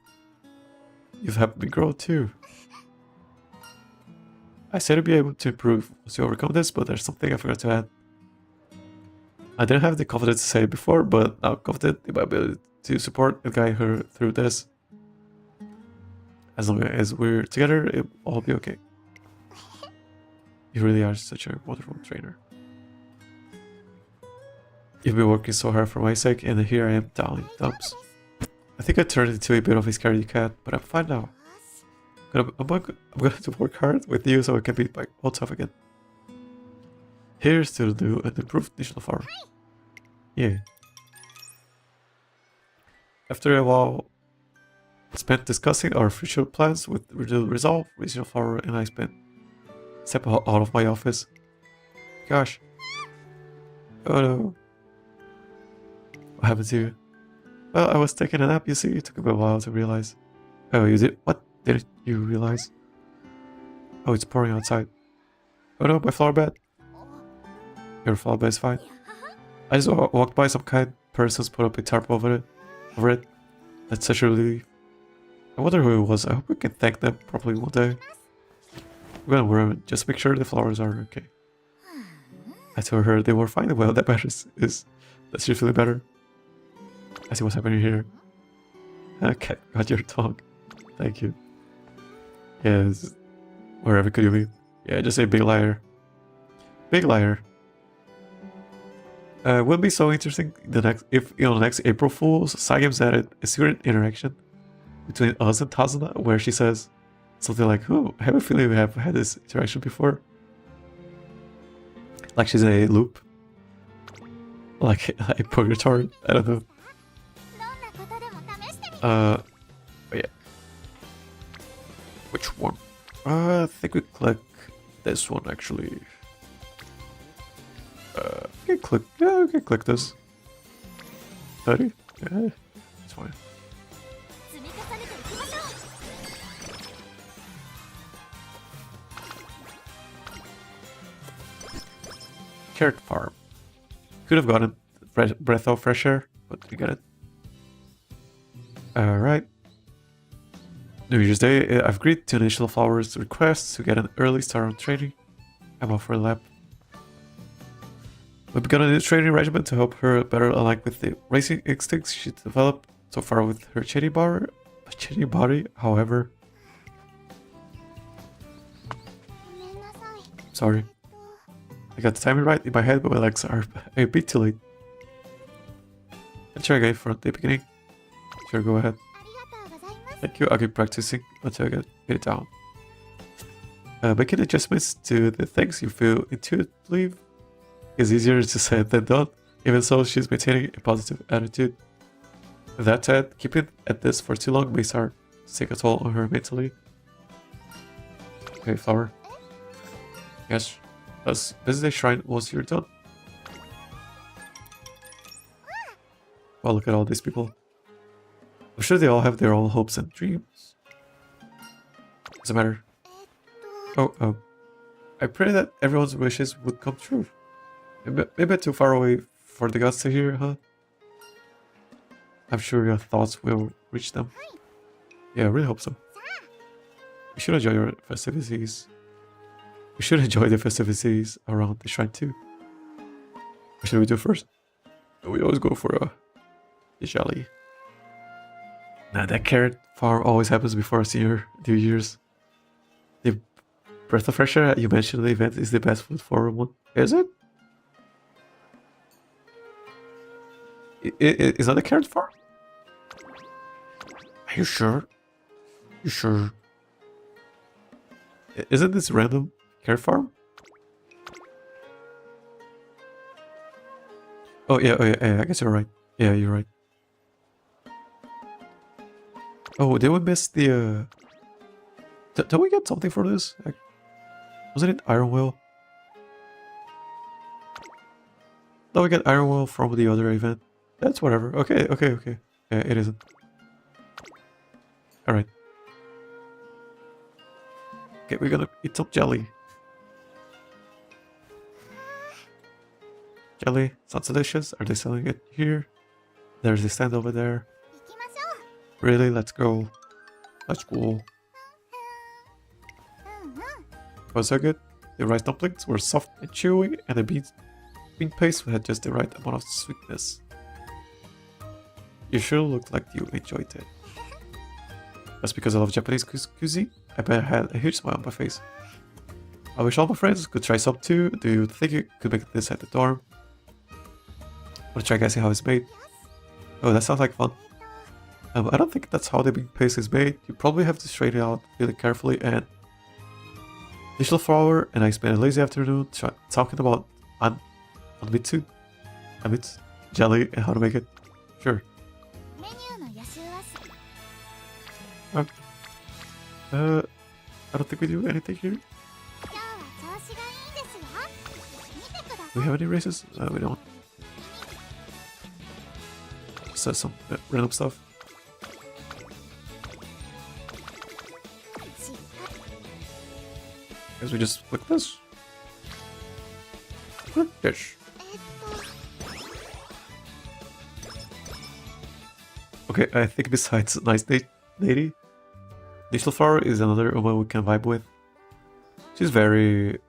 you've helped me grow too. I said to be able to improve once you overcome this, but there's something I forgot to add. I didn't have the confidence to say it before, but I'm confident in my ability to support and guide her through this. As long as we're together, it'll all be okay. You really are such a wonderful trainer. You've been working so hard for my sake, and here I am down in dumps. I think I turned into a bit of a scaredy cat, but I'm fine now. I'm going to work hard with you so I can beat my old self again. Here's to the new and improved Nishino Flower. Yeah. After a while spent discussing our future plans with renewed resolve, Nishino Flower and I step out of my office. Gosh. Oh no. What happened to you? Well, I was taking a nap, you see. It took me a while to realize. Oh, you did? What didn't you realize? Oh, it's pouring outside. Oh no, my flower bed. Your flower bed is fine. I just walked by some kind persons put up a tarp over it. That's such a relief. I wonder who it was. I hope we can thank them properly one day. I'm gonna wear them. Just make sure the flowers are okay. I told her they were fine. Well, that matters is that she's feeling better. I see what's happening here. Okay, got your tongue. Thank you. Yes. Wherever could you be? Yeah, just say big liar. Big liar. Would be so interesting if the next April Fools, Sagims added a secret interaction between us and Tazuna where she says something like, "Oh, I have a feeling we have had this interaction before." Like she's in a loop. Like a purgatory. I don't know. But yeah. Which one? I think we click this one actually. We can click this. 30? Yeah, it's fine. Carrot farm. Could have gotten breath of fresh air, but we got it. Alright. New Year's Day, I've agreed to Nishino Flower's request to get an early start on training. I'm off for a lap. We've begun a new training regimen to help her better align with the racing instincts she developed so far with her chitty body, however. Sorry. I got the timing right in my head, but my legs are a bit too late. I'll try again from the beginning. Sure, go ahead. Thank you, I'll keep practicing until I get it down. Making adjustments to the things you feel intuitively is easier to say than done. Even so, she's maintaining a positive attitude. That said, keeping at this for too long may start to take a toll on her mentally. Okay, Flower. Yes, let's visit the shrine once you're done. Wow, look at all these people. I'm sure they all have their own hopes and dreams. Doesn't matter. Oh. I pray that everyone's wishes would come true. Maybe too far away for the gods to hear, huh? I'm sure your thoughts will reach them. Yeah, I really hope so. We should enjoy your festivities. We should enjoy the festivities around the shrine too. What should we do first? We always go for a jolly. Nah, that carrot farm always happens before senior New Year's. The breath of fresh air you mentioned the event is the best food for one. Is it? Is that a carrot farm? Are you sure? You sure? Isn't this random carrot farm? Oh yeah, I guess you're right. Yeah, you're right. Oh, did we miss the did we get something for this? Wasn't it Iron Will? No, we get Iron Will from the other event. That's whatever. Okay. Yeah, it isn't. Alright. Okay, we're gonna eat some jelly. Jelly, sounds delicious. Are they selling it here? There's a stand over there. Really? Let's go. Let's go. Was so good? The rice dumplings were soft and chewy, and the bean paste had just the right amount of sweetness. You sure looked like you enjoyed it. That's because I love Japanese cuisine. I bet I had a huge smile on my face. I wish all my friends could try some too. Do you think you could make this at the dorm? Wanna try guessing how it's made? Oh, that sounds like fun. I don't think that's how the bean paste is made. You probably have to straighten it out really carefully, and Nishino Flower and I spent a lazy afternoon talking about Anmitsu jelly and how to make it. Sure. I don't think we do anything here. Do we have any races? We don't. Says some random stuff. Guess we just click this. Click this. Okay, I think besides nice lady, Nishino Flower is another woman we can vibe with. She's very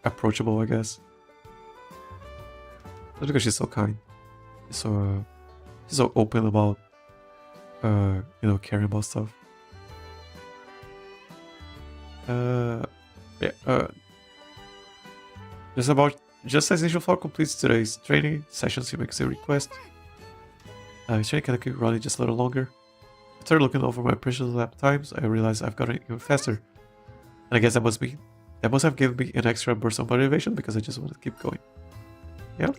approachable, I guess. Just because she's so kind, she's so open about caring about stuff. Just as Nishino Flower completes today's training session, she makes a request. Training can keep running just a little longer. After looking over my precious lap times, I realized I've gotten even faster. And I guess that must have given me an extra burst of motivation because I just want to keep going. Yeah.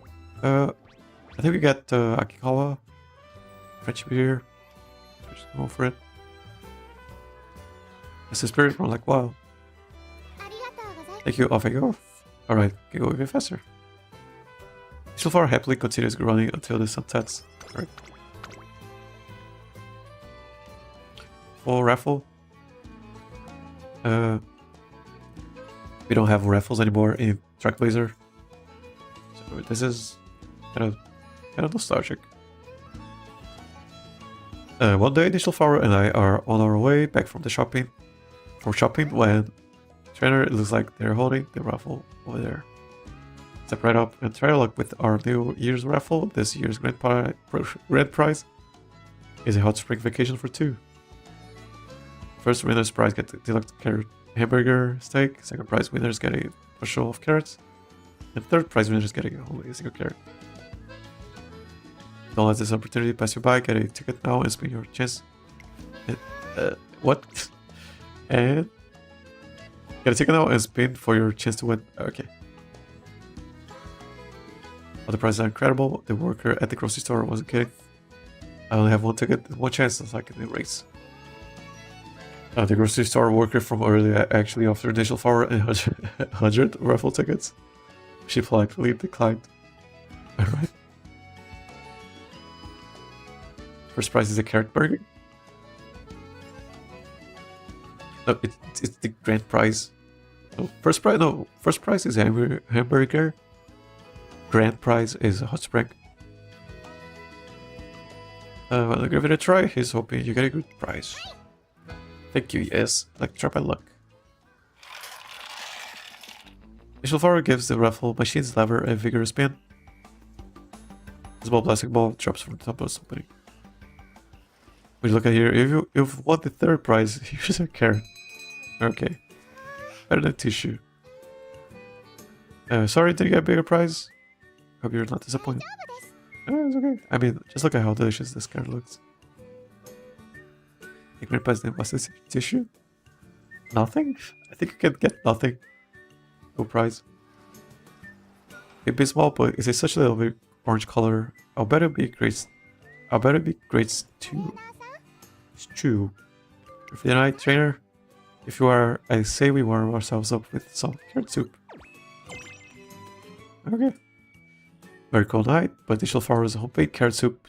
I think we got Akikawa, friendship here. Just go for it. It's the spirit from like wow. Thank you, off I go. Alright, can go even faster. Nishino Flower happily continues running until the sun sets. Alright. Full raffle. We don't have raffles anymore in Track Blazer. So this is kind of nostalgic. One day, Nishino Flower and I are on our way back from shopping when trainer, it looks like they're holding the raffle over there. Step right up and try our luck with our New Year's raffle. This year's grand prize is a hot spring vacation for 2. First winner's prize gets a deluxe carrot hamburger steak. Second prize winners get a bushel of carrots. And third prize winners get only a single carrot. Don't let this opportunity pass you by. Get a ticket now and spin your chance. What? And get a ticket now and spin for your chance to win. Okay. All the prizes are incredible. The worker at the grocery store wasn't kidding. I only have one ticket, one chance. It's like in a race. The grocery store worker from earlier actually offered Nishino Flower 100 raffle tickets. She politely declined. Alright. First prize is a carrot burger. No, it's the grand prize. No, first prize is a hamburger. Grand prize is a hot spring. Well, give it a try. He's hoping you get a good prize. Thank you, yes. Like try my luck. Nishino Flower gives the raffle machine's lever a vigorous spin. A small plastic ball drops from the top of something. When you look at here, if you've won the third prize, here's a carrot. Okay. Better than tissue. Sorry, did you get a bigger prize? Hope you're not disappointed. It's okay. I mean, just look at how delicious this carrot looks. The grand prize name was this tissue? Nothing? I think you can get nothing. No prize. It'd be small, but it's such a little bit orange color. I'll bet it'd be great. I'll bet it'd be great stew. Stew. If you're night trainer, if you are, I say we warm ourselves up with some carrot soup. Okay. Very cold night, but Nishino Flower's homemade carrot soup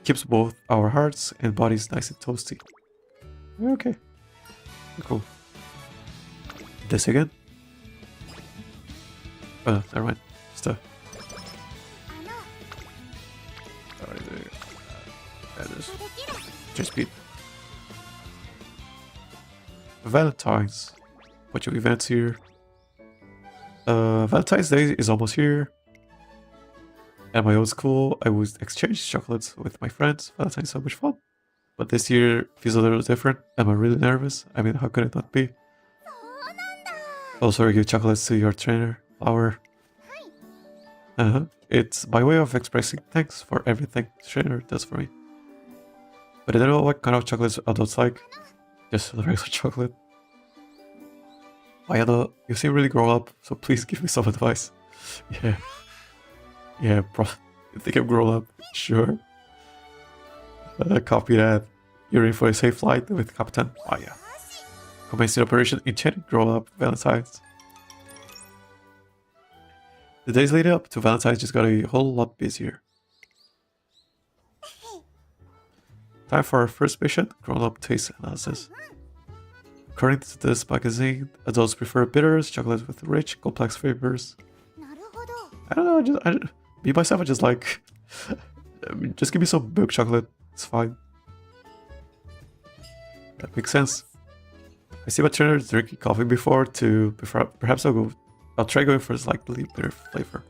keeps both our hearts and bodies nice and toasty. Okay. Cool. This again? Oh, never mind. Stuff. Just beat. Valentine's. Bunch of events here. Valentine's Day is almost here. At my old school, I would exchange chocolates with my friends. Valentine's is so much fun. But this year feels a little different. Am I really nervous? I mean, how could it not be? Also, I give chocolates to your trainer, Flower. It's my way of expressing thanks for everything the trainer does for me. But I don't know what kind of chocolates adults like. Just the regular chocolate. Mayana, you seem really grown up, so please give me some advice. Yeah. Yeah, bro. You think I'm grown up? Sure. Copy that. You're in for a safe flight with Captain Maya. Commencing Operation Enchanted Grown Up Valentine's. The days leading up to Valentine's just got a whole lot busier. Time for our first mission, Grown Up Taste Analysis. According to this magazine, adults prefer bitters, chocolates with rich, complex flavors. I don't know, me myself, I just like... just give me some milk chocolate, it's fine. That makes sense. I see my trainer drinking coffee before perhaps I'll try going for a slightly bitter flavor.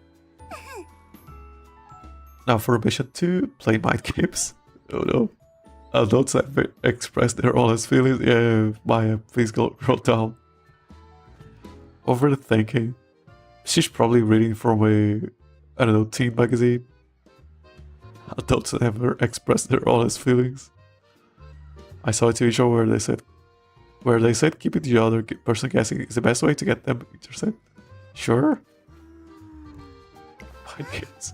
Now for mission 2, play mind games. Oh no. Adults have expressed their honest feelings. Yeah, Maya, please go down. Overthinking. She's probably reading from a, I don't know, teen magazine. Adults never expressed their honest feelings. I saw a TV show where they said keeping the other person guessing is the best way to get them interested. Sure. Mind games.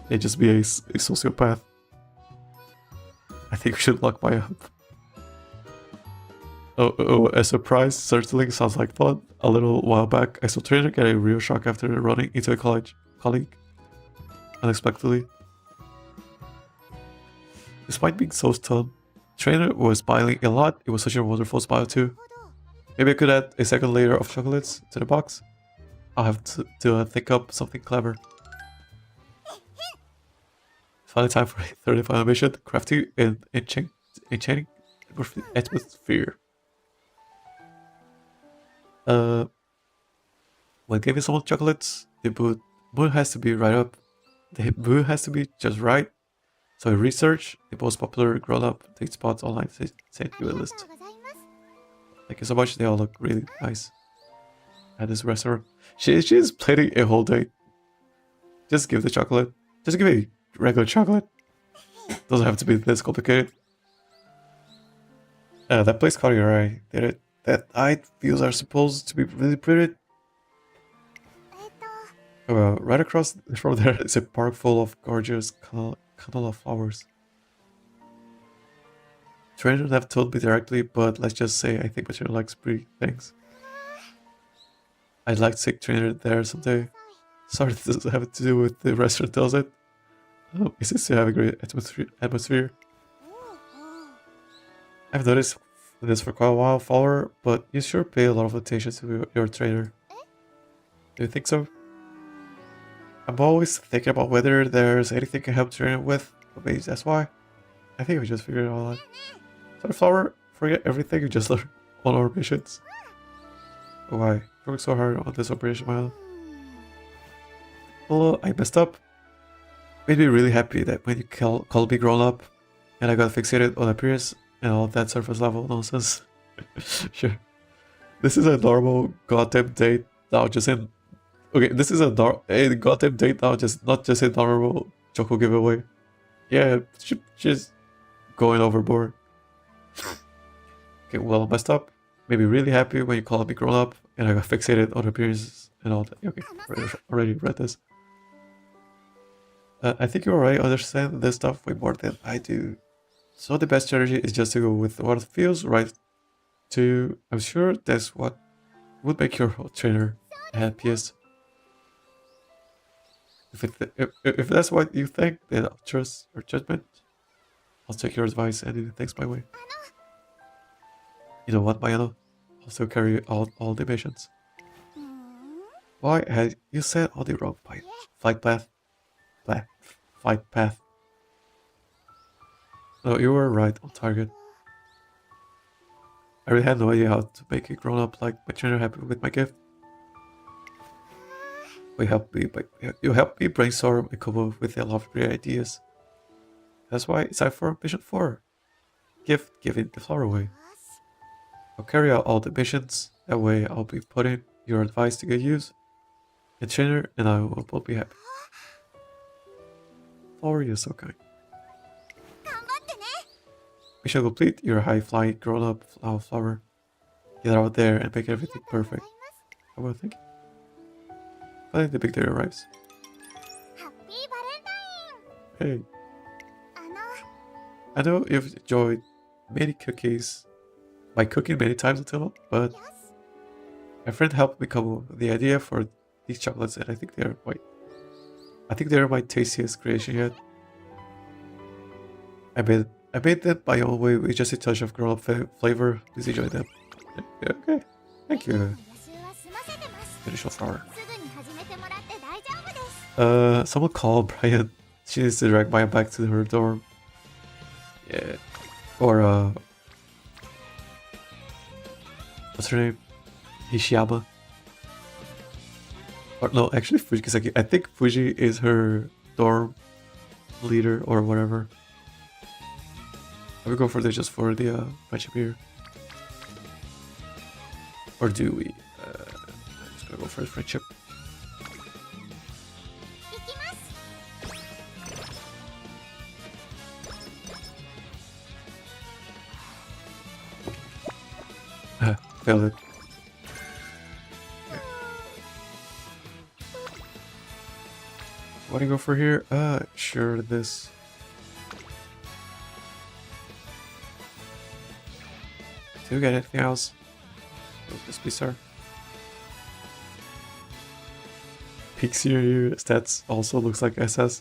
They just be a sociopath. I think we should lock Maya up. Oh, a surprise certainly sounds like fun. A little while back, I saw Trainer get a real shock after running into a colleague unexpectedly. Despite being so stunned, Trainer was smiling a lot. It was such a wonderful smile too. Maybe I could add a second layer of chocolates to the box. I'll have to think up something clever. Finally time for a third and final mission, crafting and enchanting atmosphere. When giving someone chocolates, the mood has to be right up. The mood has to be just right. So I researched the most popular grown-up date spots online and sent you a list. Thank you so much, they all look really nice. At this restaurant. She's planning a whole date. Just give the chocolate. Just give me regular chocolate. Doesn't have to be this complicated. That place caught your eye, did it? That eye views are supposed to be really pretty. Right across from there is a park full of gorgeous canola flowers. Trainer didn't have told me directly, but let's just say I think Trainer likes pretty things. I'd like to take Trainer there someday. Sorry, this doesn't have to do with the restaurant, does it? It seems to have a great atmosphere. I've noticed this for quite a while, Flower, but you sure pay a lot of attention to your trainer. Do you think so? I'm always thinking about whether there's anything I can help trainer with, but maybe that's why. I think we just figured it all out. Sorry, Flower, forget everything you just learned on our missions. Oh, why? You worked so hard on this operation, Milo. Well, I messed up. Made me really happy that when you called me grown up, and I got fixated on appearance and all that surface level nonsense. Sure. This is a normal goddamn date now, just in... Okay, this is a goddamn date now, not just a normal choco giveaway. Yeah, she's going overboard. Okay, well, I messed up. Made me really happy when you called me grown up, and I got fixated on appearances and all that. Okay, already read this. I think you already understand this stuff way more than I do. So the best strategy is just to go with what feels right to you. I'm sure that's what would make your trainer happiest. If that's what you think, then I'll trust your judgment. I'll take your advice and thanks my way. You know what, Mayano? I'll still carry out all the missions. Why had you said all the wrong flight path? Flight path. No, you were right on target. I really had no idea how to make a grown-up like my trainer happy with my gift. You helped me brainstorm and come up with a lot of great ideas. That's why it's time for mission 4. Giving the flower away. I'll carry out all the missions. That way I'll be putting your advice to good use. And trainer and I will both be happy. Flower, you're so kind. Mission complete. You're a high-flying grown-up flower. Get out there and make everything perfect. I will thank you. Finally, the big day arrives. Hey. I know you've enjoyed many cookies by cooking many times until now, but my friend helped me come up with the idea for these chocolates, and I think they're my tastiest creation yet. I made them my own way with just a touch of grown-up flavor. Please enjoy them. Yeah, okay, thank you. Nishino Flower. Someone call Brian. She needs to drag Maya back to her dorm. Yeah. Or, what's her name? Hishiyama. Or no, actually Fuji. I think Fuji is her dorm leader or whatever. I would go for this just for the friendship here. Or do we? I'm just gonna go for the friendship. Failed it. Okay. What do you go for here? Sure, this. Do you get anything else? This be sir. Pixie here, stats also looks like SS.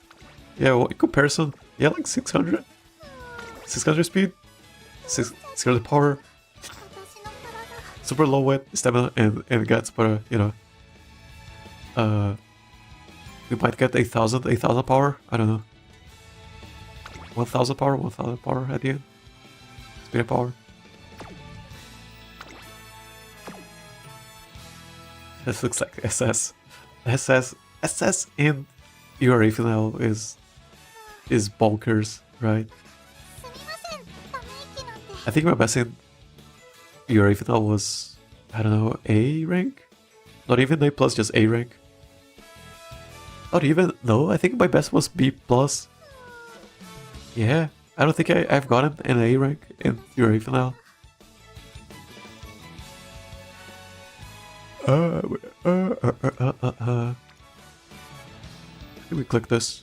Yeah, well, in comparison, yeah, like 600. 600 speed, 600 power. Super low weight, stamina, and guts, but you know, we might get 8,000 power. I don't know. 1,000 power at the end. Speed and power. This looks like SS. SS in URA final is bonkers, right? I think my best in URA final was, I don't know, A rank? Not even A plus, just A rank. Not even, no, I think my best was B plus. Yeah, I don't think I've gotten an A rank in URA final. Can we click this?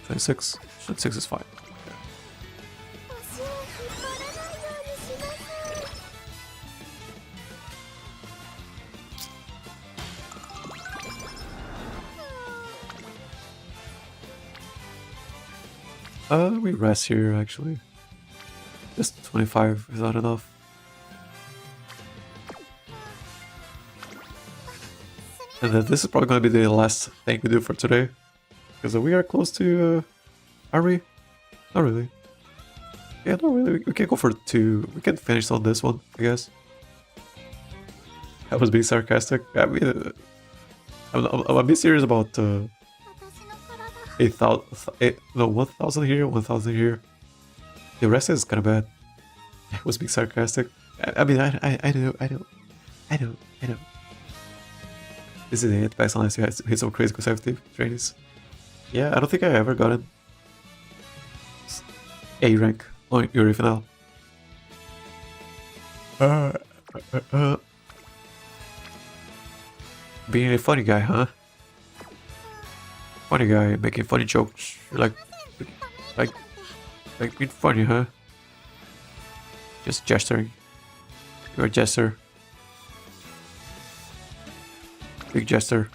26? 26 is fine. We rest here actually. Just 25 is not enough. And then this is probably going to be the last thing we do for today. Because we are close to, are we? Not really. Yeah, not really. We can go for 2. We can finish on this one, I guess. I was being sarcastic. I mean, I'm a bit serious about 1,000 here, 1,000 here. The rest is kind of bad. I was being sarcastic. I mean, I know. This is it. Best unless you hit some crazy consecutive trainings. Yeah, I don't think I ever gotten A rank on Yuri final. Being a funny guy, huh? Funny guy, making funny jokes. You like being funny, huh? Just gesturing. You're a jester. Big jester.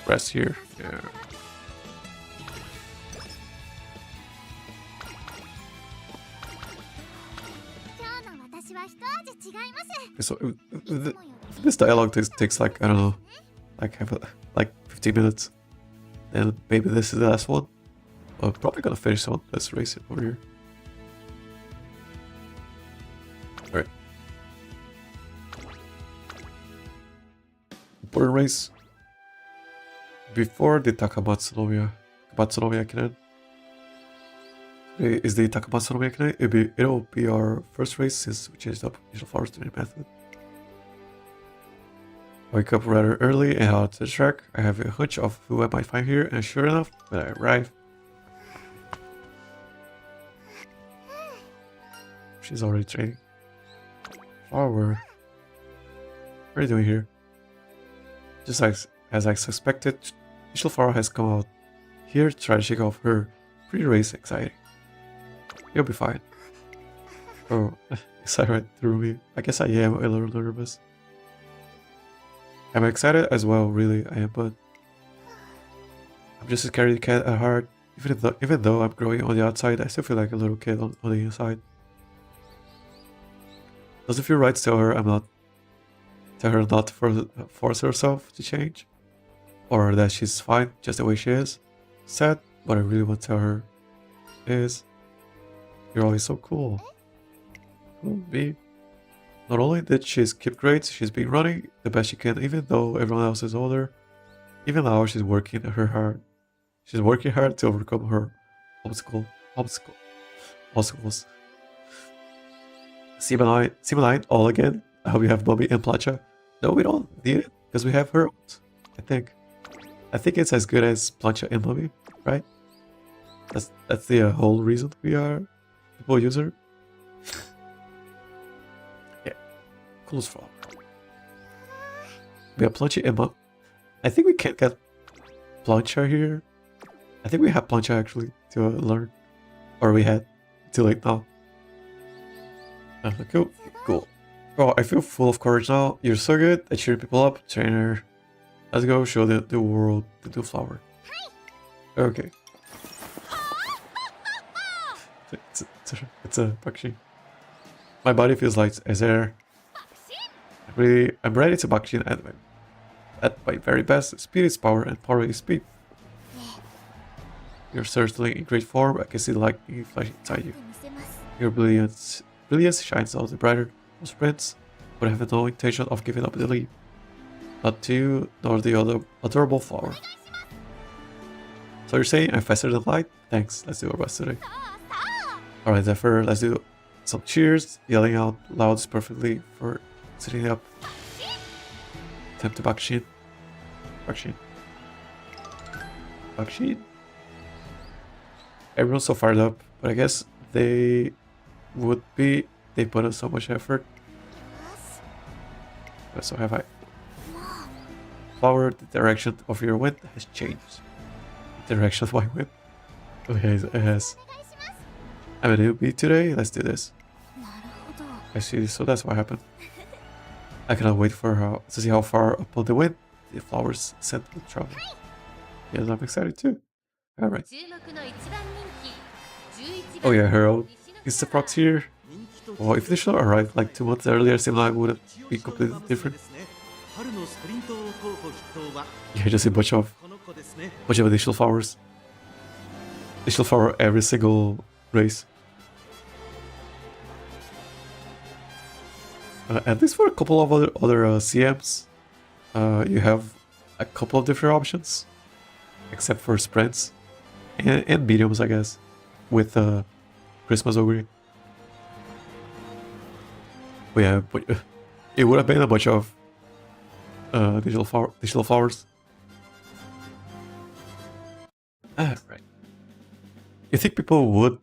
Rest here. Yeah. So this dialogue takes like, I don't know, like 15 minutes. Then maybe this is the last one. I'm probably gonna finish one. Let's race it over here. Alright. Important race. Before the Takamatsunomiya Kinan. Today is the Takamatsunomiya Kinan. It'll be our first race since we changed up Nishino Flower's training method. I wake up rather early and head out to the track. I have a hunch of who I might find here, and sure enough, when I arrive, she's already training. Flower, what are you doing here? Just as I suspected, Nishino Flower has come out here to try to shake off her pre-race anxiety. You'll be fine. Oh, is that right through me? I guess I am a little nervous. I'm excited as well, really, I am, but I'm just a scaredy cat at heart. Even though I'm growing on the outside, I still feel like a little kid on the inside. Does it feel right to tell her not to force herself to change? Or that she's fine just the way she is? Sad, what I really want to tell her is, you're always so cool. Me. Not only did she skip grades, she's been running the best she can, even though everyone else is older. Even now, she's working hard. She's working hard to overcome her obstacles. Gemini, all again. I hope you have Bobby and Plancha. No, we don't need it because we have her. I think it's as good as Plancha and Bobby, right? That's the whole reason people use her. Coolest Flower. We have Plancha and Bobby. I think we can't get Plancha here. I think we have Plancha actually to learn, or we had. Too late now. Cool. Oh, I feel full of courage now. You're so good at cheering people up, trainer. Let's go show the world the new flower. Okay. It's a bakshi. My body feels light as air. I'm ready to bakshi at my very best. Speed is power and power is speed. You're certainly in great form. I can see the lightning flashing inside you. Your brilliance shines all the brighter. Most sprints would have no intention of giving up the lead. Not to you, nor the other adorable flower. So you're saying I'm faster than light? Thanks, let's do our best today. Alright, therefore, let's do some cheers. Yelling out loud is perfectly for sitting up. Attempt to bakshin. Bakshin. Everyone's so fired up, but I guess they would be. They put in so much effort. But so have I. Flower, the direction of your wind has changed. The direction of my wind? Okay, it has. I'm a newbie today, let's do this. I see, so that's what happened. I cannot wait to see how far up on the wind the flowers sent will travel. Yes, I'm excited too. Alright. Oh yeah, Harold. Is the prox here? Well, if the show arrived like 2 months earlier, Simla would have been completely different. Yeah, just a bunch of additional flowers. Additional flower every single race. At least for a couple of other CMs, you have a couple of different options, except for sprints and mediums, I guess, with Christmas Ogre. But yeah, it would have been a bunch of digital flowers. Right. You think people would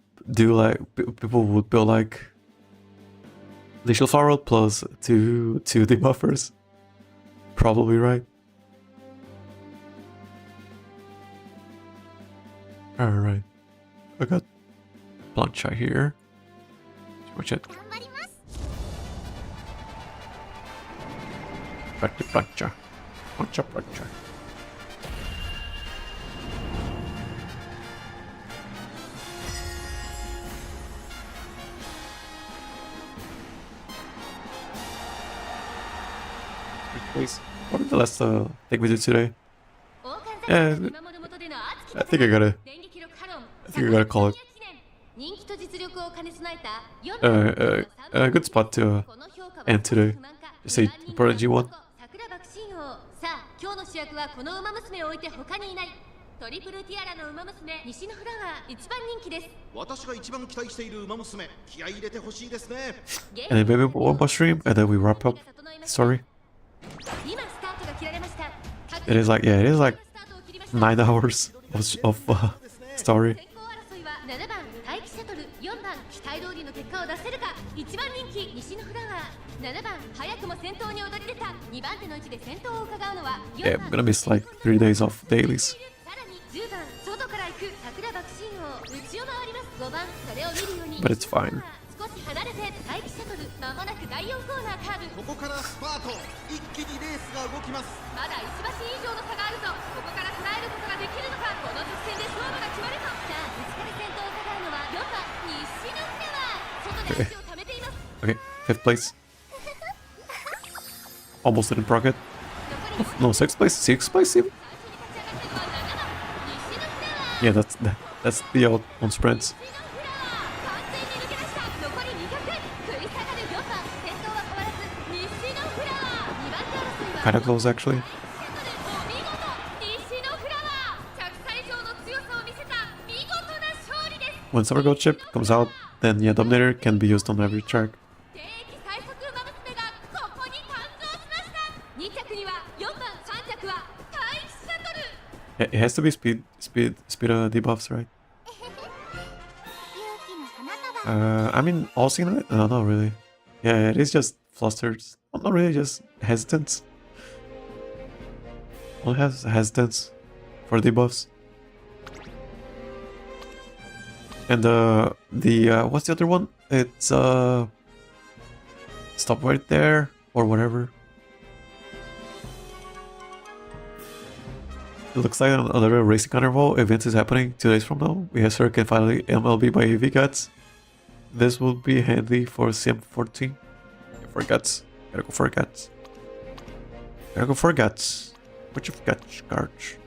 build like Nishino Flower plus two debuffers. Probably right. Alright. I got plancha here. Watch it. Plancha. Plancha. Please. What is the last thing we did today? Yeah, I think I gotta call it. A good spot to end today. Just say important G1. トリプルティアラの馬娘西のフラワー一番人気です。私が一番期待している馬娘、気合い入れてほしいですね。 And then maybe one more stream, and then we wrap up the story. It is like 9 hours of story. 7番待機シャトル、4番期待通りの結果を出せるか。一番人気西のフラワー、7番早くも先頭に躍り出た。2番手の位置で先頭を伺うのは Yeah, I'm gonna miss like 3 days of dailies. 10番外から行く桜爆心王、内を回ります。5番それを見るように But it's fine. 少し離れて待機シャトル、まもなく第4コーナーカーブ。ここからスパート、一気にレースが動きます。まだ1馬身以上の差があるぞ。ここから捉えることができるのか。この直線で勝負が決まるぞ。さあ内から先頭を伺うのは4番西のフラワー、外で足を溜めています。 Okay, 5th place. Almost didn't proc it. No, 6th place? 6th place even? Yeah, that's the out on sprints. Kinda close actually. When Summer Goat Chip comes out, then yeah, Dominator can be used on every track. Yeah, it has to be speed debuffs, right? I mean, all seen it? No, not really. Yeah, it is just flustered. Well, not really, just hesitance. Only has hesitance for debuffs. And what's the other one? It's stop right there or whatever. It looks like another Racing Carnival event is happening 2 days from now. We have Circuit and finally MLB by EV Guts. This will be handy for CM14. For Guts. Gotta go for Guts. Gotta go for Guts. What you've got, Scarch?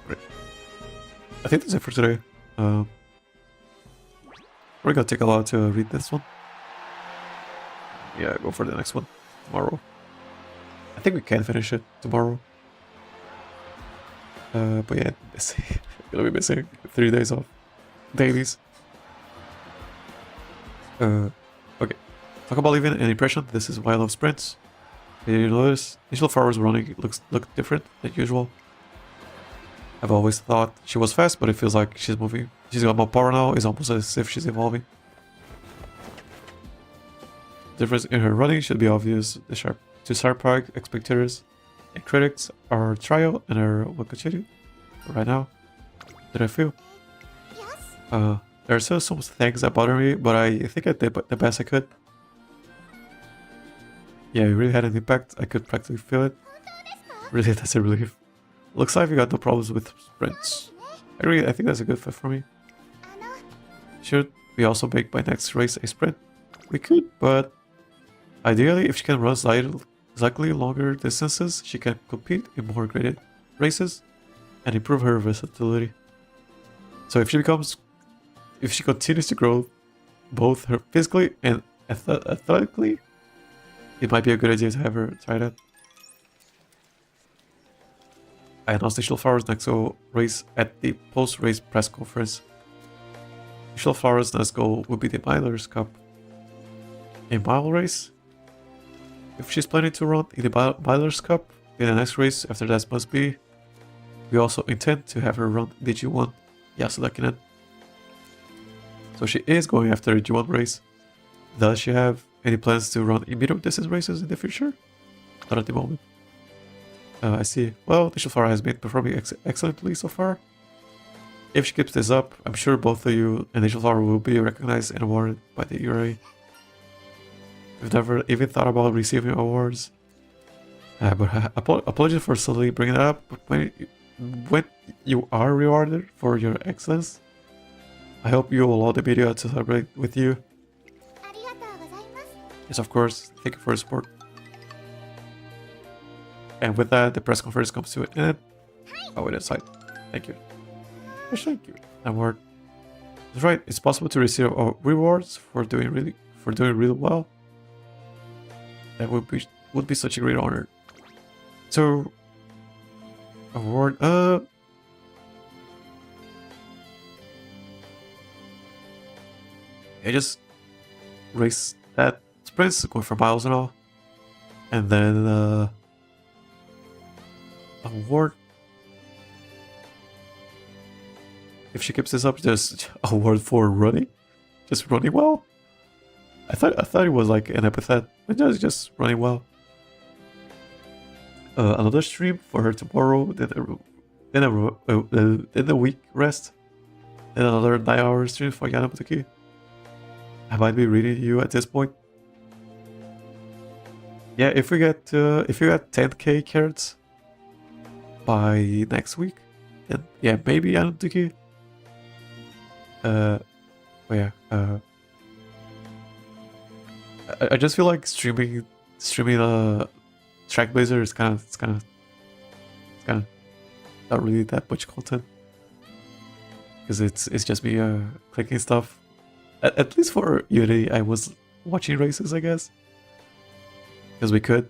Great. I think that's it for today. We're gonna take a while to read this one. Yeah, go for the next one tomorrow. I think we can finish it tomorrow. But yeah, gonna be missing 3 days of dailies. Okay. Talk about leaving an impression. This is why I love sprints. Did you notice? Nishino Flower's running look different than usual. I've always thought she was fast, but it feels like she's moving. She's got more power now. It's almost as if she's evolving. Difference in her running should be obvious. The sharp spectators and critics are Trio and her Wakachiru. Right now, did I feel? There are still some things that bother me, but I think I did the best I could. Yeah, it really had an impact. I could practically feel it. Really, that's a relief. Looks like we got no problems with sprints. I think that's a good fit for me. Should we also make by next race a sprint? We could, but ideally, if she can run slightly longer distances, she can compete in more graded races and improve her versatility. So if she continues to grow both her physically and athletically, it might be a good idea to have her try that. I announced Nishino Flower's next race at the post-race press conference. Nishino Flower's next goal will be the Milers Cup. A mile race? If she's planning to run in the Milers Cup, then the next race after that must be. We also intend to have her run the G1 Yasudakinen. So she is going after a G1 race. Does she have any plans to run medium distance races in the future? Not at the moment. I see. Well, Nishino Flower has been performing excellently so far. If she keeps this up, I'm sure both of you and Nishino Flower will be recognized and awarded by the URA. We've never even thought about receiving awards. But apologies for suddenly bringing it up, but when you are rewarded for your excellence, I hope you will allow the media to celebrate with you. Yes, of course. Thank you for your support. And with that, the press conference comes to an end. Oh, wait, aside. Thank you. Thank you. Award. That's right. It's possible to receive rewards for doing really well. That would be such a great honor. So, award. I just race that sprints going for miles and all, and then award. If she keeps this up, just award for running, just running well. I thought it was like an epithet, but just running well. Another stream for her tomorrow, then a week rest, then another 9-hour stream for Yanabutuki. I might be reading you at this point. Yeah, if we get 10k carrots by next week, then yeah, maybe Yanabutuki. I just feel like streaming Trackblazer is kind of not really that much content, because it's just me clicking stuff. At least for Unity, I was watching races, I guess, because we could.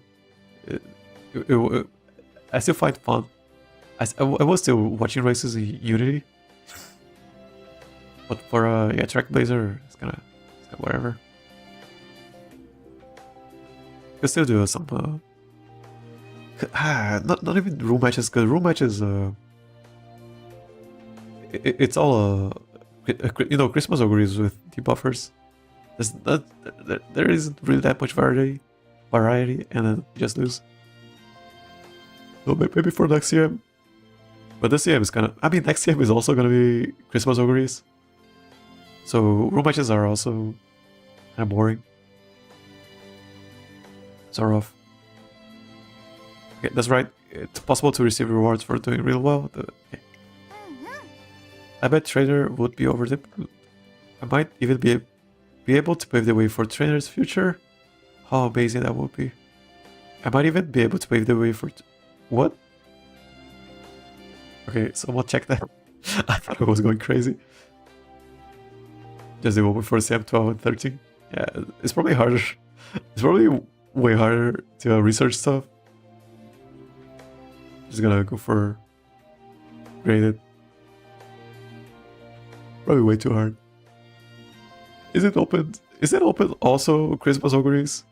I still find fun. I was still watching races in Unity, but for Trackblazer, it's kind of whatever. Could still do some not even room matches, because room matches it's all Christmas auguries with debuffers. There isn't really that much variety, and then you just lose. So maybe for next year, but this year is next year is also gonna be Christmas auguries. So room matches are also kind of boring. Sort of. Okay, that's right. It's possible to receive rewards for doing real well. Okay. I bet trainer would be over the moon. I might even be able to pave the way for trainer's future. How amazing that would be. I might even be able to pave the way for... What? Okay, someone check that. I thought I was going crazy. Just the moment for CM12 and 13. Yeah, it's probably harder. It's probably way harder to research stuff. Just gonna go for graded. Probably way too hard. Is it open? Is it open also Christmas auguries?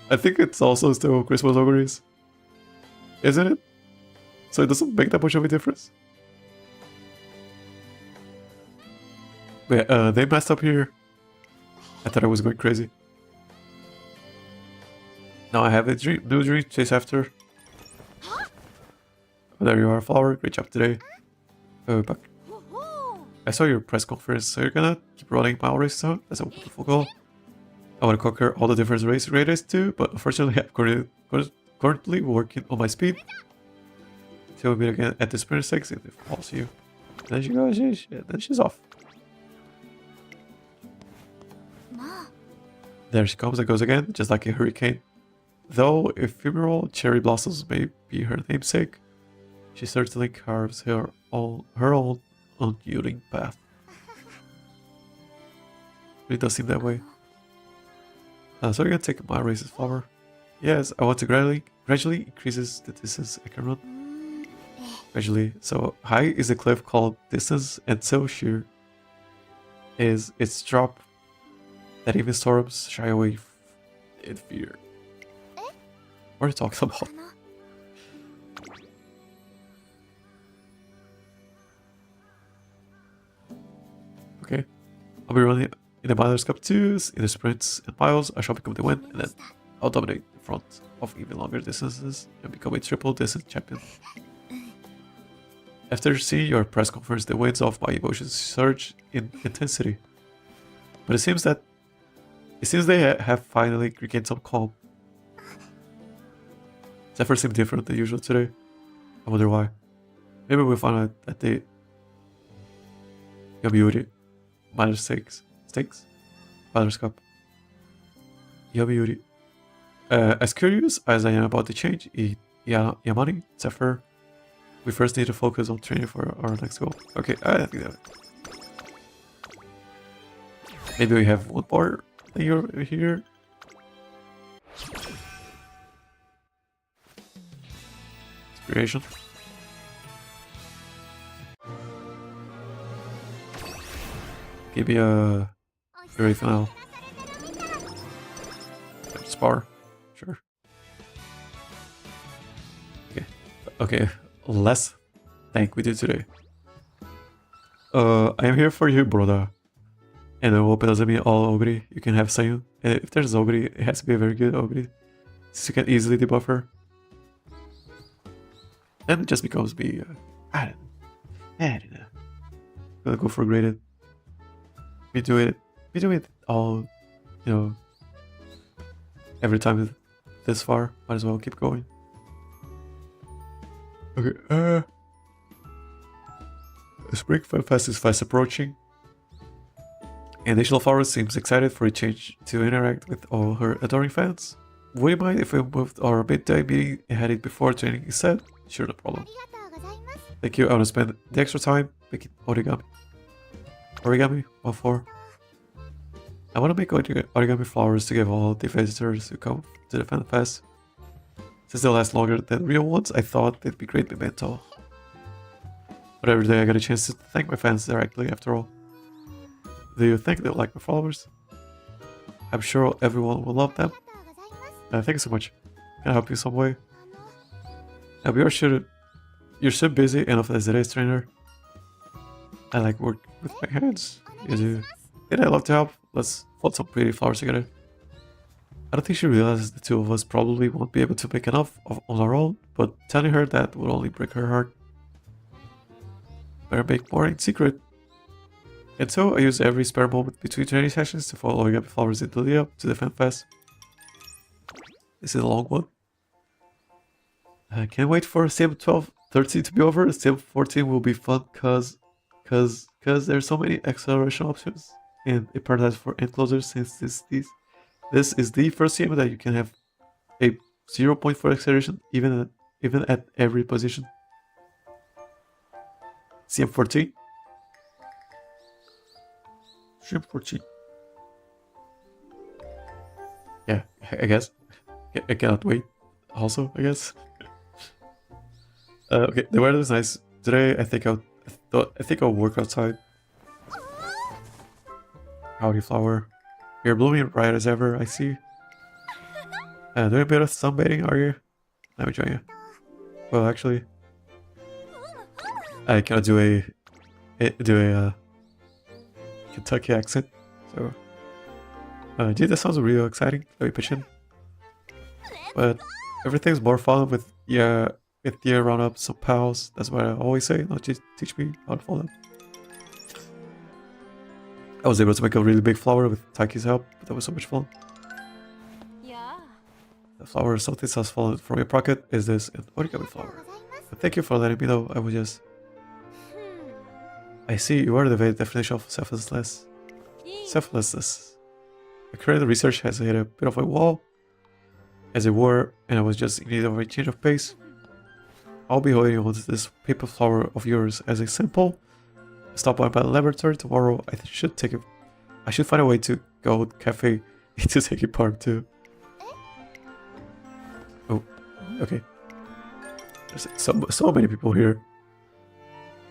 I think it's also still Christmas auguries. Isn't it? So it doesn't make that much of a difference. But yeah, they messed up here. I thought I was going crazy. Now I have a new dream to chase after. Oh, there you are, Flower. Great job today. Back. I saw your press conference, so you're gonna keep running mile races out? That's a wonderful goal. I want to conquer all the different race raiders too, but unfortunately I'm currently working on my speed. Till we meet again at the sprint 6 if it falls you. Then she goes, then she's off. There she comes and goes again, just like a hurricane. Though ephemeral cherry blossoms may be her namesake, she certainly carves her own unyielding path. It does seem that way. So you're gonna take my races, Flower. Yes, I want to gradually increases the distance I can run. Gradually. So high is the cliff called distance, and so sheer is its drop that even storms shy away in fear. What are you talking about? I'll be running in the Miners' Cup 2s, in the sprints and miles. I shall become the win, and then I'll dominate the front of even longer distances and become a triple distance champion. After seeing your press conference, the winds of my emotions surge in intensity. But it seems they have finally regained some calm. Zephyr seemed different than usual today. I wonder why. Maybe we'll find out that they Yami minus stakes. Miners Cup. Yami as curious as I am about the change in Yamani, Zephyr, we first need to focus on training for our next goal. Okay, I think that. Maybe we have one more thing over here. Inspiration. Give me a very final. Spar. Sure. Okay. Less thank we did today. I am here for you, brother. And I hope it doesn't mean all Ogre. You can have Sayun. And if there's Ogre, it has to be a very good Ogre. So you can easily debuff her. Then it just becomes me. I don't know. Gonna go for graded. We do it all, every time this far. Might as well keep going. Okay, the Spring Fan Fest is fast approaching. And Nishino Flower seems excited for a change to interact with all her adoring fans. Would you mind if we moved our midday meeting and had it before training instead? Sure, no problem. Thank you, I want to spend the extra time making origami. Origami 1-4. I want to make origami flowers to give all the visitors who come to the Fan Fest. Since they last longer than real ones, I thought they'd be great memento. But every day I got a chance to thank my fans directly after all. Do you think they'll like my followers? I'm sure everyone will love them. Thank you so much. Can I help you some way? You're so busy enough as a race trainer. I like work with my hands. You do. And I love to help. Let's put some pretty flowers together. I don't think she realizes the two of us probably won't be able to make enough on our own, but telling her that would only break her heart. Better make more in secret. And so I use every spare moment between training sessions to follow origami flowers into the up to the Fan Fest. This is a long one. I can't wait for Sim 12-13 to be over. Sim 14 will be fun cause there's so many acceleration options and a paradise for end closers since this is the first sim that you can have a 0.4 acceleration even at every position. Sim 14. Sim 14. Yeah, I guess. I cannot wait. Also, I guess. Okay, the weather is nice today. I think I'll work outside. Howdy, flower. You're blooming bright as ever, I see. Doing a bit of sunbathing, are you? Let me join you. Well, actually, I cannot do a Kentucky accent, so. Gee, that sounds real exciting. Let me pitch in. But everything's more fun with round up some pals. That's what I always say. Not just teach me how to follow them. I was able to make a really big flower with Taiki's help, but that was so much fun. Yeah. The flower something has fallen from your pocket is this an origami flower. But thank you for letting me know. I was just. I see you are the very definition of selflessness. Selflessness. My current research has hit a bit of a wall, as it were, and I was just in need of a change of pace. I'll be holding on to this paper flower of yours as a sample. Stop by my laboratory tomorrow. I should find a way to go cafe to take it part too. Oh, okay. There's so many people here.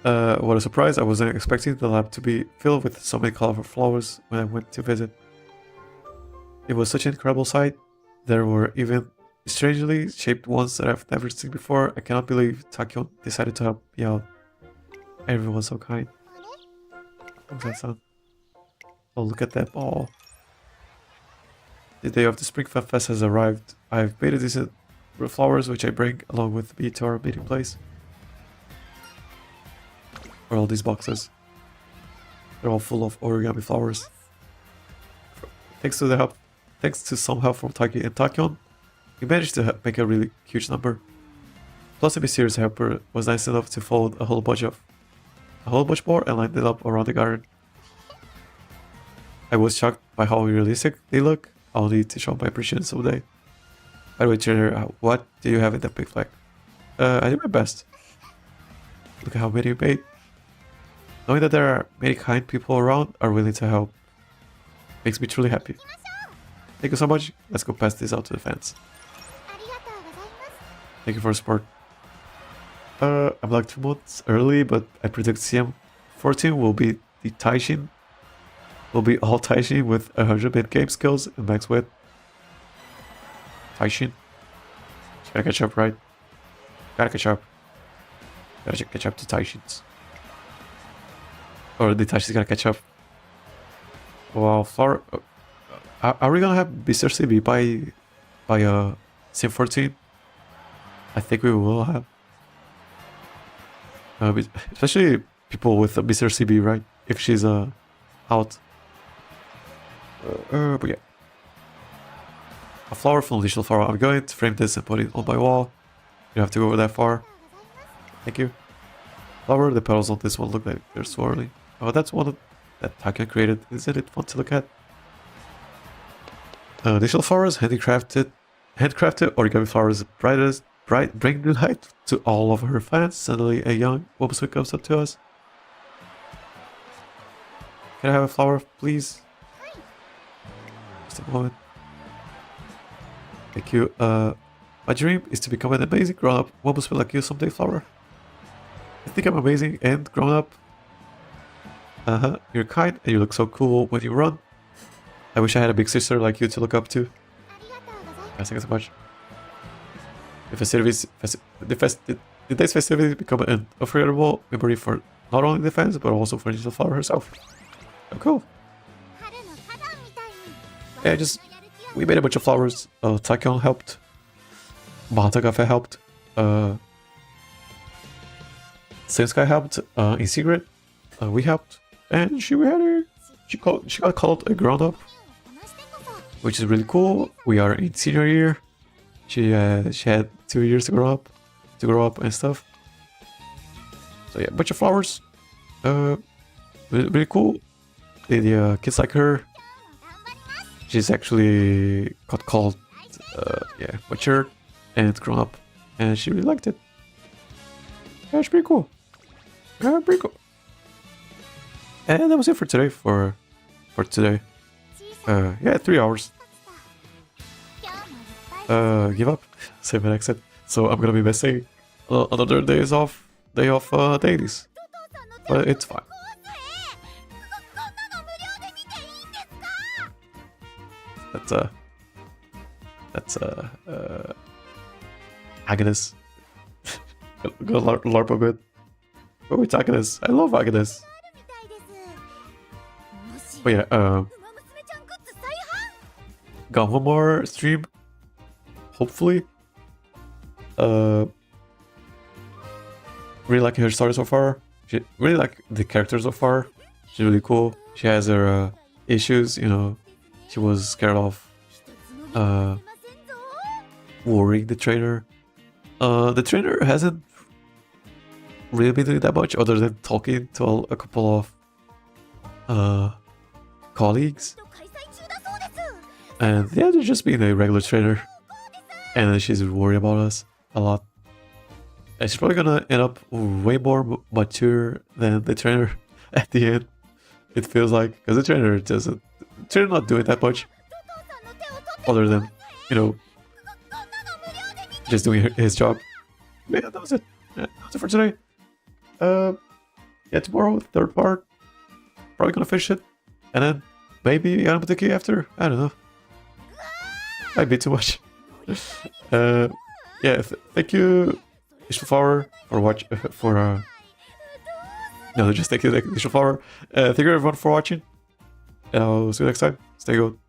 What a surprise! I wasn't expecting the lab to be filled with so many colorful flowers when I went to visit. It was such an incredible sight. There were even strangely shaped ones that I've never seen before. I cannot believe Takyon decided to help me out. Everyone's so kind. What's that sound? Oh, look at that ball. The day of the Spring Fan Fest has arrived. I've made a decent flowers which I bring along with me to our meeting place. Where are all these boxes? They're all full of origami flowers. Thanks to some help from Taki and Takion, we managed to make a really huge number. Plus, a mysterious helper was nice enough to fold a whole bunch more and line it up around the garden. I was shocked by how realistic they look. I'll need to show my appreciation someday. By the way, trainer, what do you have in that big flag? I did my best. Look at how many you made. Knowing that there are many kind people around are willing to help makes me truly happy. Thank you so much. Let's go pass this out to the fans. Thank you for the support. I'm like 2 months early, but I predict CM14 will be the Taishin. Will be all Taishin with 100 mid-game skills and max width. Taishin. Gotta catch up, right? Gotta catch up. Gotta catch up to Taishins. Or the Taishins gotta catch up. Wow, Flower. Are we gonna have Mr. CB by CM14? I think we will have. Especially people with Mr. CB, right? If she's out. But yeah. A flower from Nishino Flower. I'm going to frame this and put it on my wall. You don't have to go that far. Thank you. Flower, the petals on this one look like they're swirling. Oh, that's one that Takion created. Isn't it fun to look at? Nishino Flowers, handcrafted origami flowers, bring new light to all of her fans. Suddenly, a young Umamusume comes up to us. Can I have a flower, please? Just a moment. Thank you. My dream is to become an amazing grown-up Umamusume like you someday, Flower. I think I'm amazing and grown-up. You're kind and you look so cool when you run. I wish I had a big sister like you to look up to. Thank you so much. The day's festivities become an unforgettable memory for not only the fans, but also for Nishino Flower herself. Oh, cool. Yeah, we made a bunch of flowers. Takion helped. Mahata helped. Senskai helped. In secret, we helped. And she got called a grown-up, which is really cool. We are in senior year. She had 2 years to grow up and stuff. So yeah, a bunch of flowers. Really cool. The kids like her. She's actually got called mature and grown up, and she really liked it. Yeah, it's pretty cool. Yeah, pretty cool. And that was it for today. For today. Yeah, 3 hours. Give up. Save an exit. So I'm gonna be missing another day of dailies, but it's fine. That's Agnes. Gonna LARP a bit. Oh, it's Agnes. I love Agnes. But yeah, got one more stream. Hopefully. Really liking her story so far. Really like the character so far. She's really cool. She has her issues, you know. She was scared of worrying the trainer. The trainer hasn't really been doing that much other than talking to a couple of colleagues. And yeah, they're just being a regular trainer. And she's worried about us a lot. And she's probably gonna end up way more mature than the trainer at the end. It feels like, because the trainer not doing that much. Other than, you know, just doing his job. Yeah, that was it. Yeah, that was it for today. Yeah, tomorrow, third part. Probably gonna finish it. And then maybe Yanmatiki after. I don't know. Might be too much. Yeah, thank you, Nishino Flower, for watching. No, just thank you, Nishino Flower. Thank you everyone for watching. I'll see you next time. Stay good.